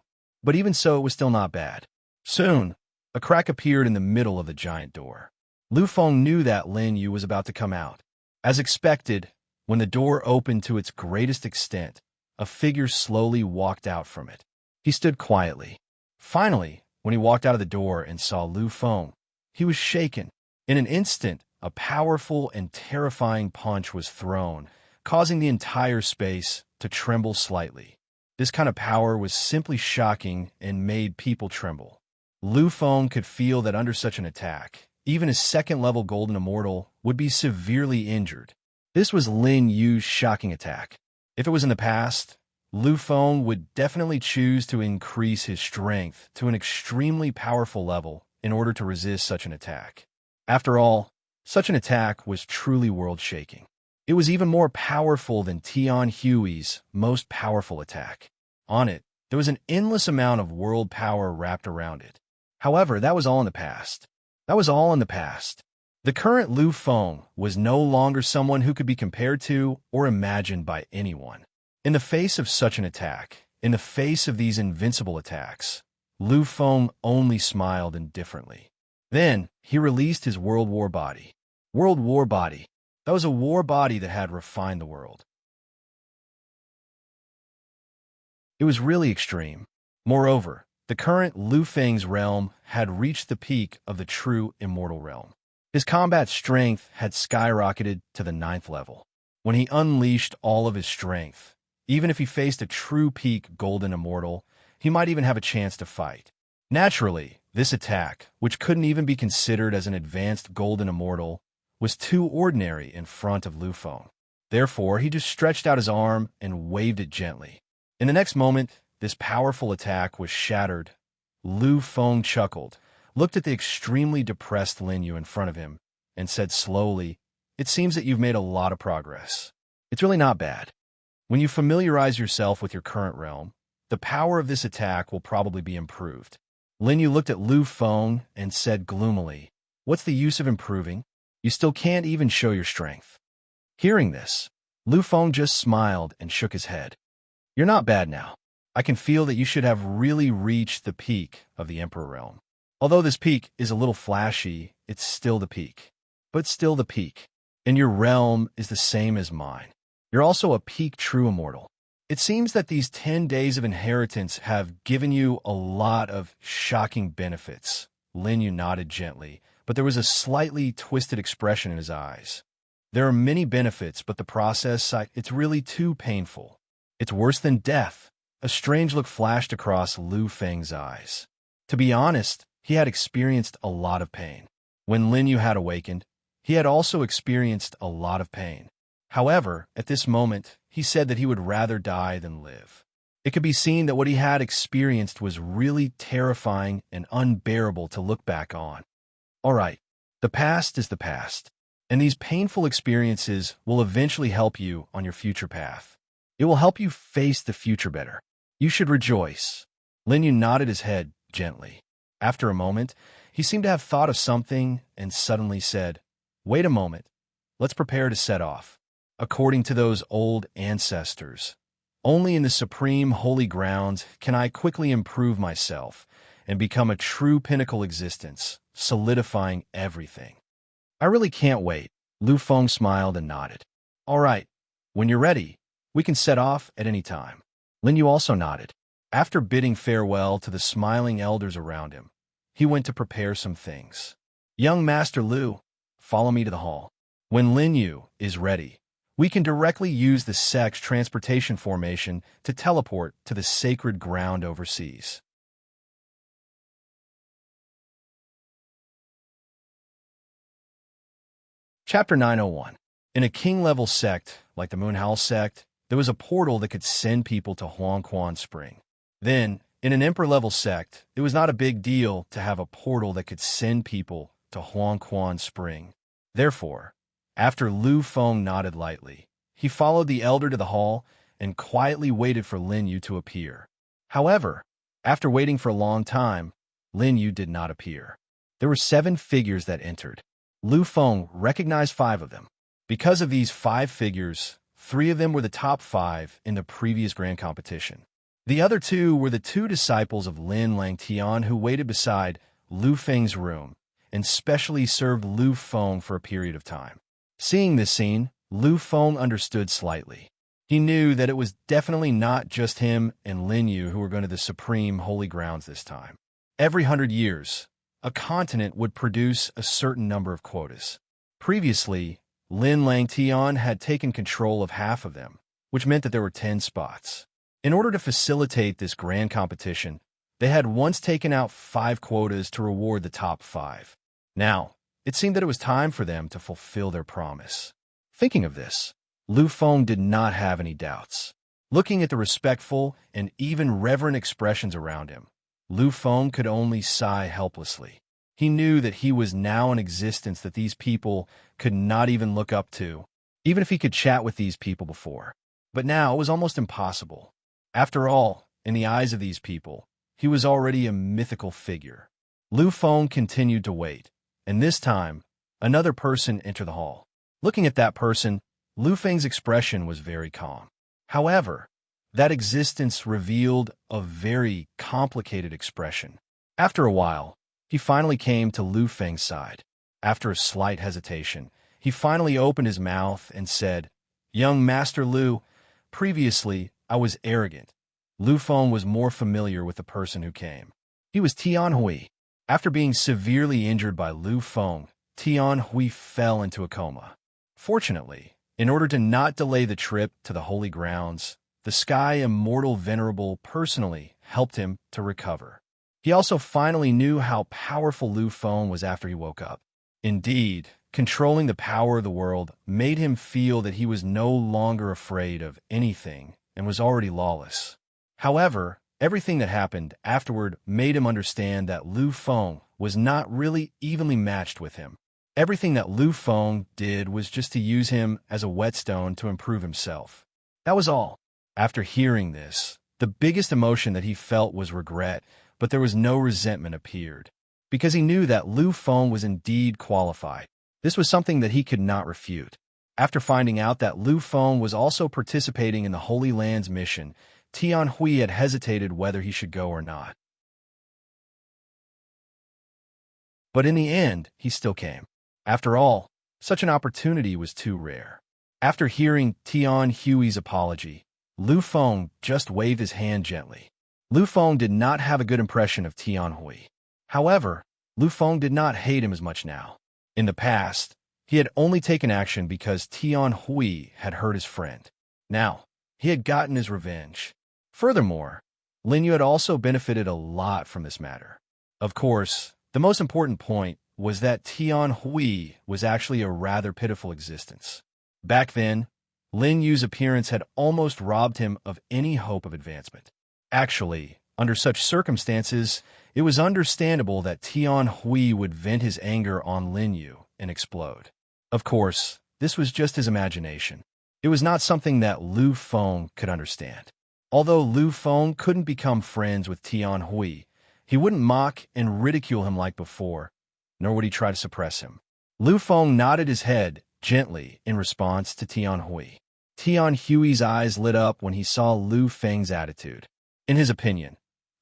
S1: But even so, it was still not bad. Soon, a crack appeared in the middle of the giant door. Lu Feng knew that Lin Yu was about to come out. As expected, when the door opened to its greatest extent, a figure slowly walked out from it. He stood quietly. Finally, when he walked out of the door and saw Lu Feng, he was shaken. In an instant, a powerful and terrifying punch was thrown, causing the entire space to tremble slightly. This kind of power was simply shocking and made people tremble. Lu Feng could feel that under such an attack, even a second-level Golden Immortal would be severely injured. This was Lin Yu's shocking attack. If it was in the past, Lu Feng would definitely choose to increase his strength to an extremely powerful level in order to resist such an attack. After all, such an attack was truly world-shaking. It was even more powerful than Tian Hui's most powerful attack. On it, there was an endless amount of world power wrapped around it. However, that was all in the past. That was all in the past. The current Lu Feng was no longer someone who could be compared to or imagined by anyone. In the face of such an attack, in the face of these invincible attacks, Lu Feng only smiled indifferently. Then, he released his World War body. World War body. That was a war body that had refined the world. It was really extreme. Moreover, the current Lu Feng's realm had reached the peak of the true immortal realm. His combat strength had skyrocketed to the 9th level. When he unleashed all of his strength, even if he faced a true peak golden immortal, he might even have a chance to fight. Naturally, this attack, which couldn't even be considered as an advanced golden immortal, was too ordinary in front of Lu Feng. Therefore, he just stretched out his arm and waved it gently. In the next moment, this powerful attack was shattered. Lu Feng chuckled, looked at the extremely depressed Lin Yu in front of him, and said slowly, "It seems that you've made a lot of progress. It's really not bad. When you familiarize yourself with your current realm, the power of this attack will probably be improved." Lin Yu looked at Lu Feng and said gloomily, "What's the use of improving? You still can't even show your strength." Hearing this, Lu Feng just smiled and shook his head. "You're not bad now. I can feel that you should have really reached the peak of the Emperor realm. Although this peak is a little flashy, it's still the peak. But still the peak. And your realm is the same as mine. You're also a peak true immortal. It seems that these 10 days of inheritance have given you a lot of shocking benefits." Lin Yu nodded gently, but there was a slightly twisted expression in his eyes. "There are many benefits, but the process, it's really too painful. It's worse than death." A strange look flashed across Lu Feng's eyes. To be honest, he had experienced a lot of pain. When Lin Yu had awakened, he had also experienced a lot of pain. However, at this moment, he said that he would rather die than live. It could be seen that what he had experienced was really terrifying and unbearable to look back on. All right, the past is the past, and these painful experiences will eventually help you on your future path. It will help you face the future better. You should rejoice." Lin Yu nodded his head gently. After a moment, he seemed to have thought of something and suddenly said, "Wait a moment. Let's prepare to set off. According to those old ancestors, only in the supreme holy grounds can I quickly improve myself and become a true pinnacle existence, solidifying everything. I really can't wait." Lu Feng smiled and nodded. "All right, when you're ready, we can set off at any time." Lin Yu also nodded. After bidding farewell to the smiling elders around him, he went to prepare some things. "Young Master Lu, follow me to the hall. When Lin Yu is ready, we can directly use the Sex transportation formation to teleport to the sacred ground overseas." Chapter 901. In a king-level sect, like the Moonhowl sect, there was a portal that could send people to Huangquan Spring. Then, in an Emperor-level sect, it was not a big deal to have a portal that could send people to Huangquan Spring. Therefore, after Lu Feng nodded lightly, he followed the elder to the hall and quietly waited for Lin Yu to appear. However, after waiting for a long time, Lin Yu did not appear. There were 7 figures that entered. Lu Feng recognized 5 of them. Because of these 5 figures, 3 of them were the top 5 in the previous grand competition. The other 2 were the 2 disciples of Lin Langtian who waited beside Lu Feng's room and specially served Lu Feng for a period of time. Seeing this scene, Lu Feng understood slightly. He knew that it was definitely not just him and Lin Yu who were going to the supreme holy grounds this time. Every 100 years, a continent would produce a certain number of quotas. Previously, Lin Langtian had taken control of half of them, which meant that there were 10 spots. In order to facilitate this grand competition, they had once taken out 5 quotas to reward the top 5. Now, it seemed that it was time for them to fulfill their promise. Thinking of this, Lu Feng did not have any doubts. Looking at the respectful and even reverent expressions around him, Lu Feng could only sigh helplessly. He knew that he was now an existence that these people could not even look up to, even if he could chat with these people before. But now it was almost impossible. After all, in the eyes of these people, he was already a mythical figure. Lu Feng continued to wait, and this time, another person entered the hall. Looking at that person, Lu Feng's expression was very calm. However, that existence revealed a very complicated expression. After a while, he finally came to Lu Feng's side. After a slight hesitation, he finally opened his mouth and said, "Young Master Lu, previously I was arrogant." Lu Feng was more familiar with the person who came. He was Tian Hui. After being severely injured by Lu Feng, Tian Hui fell into a coma. Fortunately, in order to not delay the trip to the holy grounds, the Sky Immortal Venerable personally helped him to recover. He also finally knew how powerful Lu Feng was after he woke up. Indeed, controlling the power of the world made him feel that he was no longer afraid of anything and was already lawless. However, everything that happened afterward made him understand that Lu Feng was not really evenly matched with him. Everything that Lu Feng did was just to use him as a whetstone to improve himself. That was all. After hearing this, the biggest emotion that he felt was regret, but there was no resentment appeared, because he knew that Lu Feng was indeed qualified. This was something that he could not refute. After finding out that Lu Feng was also participating in the Holy Land's mission, Tian Hui had hesitated whether he should go or not. But in the end, he still came. After all, such an opportunity was too rare. After hearing Tian Hui's apology, Lu Feng just waved his hand gently. Lu Feng did not have a good impression of Tian Hui. However, Lu Feng did not hate him as much now. In the past, he had only taken action because Tian Hui had hurt his friend. Now, he had gotten his revenge. Furthermore, Lin Yu had also benefited a lot from this matter. Of course, the most important point was that Tian Hui was actually a rather pitiful existence. Back then, Lin Yu's appearance had almost robbed him of any hope of advancement. Actually, under such circumstances, it was understandable that Tian Hui would vent his anger on Lin Yu and explode. Of course, this was just his imagination. It was not something that Lu Feng could understand. Although Lu Feng couldn't become friends with Tian Hui, he wouldn't mock and ridicule him like before, nor would he try to suppress him. Lu Feng nodded his head gently in response to Tian Hui. Tian Hui's eyes lit up when he saw Lu Feng's attitude. In his opinion,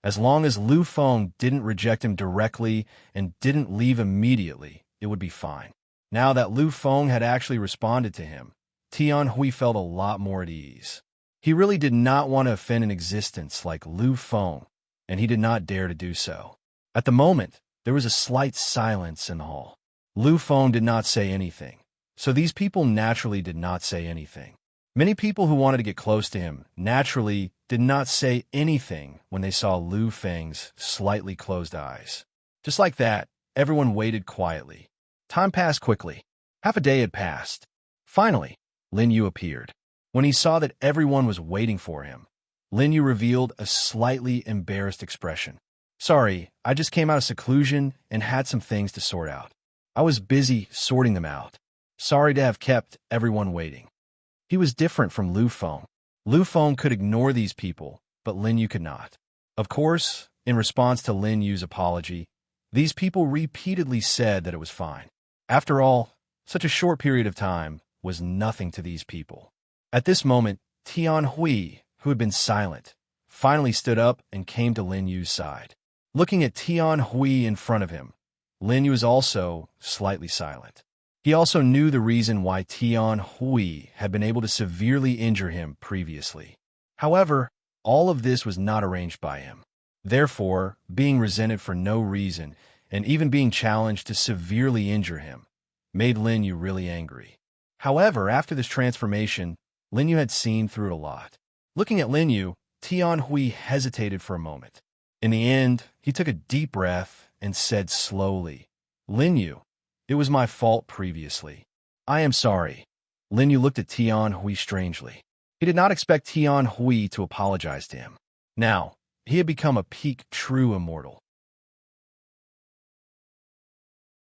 S1: as long as Lu Feng didn't reject him directly and didn't leave immediately, it would be fine. Now that Lu Feng had actually responded to him, Tian Hui felt a lot more at ease. He really did not want to offend an existence like Lu Feng, and he did not dare to do so. At the moment, there was a slight silence in the hall. Lu Feng did not say anything, so these people naturally did not say anything. Many people who wanted to get close to him naturally did not say anything when they saw Lu Feng's slightly closed eyes. Just like that, everyone waited quietly. Time passed quickly. Half a day had passed. Finally, Lin Yu appeared. When he saw that everyone was waiting for him, Lin Yu revealed a slightly embarrassed expression. Sorry, I just came out of seclusion and had some things to sort out. I was busy sorting them out. Sorry to have kept everyone waiting. He was different from Lu Feng. Lu Feng could ignore these people, but Lin Yu could not. Of course, in response to Lin Yu's apology, these people repeatedly said that it was fine. After all, such a short period of time was nothing to these people. At this moment, Tian Hui, who had been silent, finally stood up and came to Lin Yu's side. Looking at Tian Hui in front of him, Lin Yu was also slightly silent. He also knew the reason why Tian Hui had been able to severely injure him previously. However, all of this was not arranged by him. Therefore, being resented for no reason, and even being challenged to severely injure him, made Lin Yu really angry. However, after this transformation, Lin Yu had seen through it a lot. Looking at Lin Yu, Tian Hui hesitated for a moment. In the end, he took a deep breath and said slowly, Lin Yu, it was my fault previously. I am sorry. Lin Yu looked at Tian Hui strangely. He did not expect Tian Hui to apologize to him. Now, he had become a peak true immortal.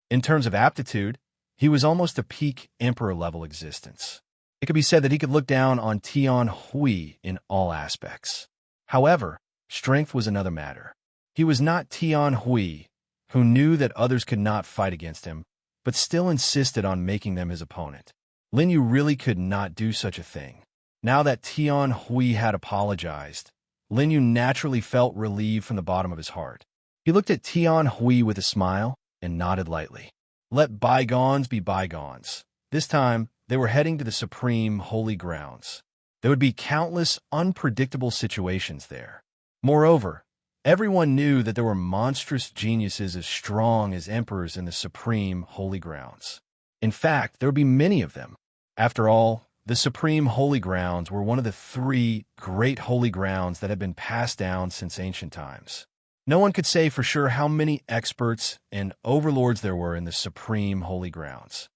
S1: In terms of aptitude, he was almost a peak emperor-level existence. It could be said that he could look down on Tian Hui in all aspects. However, strength was another matter. He was not Tian Hui, who knew that others could not fight against him, but still insisted on making them his opponent. Lin Yu really could not do such a thing. Now that Tian Hui had apologized, Lin Yu naturally felt relieved from the bottom of his heart. He looked at Tian Hui with a smile and nodded lightly. Let bygones be bygones. This time, they were heading to the supreme holy grounds. There would be countless unpredictable situations there. Moreover, everyone knew that there were monstrous geniuses as strong as emperors in the supreme holy grounds. In fact, there would be many of them. After all, the supreme holy grounds were one of the 3 great holy grounds that had been passed down since ancient times. No one could say for sure how many experts and overlords there were in the supreme holy grounds.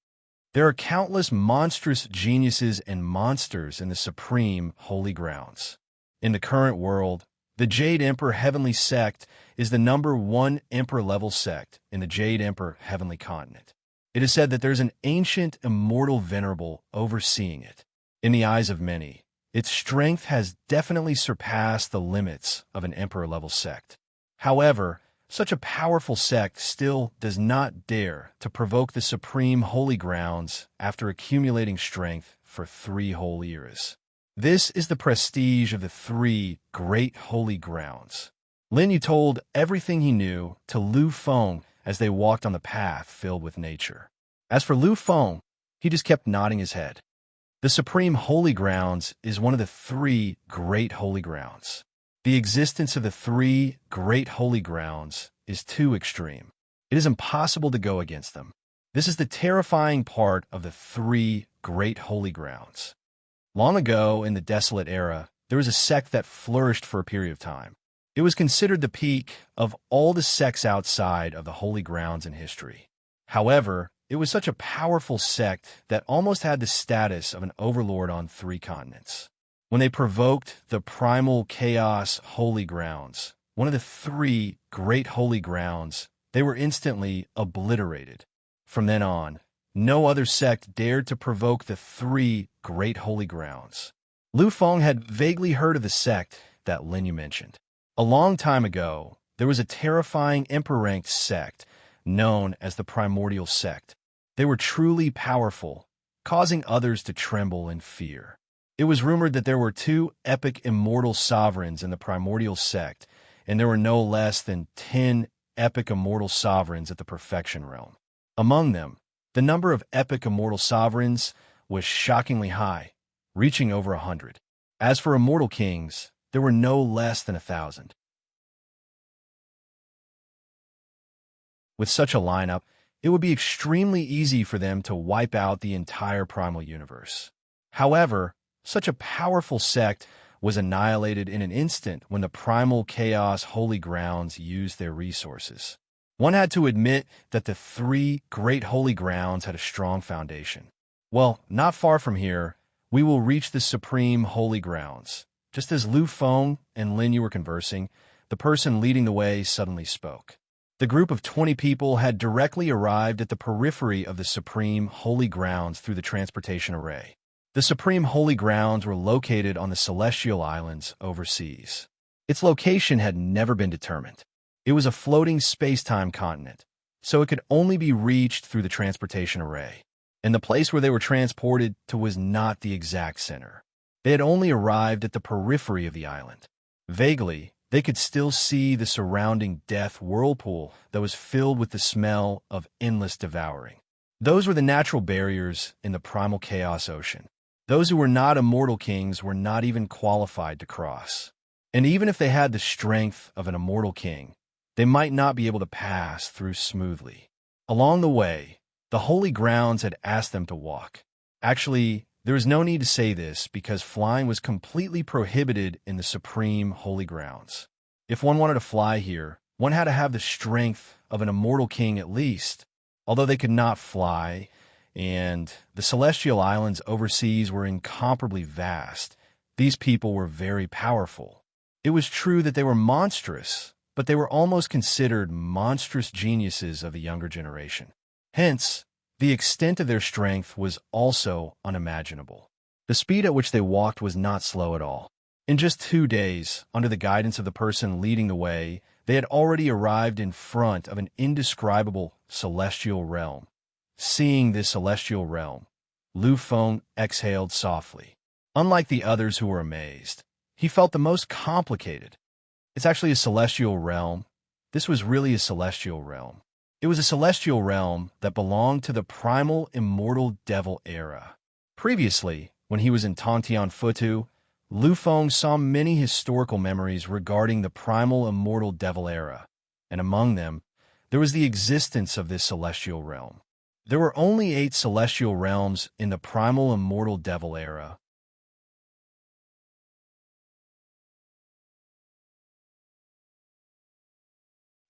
S1: There are countless monstrous geniuses and monsters in the supreme holy grounds. In the current world, The Jade Emperor Heavenly Sect is the #1 Emperor-level sect in the Jade Emperor Heavenly Continent. It is said that there's an ancient, immortal venerable overseeing it. In the eyes of many, its strength has definitely surpassed the limits of an Emperor-level sect. However, such a powerful sect still does not dare to provoke the supreme holy grounds after accumulating strength for 3 whole eras. This is the prestige of the 3 great holy grounds. Lin Yu told everything he knew to Lu Feng as they walked on the path filled with nature. As for Lu Feng, he just kept nodding his head. The supreme holy grounds is one of the 3 great holy grounds. The existence of the 3 great holy grounds is too extreme. It is impossible to go against them. This is the terrifying part of the 3 great holy grounds. Long ago, in the Desolate Era, there was a sect that flourished for a period of time. It was considered the peak of all the sects outside of the holy grounds in history. However, it was such a powerful sect that almost had the status of an overlord on 3 continents. When they provoked the primal chaos holy grounds, one of the 3 great holy grounds, they were instantly obliterated. From then on, no other sect dared to provoke the 3 great holy grounds. Lu Feng had vaguely heard of the sect that Lin Yu mentioned. A long time ago, there was a terrifying emperor-ranked sect known as the Primordial Sect. They were truly powerful, causing others to tremble in fear. It was rumored that there were 2 epic immortal sovereigns in the Primordial Sect, and there were no less than 10 epic immortal sovereigns at the Perfection Realm. Among them, the number of epic immortal sovereigns was shockingly high, reaching over 100. As for immortal kings, there were no less than 1,000. With such a lineup, it would be extremely easy for them to wipe out the entire primal universe. However, such a powerful sect was annihilated in an instant when the primal chaos holy grounds used their resources. One had to admit that the 3 great holy grounds had a strong foundation. Well, not far from here, we will reach the supreme holy grounds. Just as Lu Feng and Lin Yu were conversing, the person leading the way suddenly spoke. The group of 20 people had directly arrived at the periphery of the supreme holy grounds through the transportation array. The supreme holy grounds were located on the Celestial Islands overseas. Its location had never been determined. It was a floating space-time continent, so it could only be reached through the transportation array. And the place where they were transported to was not the exact center. They had only arrived at the periphery of the island. Vaguely, they could still see the surrounding death whirlpool that was filled with the smell of endless devouring. Those were the natural barriers in the primal chaos ocean. Those who were not immortal kings were not even qualified to cross. And even if they had the strength of an immortal king, they might not be able to pass through smoothly. Along the way, the holy grounds had asked them to walk. Actually, there is no need to say this because flying was completely prohibited in the supreme holy grounds. If one wanted to fly here, one had to have the strength of an immortal king at least. Although they could not fly, and the Celestial Islands overseas were incomparably vast, these people were very powerful. It was true that they were monstrous, but they were almost considered monstrous geniuses of the younger generation. Hence, the extent of their strength was also unimaginable. The speed at which they walked was not slow at all. In just 2 days, under the guidance of the person leading the way, they had already arrived in front of an indescribable celestial realm. Seeing this celestial realm, Lu Feng exhaled softly. Unlike the others who were amazed, he felt the most complicated. It's actually a celestial realm. This was really a celestial realm. It was a celestial realm that belonged to the primal immortal devil era. Previously, when he was in Tongtian Futu, Lu Feng saw many historical memories regarding the primal immortal devil era, and among them, there was the existence of this celestial realm. There were only 8 celestial realms in the primal immortal devil era.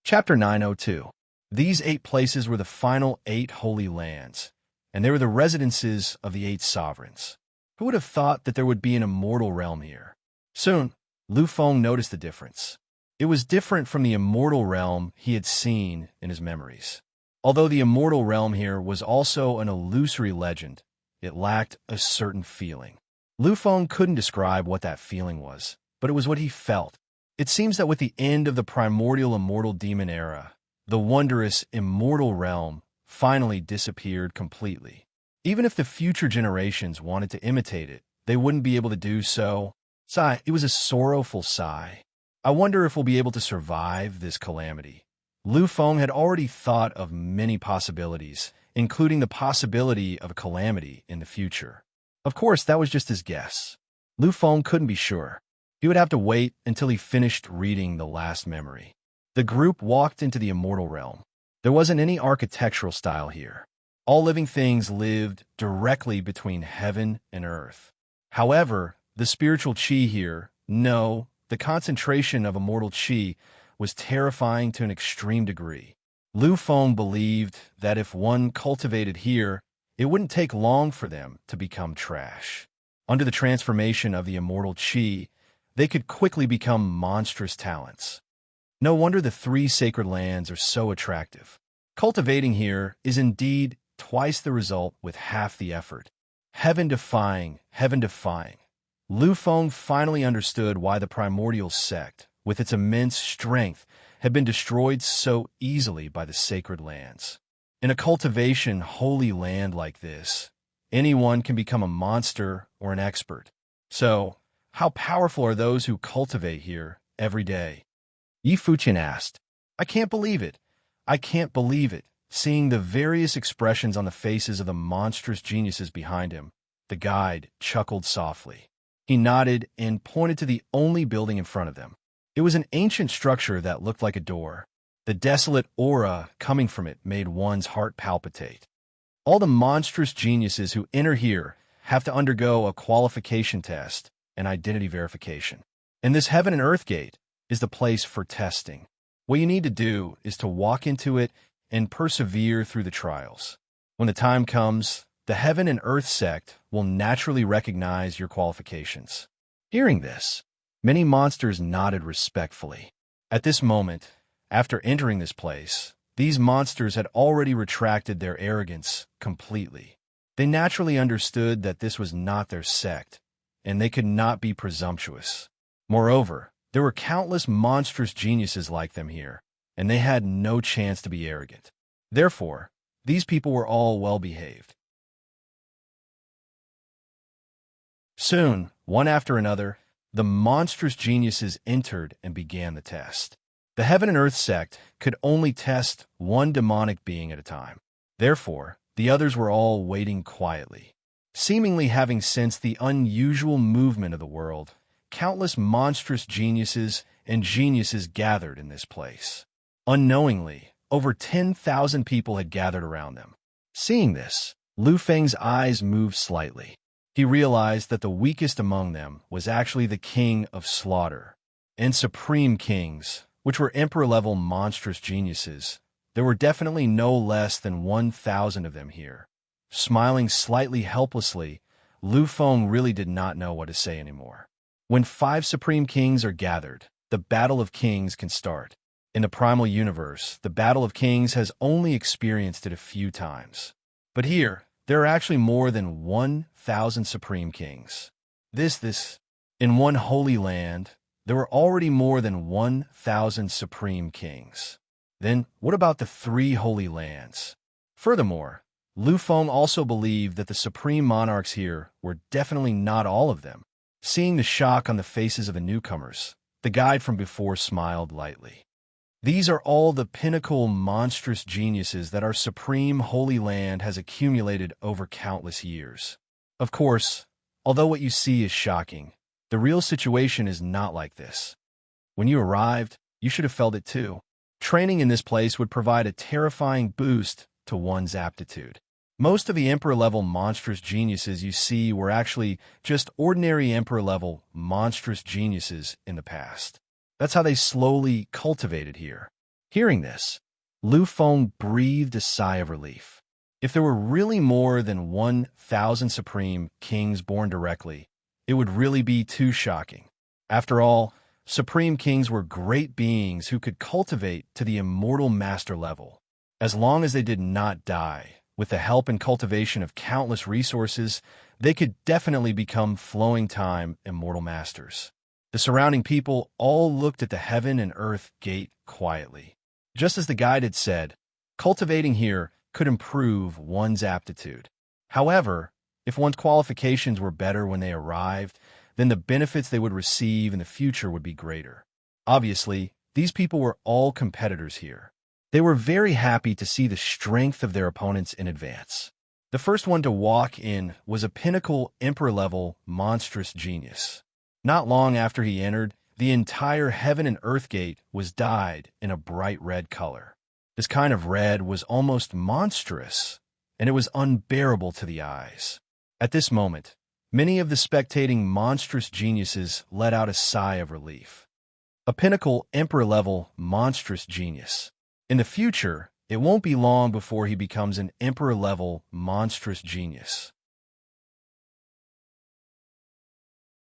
S1: Chapter 902. These 8 places were the final 8 holy lands, and they were the residences of the 8 sovereigns. Who would have thought that there would be an immortal realm here? Soon, Lu Feng noticed the difference. It was different from the immortal realm he had seen in his memories. Although the immortal realm here was also an illusory legend, it lacked a certain feeling. Lu Feng couldn't describe what that feeling was, but it was what he felt. It seems that with the end of the primordial immortal demon era, the wondrous immortal realm finally disappeared completely. Even if the future generations wanted to imitate it, they wouldn't be able to do so. Sigh, it was a sorrowful sigh. I wonder if we'll be able to survive this calamity. Lu Feng had already thought of many possibilities, including the possibility of a calamity in the future. Of course, that was just his guess. Lu Feng couldn't be sure. He would have to wait until he finished reading the last memory. The group walked into the immortal realm. There wasn't any architectural style here. All living things lived directly between heaven and earth. However, the spiritual qi here, no, the concentration of immortal qi was terrifying to an extreme degree. Lu Feng believed that if one cultivated here, it wouldn't take long for them to become trash. Under the transformation of the immortal qi, they could quickly become monstrous talents. No wonder the 3 sacred lands are so attractive. Cultivating here is indeed twice the result with half the effort. Heaven-defying, heaven-defying. Lu Feng finally understood why the primordial sect, with its immense strength, had been destroyed so easily by the sacred lands. In a cultivation holy land like this, anyone can become a monster or an expert. So, how powerful are those who cultivate here every day? Yi Fuqian asked. I can't believe it. I can't believe it. Seeing the various expressions on the faces of the monstrous geniuses behind him, the guide chuckled softly. He nodded and pointed to the only building in front of them. It was an ancient structure that looked like a door. The desolate aura coming from it made one's heart palpitate. All the monstrous geniuses who enter here have to undergo a qualification test and identity verification. And this Heaven and Earth Gate is the place for testing. What you need to do is to walk into it and persevere through the trials. When the time comes, the Heaven and Earth sect will naturally recognize your qualifications. Hearing this, many monsters nodded respectfully. At this moment, after entering this place, these monsters had already retracted their arrogance completely. They naturally understood that this was not their sect, and they could not be presumptuous. Moreover, there were countless monstrous geniuses like them here, and they had no chance to be arrogant. Therefore, these people were all well-behaved. Soon, one after another, the monstrous geniuses entered and began the test. The Heaven and Earth sect could only test one demonic being at a time. Therefore, the others were all waiting quietly. Seemingly having sensed the unusual movement of the world, countless monstrous geniuses and geniuses gathered in this place. Unknowingly, over 10,000 people had gathered around them. Seeing this, Lu Feng's eyes moved slightly. He realized that the weakest among them was actually the King of Slaughter. And Supreme Kings, which were Emperor-level monstrous geniuses, there were definitely no less than 1,000 of them here. Smiling slightly helplessly, Lu Feng really did not know what to say anymore. When 5 Supreme Kings are gathered, the Battle of Kings can start. In the primal universe, the Battle of Kings has only experienced it a few times. But here, there are actually more than 1,000 Supreme Kings. In one holy land, there were already more than 1,000 Supreme Kings. Then, what about the 3 holy lands? Furthermore, Lu Feng also believed that the Supreme Monarchs here were definitely not all of them. Seeing the shock on the faces of the newcomers, the guide from before smiled lightly. These are all the pinnacle monstrous geniuses that our Supreme Holy Land has accumulated over countless years. Of course, although what you see is shocking, the real situation is not like this. When you arrived, you should have felt it too. Training in this place would provide a terrifying boost to one's aptitude. Most of the Emperor-level monstrous geniuses you see were actually just ordinary Emperor-level monstrous geniuses in the past. That's how they slowly cultivated here. Hearing this, Lu Feng breathed a sigh of relief. If there were really more than 1,000 Supreme Kings born directly, it would really be too shocking. After all, supreme kings were great beings who could cultivate to the immortal master level. As long as they did not die, with the help and cultivation of countless resources, they could definitely become flowing time immortal masters. The surrounding people all looked at the heaven and earth gate quietly. Just as the guide had said, cultivating here could improve one's aptitude. However, if one's qualifications were better when they arrived, then the benefits they would receive in the future would be greater. Obviously, these people were all competitors here. They were very happy to see the strength of their opponents in advance. The first one to walk in was a pinnacle emperor-level monstrous genius. Not long after he entered, the entire heaven and earth gate was dyed in a bright red color. This kind of red was almost monstrous, and it was unbearable to the eyes. At this moment, many of the spectating monstrous geniuses let out a sigh of relief. A pinnacle emperor-level monstrous genius. In the future, it won't be long before he becomes an emperor-level monstrous genius.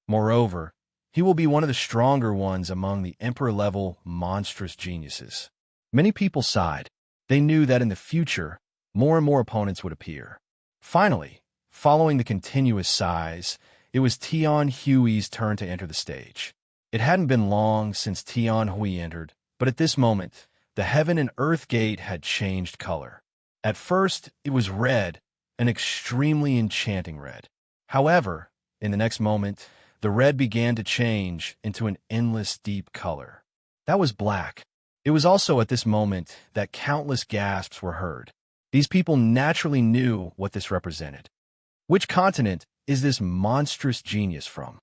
S1: Moreover, he will be one of the stronger ones among the emperor-level monstrous geniuses. Many people sighed. They knew that in the future, more and more opponents would appear. Finally, following the continuous sighs, it was Tian Hui's turn to enter the stage. It hadn't been long since Tian Hui entered, but at this moment, the heaven and earth gate had changed color. At first, it was red, an extremely enchanting red. However, in the next moment, the red began to change into an endless deep color. That was black. It was also at this moment that countless gasps were heard. These people naturally knew what this represented. Which continent is this monstrous genius from?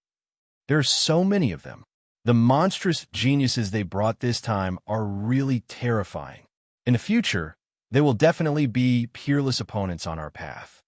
S1: There are so many of them. The monstrous geniuses they brought this time are really terrifying. In the future, they will definitely be peerless opponents on our path.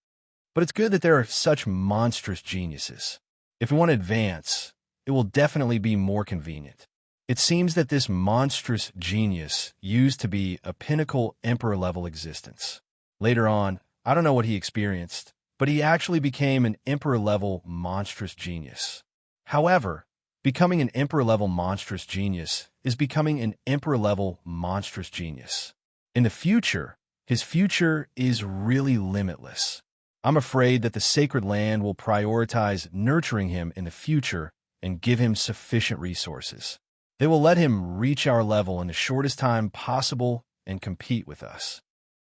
S1: But it's good that there are such monstrous geniuses. If we want to advance, it will definitely be more convenient. It seems that this monstrous genius used to be a pinnacle emperor-level existence. Later on, I don't know what he experienced, but he actually became an emperor-level monstrous genius. However, becoming an emperor-level monstrous genius is becoming an emperor-level monstrous genius. In the future, his future is really limitless. I'm afraid that the sacred land will prioritize nurturing him in the future and give him sufficient resources. They will let him reach our level in the shortest time possible and compete with us.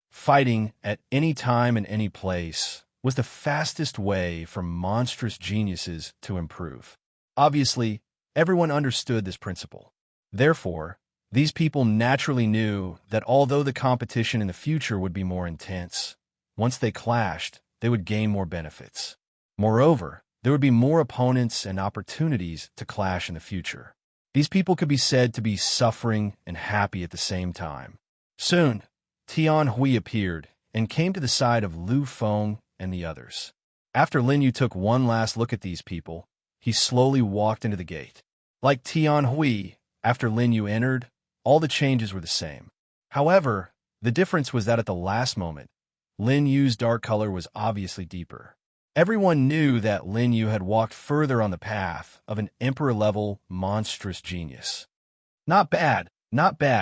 S1: Fighting at any time and any place was the fastest way for monstrous geniuses to improve. Obviously, everyone understood this principle. Therefore, these people naturally knew that although the competition in the future would be more intense, once they clashed, they would gain more benefits. Moreover, there would be more opponents and opportunities to clash in the future. These people could be said to be suffering and happy at the same time. Soon, Tian Hui appeared and came to the side of Lu Feng and the others. After Lin Yu took one last look at these people, he slowly walked into the gate. Like Tian Hui, after Lin Yu entered, all the changes were the same. However, the difference was that at the last moment, Lin Yu's dark color was obviously deeper. Everyone knew that Lin Yu had walked further on the path of an emperor-level monstrous genius. Not bad,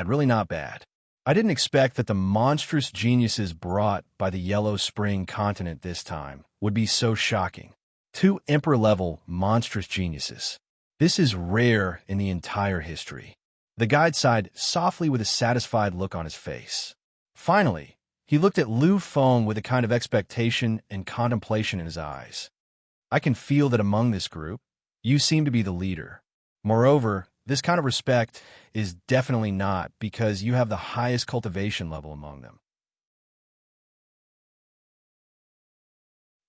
S1: really not bad. I didn't expect that the monstrous geniuses brought by the Yellow Spring continent this time would be so shocking. 2 emperor-level monstrous geniuses. This is rare in the entire history. The guide sighed softly with a satisfied look on his face. Finally, he looked at Lu Feng with a kind of expectation and contemplation in his eyes. I can feel that among this group, you seem to be the leader. Moreover, this kind of respect is definitely not because you have the highest cultivation level among them.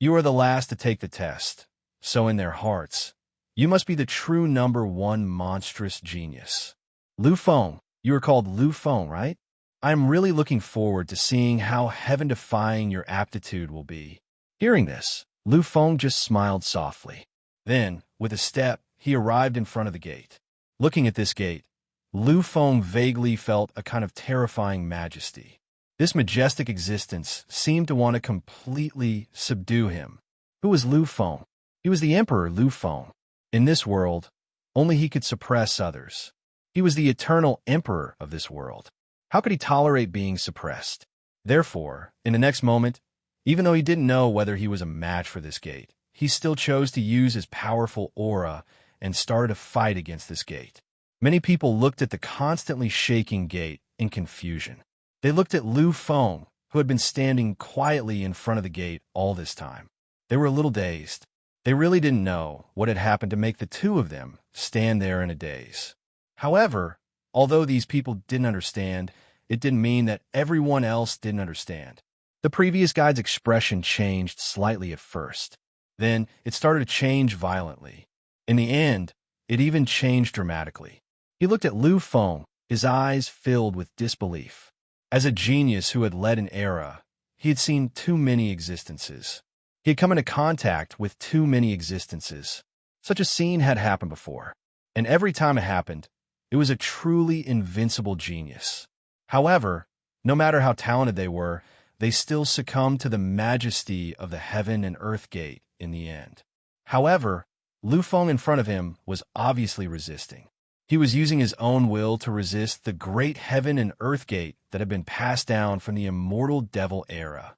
S1: You are the last to take the test, so in their hearts, you must be the true #1 monstrous genius. Lu Feng, you are called Lu Feng, right? I am really looking forward to seeing how heaven-defying your aptitude will be. Hearing this, Lu Feng just smiled softly. Then, with a step, he arrived in front of the gate. Looking at this gate, Lu Feng vaguely felt a kind of terrifying majesty. This majestic existence seemed to want to completely subdue him. Who was Lu Feng? He was the Emperor Lu Feng. In this world, only he could suppress others. He was the eternal emperor of this world. How could he tolerate being suppressed? Therefore, in the next moment, even though he didn't know whether he was a match for this gate, he still chose to use his powerful aura and started a fight against this gate. Many people looked at the constantly shaking gate in confusion. They looked at Lu Feng, who had been standing quietly in front of the gate all this time. They were a little dazed. They really didn't know what had happened to make the two of them stand there in a daze. However, although these people didn't understand, it didn't mean that everyone else didn't understand. The previous guide's expression changed slightly at first. Then it started to change violently. In the end, it even changed dramatically. He looked at Lu Feng, his eyes filled with disbelief. As a genius who had led an era, he had seen too many existences. He had come into contact with too many existences. Such a scene had happened before, and every time it happened, it was a truly invincible genius. However, no matter how talented they were, they still succumbed to the majesty of the heaven and earth gate in the end. However, Lu Feng in front of him was obviously resisting. He was using his own will to resist the great heaven and earth gate that had been passed down from the immortal devil era.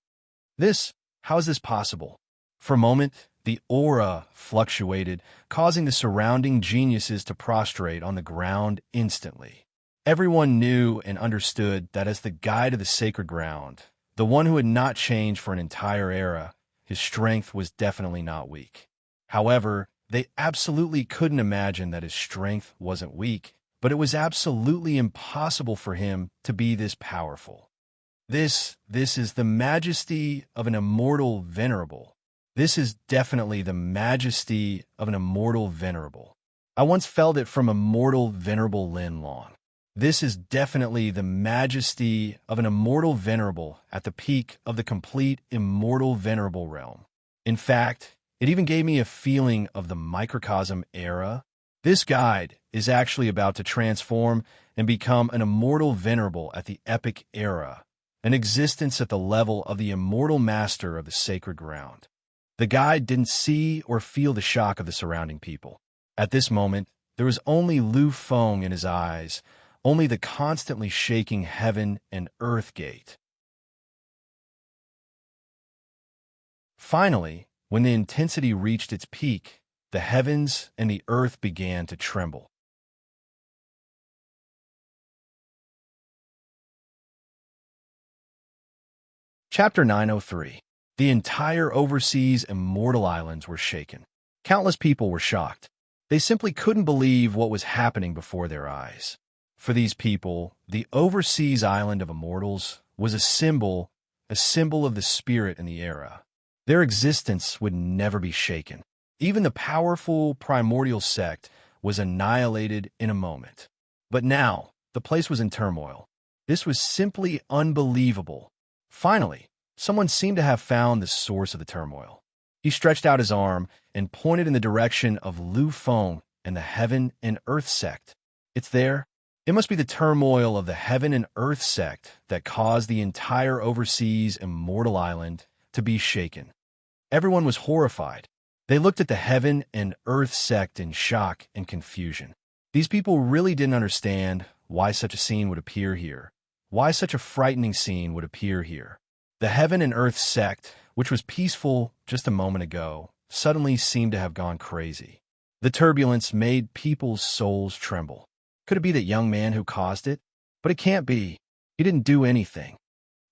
S1: How is this possible? For a moment, the aura fluctuated, causing the surrounding geniuses to prostrate on the ground instantly. Everyone knew and understood that as the guide of the sacred ground, the one who had not changed for an entire era, his strength was definitely not weak. However, they absolutely couldn't imagine that his strength wasn't weak, but it was absolutely impossible for him to be this powerful. This is the majesty of an immortal venerable. This is definitely the majesty of an immortal venerable. I once felt it from immortal venerable Lin Long. This is definitely the majesty of an immortal venerable at the peak of the complete immortal venerable realm. In fact, it even gave me a feeling of the microcosm era. This guide is actually about to transform and become an immortal venerable at the epic era, an existence at the level of the immortal master of the sacred ground. The guide didn't see or feel the shock of the surrounding people. At this moment, there was only Lu Feng in his eyes, only the constantly shaking heaven and earth gate. Finally, when the intensity reached its peak, the heavens and the earth began to tremble. Chapter 903. The entire overseas immortal islands were shaken. Countless people were shocked. They simply couldn't believe what was happening before their eyes. For these people, the overseas island of immortals was a symbol of the spirit in the era. Their existence would never be shaken. Even the powerful primordial sect was annihilated in a moment. But now, the place was in turmoil. This was simply unbelievable. Finally, someone seemed to have found the source of the turmoil. He stretched out his arm and pointed in the direction of Lu Feng and the Heaven and Earth sect. It's there. It must be the turmoil of the Heaven and Earth sect that caused the entire overseas immortal island to be shaken. Everyone was horrified. They looked at the Heaven and Earth sect in shock and confusion. These people really didn't understand why such a scene would appear here, why such a frightening scene would appear here. The Heaven and Earth sect, which was peaceful just a moment ago, suddenly seemed to have gone crazy. The turbulence made people's souls tremble. Could it be that young man who caused it? But it can't be. He didn't do anything.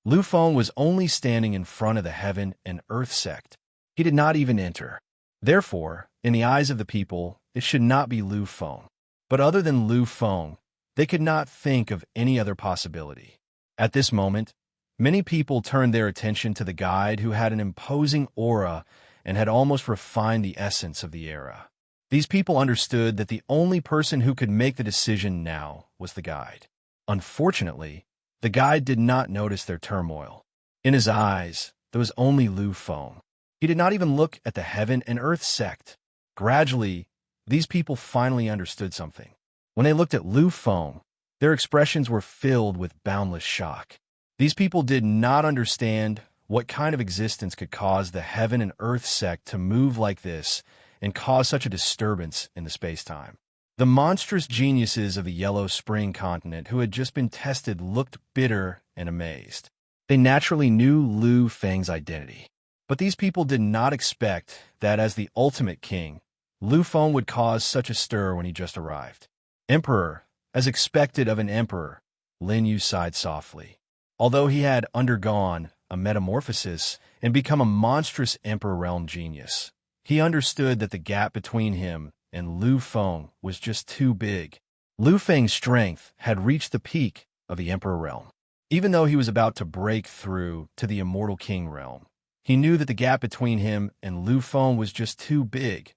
S1: Lu Feng was only standing in front of the Heaven and Earth sect. He did not even enter. Therefore, in the eyes of the people, it should not be Lu Feng. But other than Lu Feng, they could not think of any other possibility. At this moment, many people turned their attention to the guide who had an imposing aura and had almost refined the essence of the era. These people understood that the only person who could make the decision now was the guide. Unfortunately, the guide did not notice their turmoil. In his eyes, there was only Lu Feng. He did not even look at the Heaven and Earth sect. Gradually, these people finally understood something. When they looked at Lu Feng, their expressions were filled with boundless shock. These people did not understand what kind of existence could cause the Heaven and Earth sect to move like this and cause such a disturbance in the space-time. The monstrous geniuses of the Yellow Spring continent who had just been tested looked bitter and amazed. They naturally knew Lu Feng's identity. But these people did not expect that as the ultimate king, Lu Feng would cause such a stir when he just arrived. Emperor, as expected of an emperor, Lin Yu sighed softly. Although he had undergone a metamorphosis and become a monstrous emperor realm genius, he understood that the gap between him and Lu Feng was just too big. Lu Feng's strength had reached the peak of the emperor realm. Even though he was about to break through to the immortal king realm, he knew that the gap between him and Lu Feng was just too big.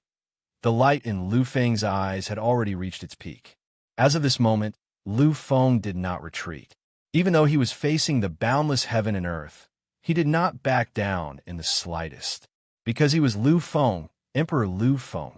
S1: The light in Lu Feng's eyes had already reached its peak. As of this moment, Lu Feng did not retreat. Even though he was facing the boundless heaven and earth, he did not back down in the slightest, because he was Lu Feng, Emperor Lu Feng.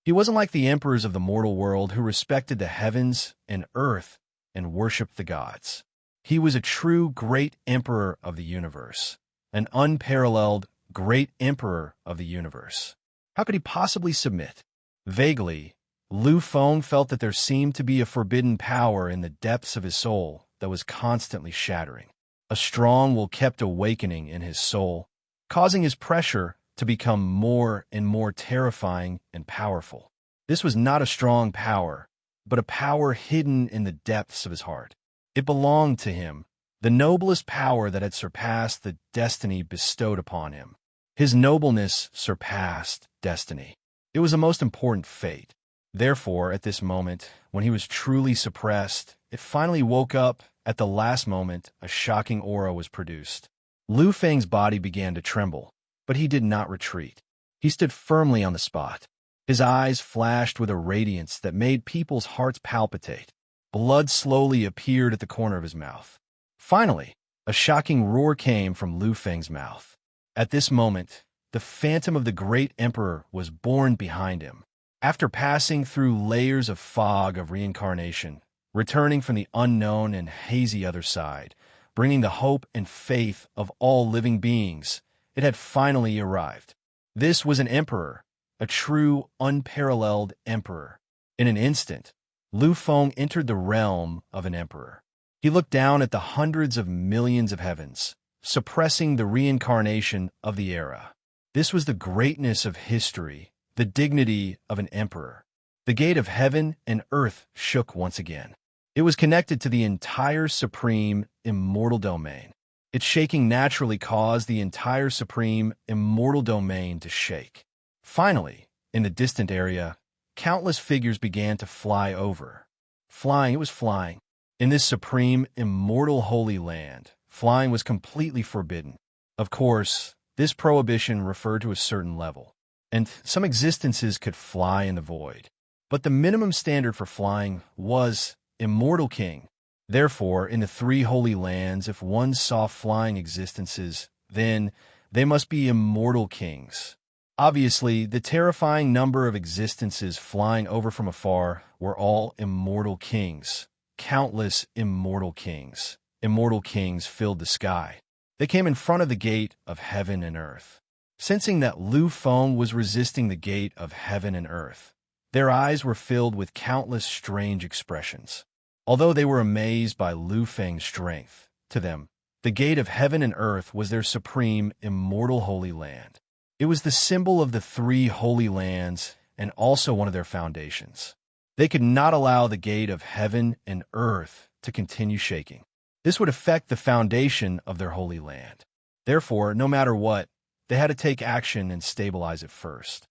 S1: He wasn't like the emperors of the mortal world who respected the heavens and earth and worshipped the gods. He was a true great emperor of the universe, an unparalleled great emperor of the universe. How could he possibly submit? Vaguely, Lu Feng felt that there seemed to be a forbidden power in the depths of his soul that was constantly shattering. A strong will kept awakening in his soul, causing his pressure to become more and more terrifying and powerful. This was not a strong power, but a power hidden in the depths of his heart. It belonged to him, the noblest power that had surpassed the destiny bestowed upon him. His nobleness surpassed destiny. It was a most important fate. Therefore, at this moment, when he was truly suppressed, it finally woke up. At the last moment, a shocking aura was produced. Lu Feng's body began to tremble, but he did not retreat. He stood firmly on the spot. His eyes flashed with a radiance that made people's hearts palpitate. Blood slowly appeared at the corner of his mouth. Finally, a shocking roar came from Lu Feng's mouth. At this moment, the phantom of the great emperor was born behind him. After passing through layers of fog of reincarnation, returning from the unknown and hazy other side, bringing the hope and faith of all living beings, it had finally arrived. This was an emperor, a true, unparalleled emperor. In an instant, Lu Feng entered the realm of an emperor. He looked down at the hundreds of millions of heavens, suppressing the reincarnation of the era. This was the greatness of history, the dignity of an emperor. The gate of heaven and earth shook once again. It was connected to the entire supreme, immortal domain. Its shaking naturally caused the entire supreme, immortal domain to shake. Finally, in the distant area, countless figures began to fly over. Flying, it was flying. In this supreme, immortal holy land, flying was completely forbidden. Of course, this prohibition referred to a certain level, and some existences could fly in the void. But the minimum standard for flying was immortal king. Therefore, in the three holy lands, if one saw flying existences, then they must be immortal kings. Obviously, the terrifying number of existences flying over from afar were all immortal kings. Countless immortal kings. Immortal kings filled the sky. They came in front of the gate of heaven and earth. Sensing that Lu Feng was resisting the gate of heaven and earth, their eyes were filled with countless strange expressions. Although they were amazed by Lu Feng's strength, to them, the gate of heaven and earth was their supreme, immortal holy land. It was the symbol of the three holy lands and also one of their foundations. They could not allow the gate of heaven and earth to continue shaking. This would affect the foundation of their holy land. Therefore, no matter what, they had to take action and stabilize it first.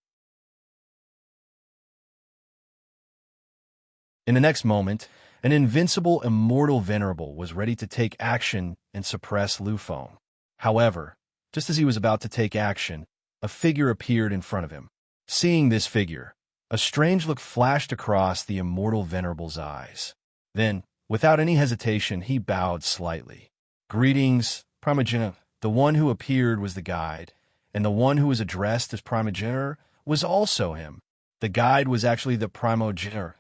S1: In the next moment, an invincible, immortal venerable was ready to take action and suppress Lu Feng. However, just as he was about to take action, a figure appeared in front of him. Seeing this figure, a strange look flashed across the immortal venerable's eyes. Then, without any hesitation, he bowed slightly. "Greetings, Primogenitor." The one who appeared was the guide, and the one who was addressed as Primogenitor was also him. The guide was actually the primogenitor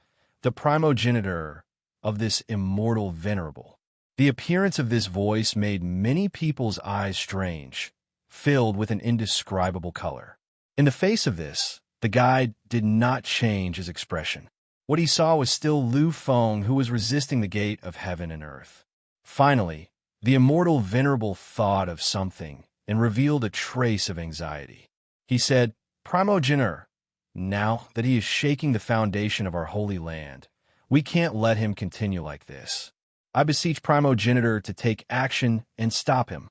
S1: of this immortal venerable. The appearance of this voice made many people's eyes strange, filled with an indescribable color. In the face of this, The guide did not change his expression. What he saw was still Lu Feng, who was resisting the gate of heaven and earth. Finally, the immortal venerable thought of something and revealed a trace of anxiety. He said, "Primogenitor, now that he is shaking the foundation of our holy land, we can't let him continue like this. I beseech Primogenitor to take action and stop him."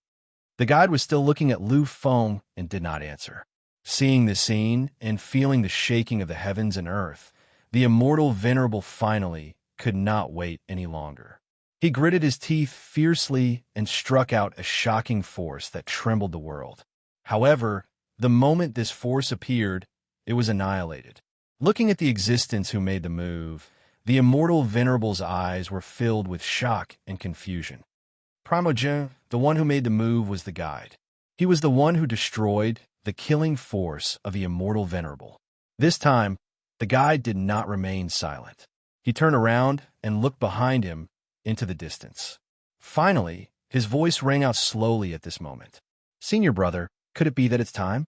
S1: The guide was still looking at Lu Feng and did not answer. Seeing the scene and feeling the shaking of the heavens and earth, the immortal venerable finally could not wait any longer. He gritted his teeth fiercely and struck out a shocking force that trembled the world. However, the moment this force appeared, it was annihilated. Looking at the existence who made the move, the immortal venerable's eyes were filled with shock and confusion. Primogenitor, the one who made the move, was the guide. He was the one who destroyed the killing force of the immortal venerable. This time, the guide did not remain silent. He turned around and looked behind him into the distance. Finally, his voice rang out slowly at this moment. "Senior brother, could it be that it's time?"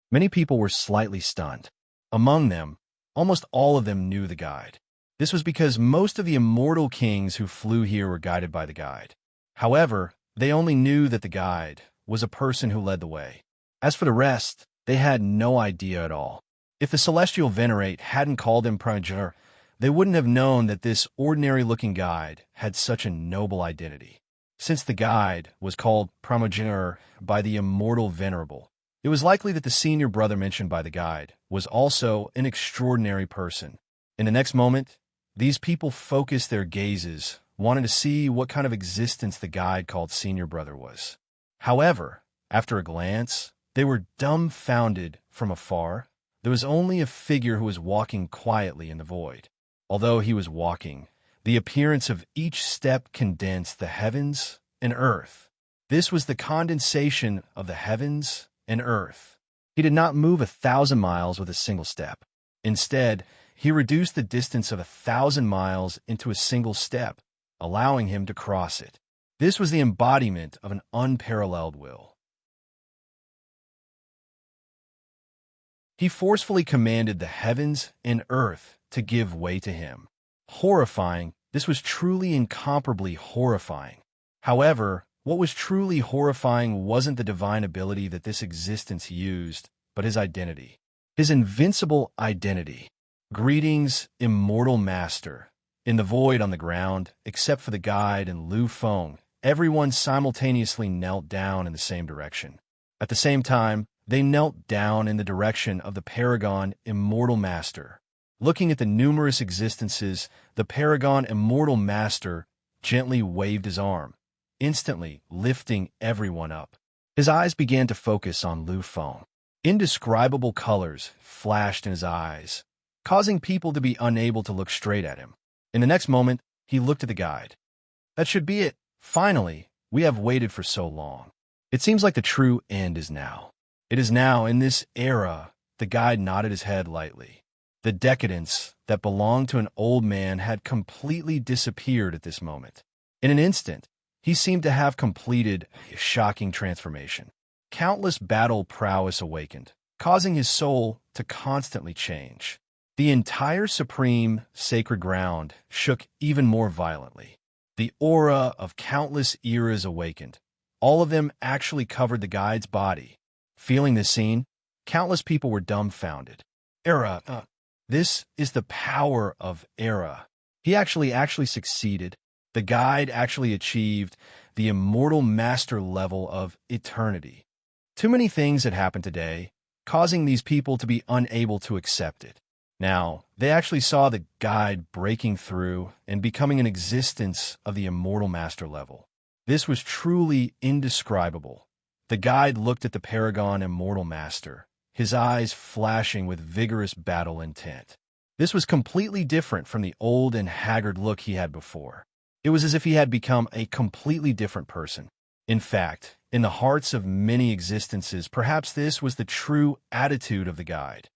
S1: Many people were slightly stunned. Among them, almost all of them knew the guide. This was because most of the immortal kings who flew here were guided by the guide. However, they only knew that the guide was a person who led the way. As for the rest, they had no idea at all. If the celestial venerate hadn't called him Primogenitor, they wouldn't have known that this ordinary-looking guide had such a noble identity. Since the guide was called Primogenitor by the immortal venerable, it was likely that the senior brother mentioned by the guide was also an extraordinary person. In the next moment, these people focused their gazes, wanting to see what kind of existence the guide called senior brother was. However, after a glance, they were dumbfounded. From afar, there was only a figure who was walking quietly in the void. Although he was walking, the appearance of each step condensed the heavens and earth. This was the condensation of the heavens and earth. He did not move 1,000 miles with a single step. Instead, he reduced the distance of 1,000 miles into a single step, allowing him to cross it. This was the embodiment of an unparalleled will. He forcefully commanded the heavens and earth to give way to him. Horrifying, this was truly incomparably horrifying. However, what was truly horrifying wasn't the divine ability that this existence used, but his identity. His invincible identity. "Greetings, immortal master." In the void on the ground, except for the guide and Lu Feng, everyone simultaneously knelt down in the same direction. At the same time, they knelt down in the direction of the Paragon Immortal Master. Looking at the numerous existences, the Paragon Immortal Master gently waved his arm, instantly lifting everyone up. His eyes began to focus on Lu Feng. Indescribable colors flashed in his eyes, causing people to be unable to look straight at him. In the next moment, he looked at the guide. "That should be it. Finally, we have waited for so long. It seems like the true end is now. It is now, in this era." The guide nodded his head lightly. The decadence that belonged to an old man had completely disappeared at this moment. In an instant, he seemed to have completed a shocking transformation. Countless battle prowess awakened, causing his soul to constantly change. The entire supreme sacred ground shook even more violently. The aura of countless eras awakened. All of them actually covered the guide's body. Feeling this scene, countless people were dumbfounded. Era. This is the power of Era. He actually succeeded. The guide actually achieved the immortal master level of eternity. Too many things had happened today, causing these people to be unable to accept it. Now, they actually saw the guide breaking through and becoming an existence of the immortal master level. This was truly indescribable. The guide looked at the Paragon Immortal Master, his eyes flashing with vigorous battle intent. This was completely different from the old and haggard look he had before. It was as if he had become a completely different person. In fact, in the hearts of many existences, perhaps this was the true attitude of the guide.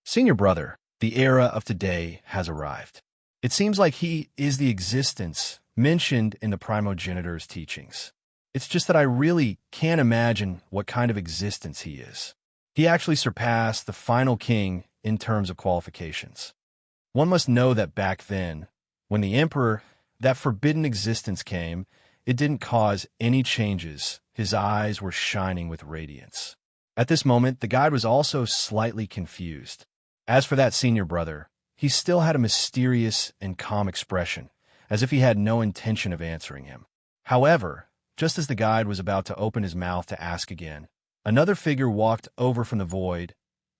S1: "Senior brother, the era of today has arrived. It seems like he is the existence mentioned in the primogenitor's teachings. It's just that I really can't imagine what kind of existence he is. He actually surpassed the final king in terms of qualifications. One must know that back then, when the Emperor, that forbidden existence came, it didn't cause any changes. His eyes were shining with radiance. At this moment, the guide was also slightly confused. As for that senior brother, he still had a mysterious and calm expression, as if he had no intention of answering him. However, just as the guide was about to open his mouth to ask again, another figure walked over from the void.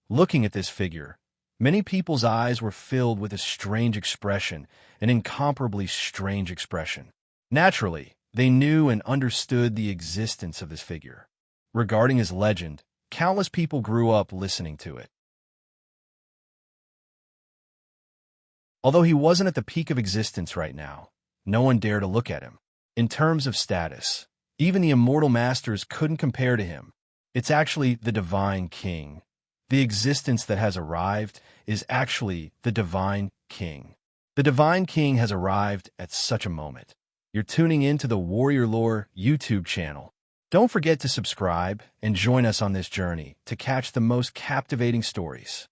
S1: Looking at this figure, many people's eyes were filled with a strange expression, an incomparably strange expression. Naturally, they knew and understood the existence of this figure. Regarding his legend, countless people grew up listening to it. Although he wasn't at the peak of existence right now, no one dared to look at him. In terms of status, even the immortal masters couldn't compare to him. It's actually the Divine King. The existence that has arrived is actually the Divine King. The Divine King has arrived at such a moment. You're tuning in to the Warrior Lore YouTube channel. Don't forget to subscribe and join us on this journey to catch the most captivating stories.